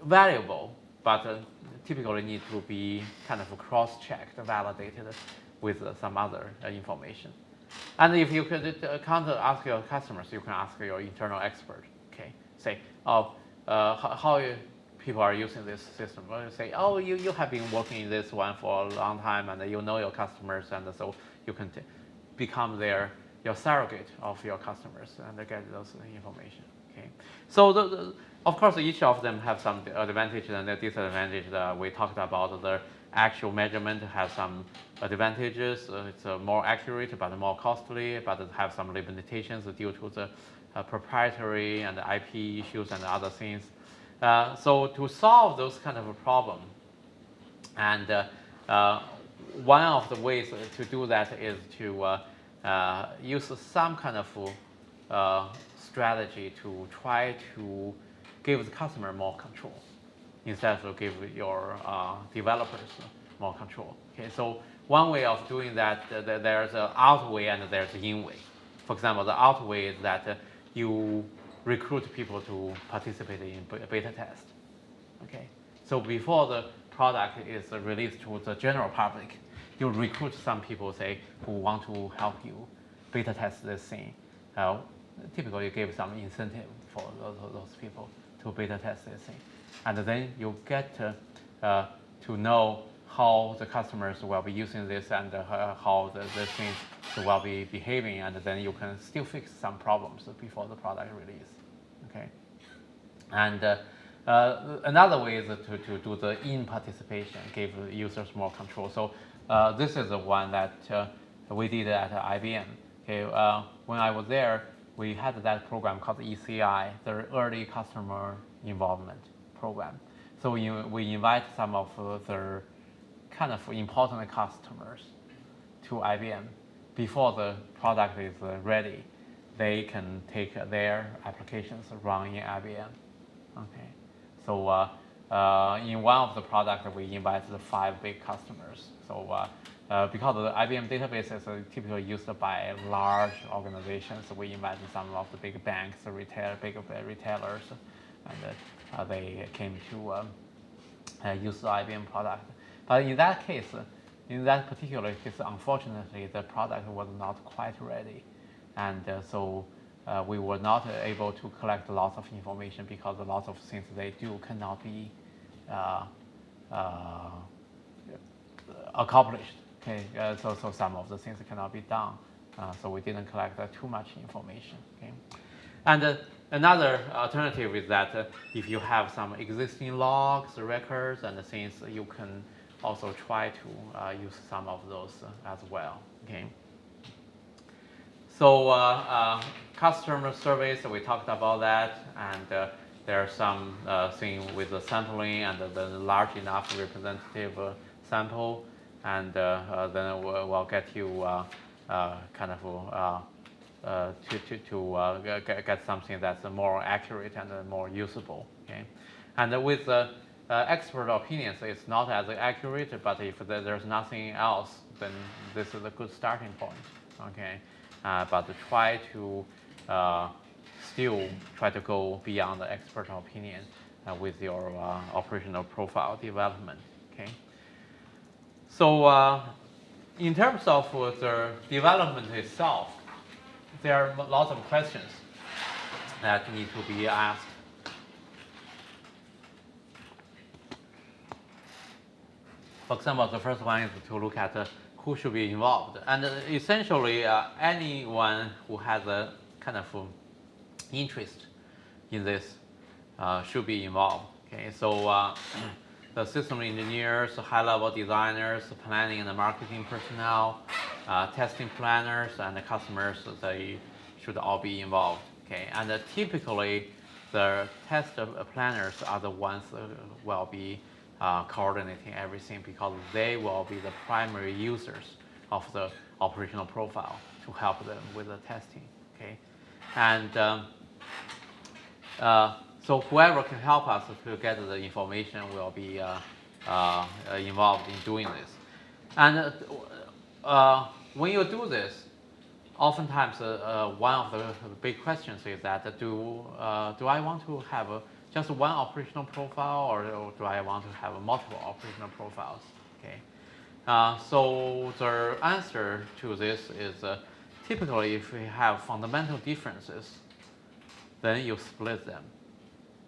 valuable, but typically need to be kind of cross-checked, validated with some other information. And if you can't ask your customers, you can ask your internal expert. Okay, say, how people are using this system. Well, you say, oh, you have been working in this one for a long time, and you know your customers, and so you can become your surrogate of your customers and get those information. Okay, so of course, each of them have some advantage and disadvantage. We talked about the actual measurement has some advantages. It's more accurate, but more costly, but it have some limitations due to the proprietary and IP issues and other things. So to solve those kind of a problem, and one of the ways to do that is to use some kind of strategy to try to give the customer more control instead of give your developers more control. Okay, so one way of doing that, there's an out way and there's an in way. For example, the out way is that you recruit people to participate in beta test. Okay, so before the product is released to the general public, you recruit some people, say, who want to help you beta test this thing. Typically, you give some incentive for those people to beta test this thing, and then you get to know how the customers will be using this and how the things will be behaving, and then you can still fix some problems before the product release. Okay, and another way is to do the in-participation, give users more control. So this is the one that we did at IBM. Okay, when I was there, we had that program called ECI, the Early Customer Involvement Program. So we invite some of the kind of important customers to IBM before the product is ready. They can take their applications run in IBM. Okay, so in one of the products we invited 5 big customers. So because the IBM database is typically used by large organizations, we invited some of the big banks, big retailers, and they came to use the IBM product. But in that case, in that particular case, unfortunately, the product was not quite ready, and so we were not able to collect lots of information because a lot of things they do cannot be accomplished. Okay, so some of the things cannot be done, so we didn't collect too much information. Okay, and another alternative is that if you have some existing logs, records, and things, you can also try to use some of those as well. Okay. So customer surveys, we talked about that, and there are some things with the sampling and the large enough representative sample, and then we'll get you kind of to get something that's more accurate and more usable. Okay, and with expert opinions, it's not as accurate, but if there's nothing else, then this is a good starting point. Okay, but try to still try to go beyond the expert opinion with your operational profile development. Okay. So in terms of the development itself, there are lots of questions that need to be asked. For example, the first one is to look at who should be involved. And essentially, anyone who has a kind of interest in this should be involved. Okay, so the system engineers, high-level designers, planning and marketing personnel, testing planners, and the customers, they should all be involved. Okay, and typically the test planners are the ones that will be coordinating everything because they will be the primary users of the operational profile to help them with the testing. Okay, and so whoever can help us to get the information will be involved in doing this. And when you do this, oftentimes one of the big questions is that do I want to have just one operational profile or do I want to have multiple operational profiles? Okay. So the answer to this is typically if we have fundamental differences, then you split them.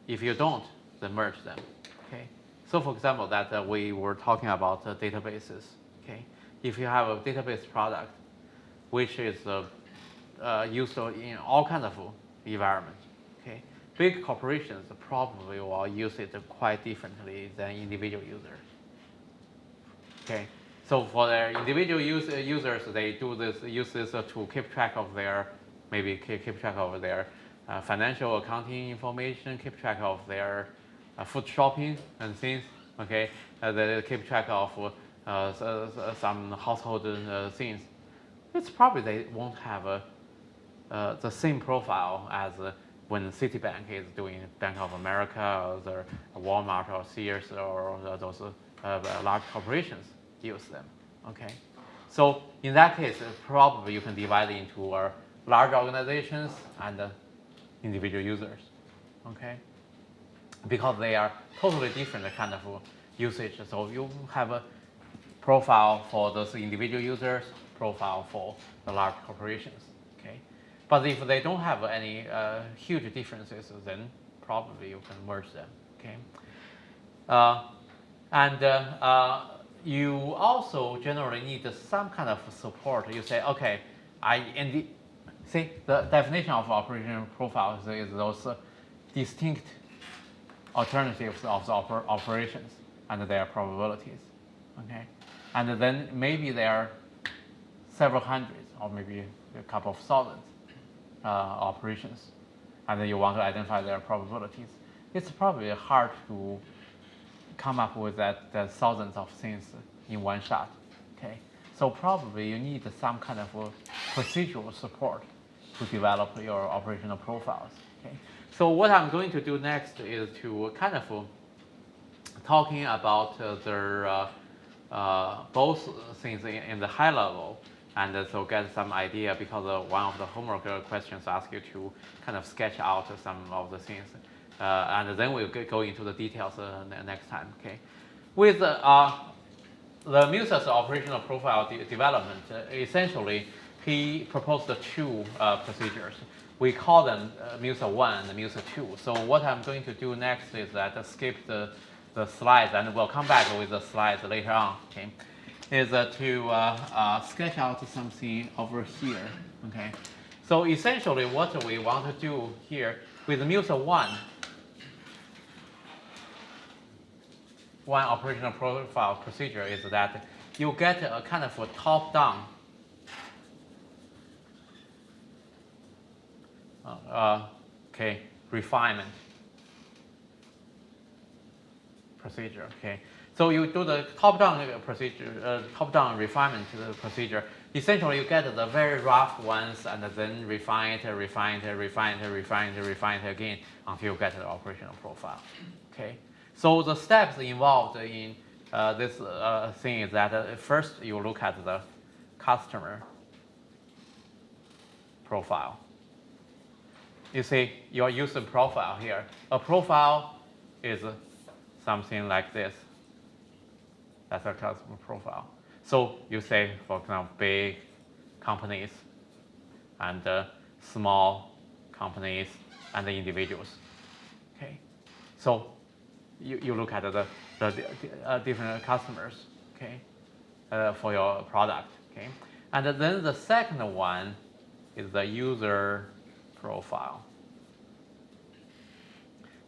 If you don't, then merge them. Okay. So for example, that we were talking about databases. Okay. If you have a database product, which is used in all kinds of environments, okay, big corporations probably will use it quite differently than individual users. Okay. So for their individual users, they use this to keep track of their, maybe keep track of their financial accounting information, keep track of their food shopping and things. Okay, they keep track of some household things. It's probably they won't have the same profile as when Citibank is doing Bank of America or the Walmart or Sears or those large corporations use them. Okay, so in that case, probably you can divide it into large organizations and individual users. Okay, because they are totally different kind of usage. So you have a profile for those individual users, profile for the large corporations. Okay, but if they don't have any huge differences, then probably you can merge them. Okay, you also generally need some kind of support. You say, okay, see the definition of operational profiles is those distinct alternatives of the operations and their probabilities. Okay, and then maybe there are several hundreds or maybe a couple of thousands operations, and then you want to identify their probabilities. It's probably hard to come up with that thousands of things in one shot. Okay, so probably you need some kind of procedural support to develop your operational profiles. Okay, so what I'm going to do next is to kind of talking about their both things in the high level, and so get some idea because one of the homework questions asks you to kind of sketch out some of the things, and then we'll go into the details next time. Okay, with the Musa's operational profile development, essentially he proposed two procedures. We call them Musa 1 and Musa 2. So what I'm going to do next is that skip the slides, and we'll come back with the slides later on. Okay, is to sketch out something over here. Okay, so essentially what we want to do here with Musa 1 operational profile procedure is that you get a kind of a top-down refinement procedure. Okay, so you do the top-down procedure, top-down refinement procedure. Essentially, you get the very rough ones and then refine it again until you get the operational profile. Okay, so the steps involved in this thing is that first you look at the customer profile. You see your user profile here. A profile is something like this. That's a customer profile. So you say, for example, big companies and small companies and the individuals. Okay, so you look at the different customers. Okay, for your product. Okay, and then the second one is the user profile.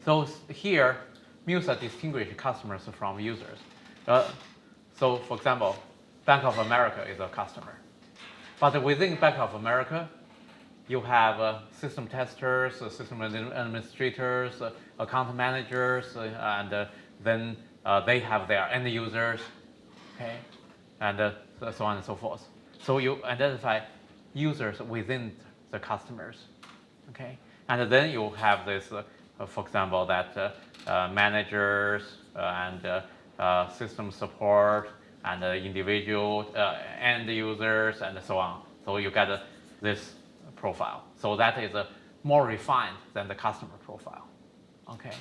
So here, Musa distinguishes customers from users. So for example, Bank of America is a customer. But within Bank of America, you have system testers, system administrators, account managers, and then they have their end users, okay, and so on and so forth. So you identify users within the customers, okay, and then you have this, for example, that managers and system support and individual end users and so on. So you get this profile. So that is more refined than the customer profile, okay.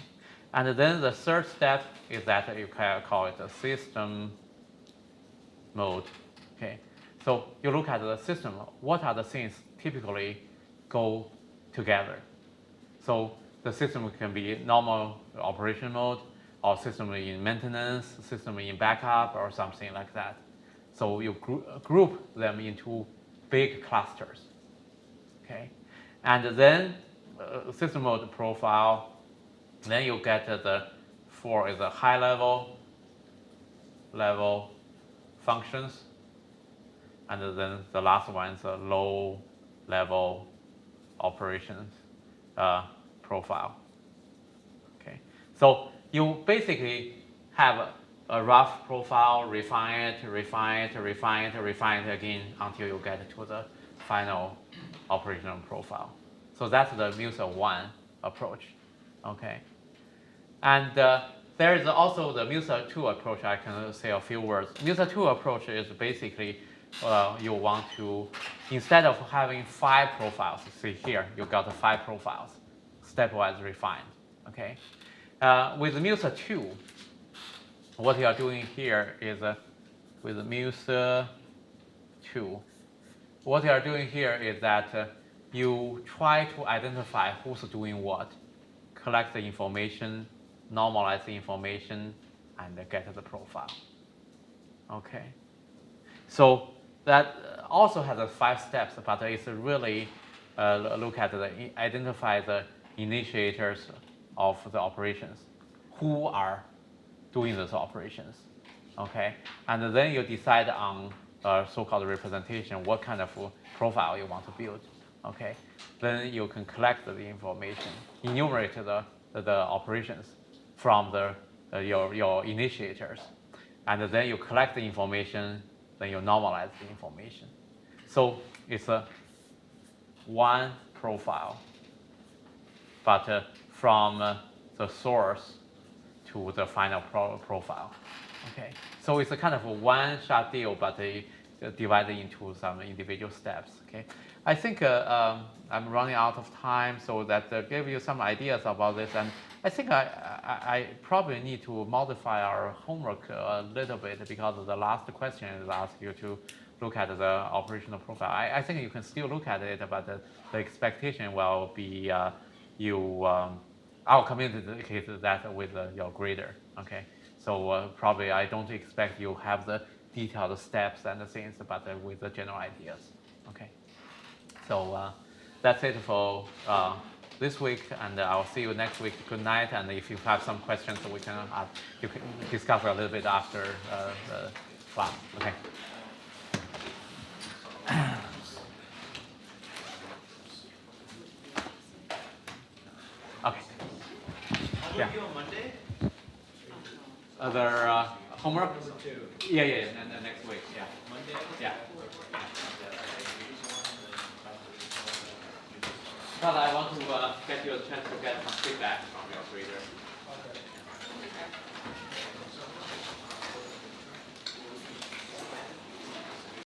And then the third step is that you can call it a system mode, okay. So you look at the system, what are the things typically go together? So the system can be normal operation mode, or system in maintenance, system in backup, or something like that. So you group them into big clusters, okay? And then system mode profile, then you get the 4 is a high level functions, and then the last one is a low level operations profile, okay? So you basically have a rough profile, refine it again until you get to the final operational profile. So that's the MUSA 1 approach, okay? And there is also the MUSA 2 approach. I can say a few words. MUSA 2 approach is basically you want to, instead of having 5 profiles, see here, you got 5 profiles, stepwise refined, okay? With MUSA 2, what you are doing here is with MUSA 2, what you are doing here is that you try to identify who's doing what, collect the information, normalize the information, and get the profile, okay? So that also has 5 steps, but it's really look at identify the initiators of the operations, who are doing those operations, okay? And then you decide on so-called representation, what kind of profile you want to build, okay? Then you can collect the information, enumerate the operations from your initiators, and then you collect the information, then you normalize the information. So it's one profile, but from the source to the final profile, okay? So it's a kind of a one-shot deal, but divided into some individual steps, okay? I think I'm running out of time, so that gave you some ideas about this, and I think I probably need to modify our homework a little bit, because the last question is ask you to look at the operational profile. I think you can still look at it, but the expectation will be I'll communicate that with your grader, okay? So probably I don't expect you have the detailed steps and the things, but with the general ideas, okay? So that's it for this week, and I'll see you next week. Good night, and if you have some questions, we can you can discuss a little bit after the class, okay? Okay. Yeah. On Monday? Other homework? Yeah, and next week, yeah. Monday? Yeah. But I want to get you a chance to get some feedback from your reader.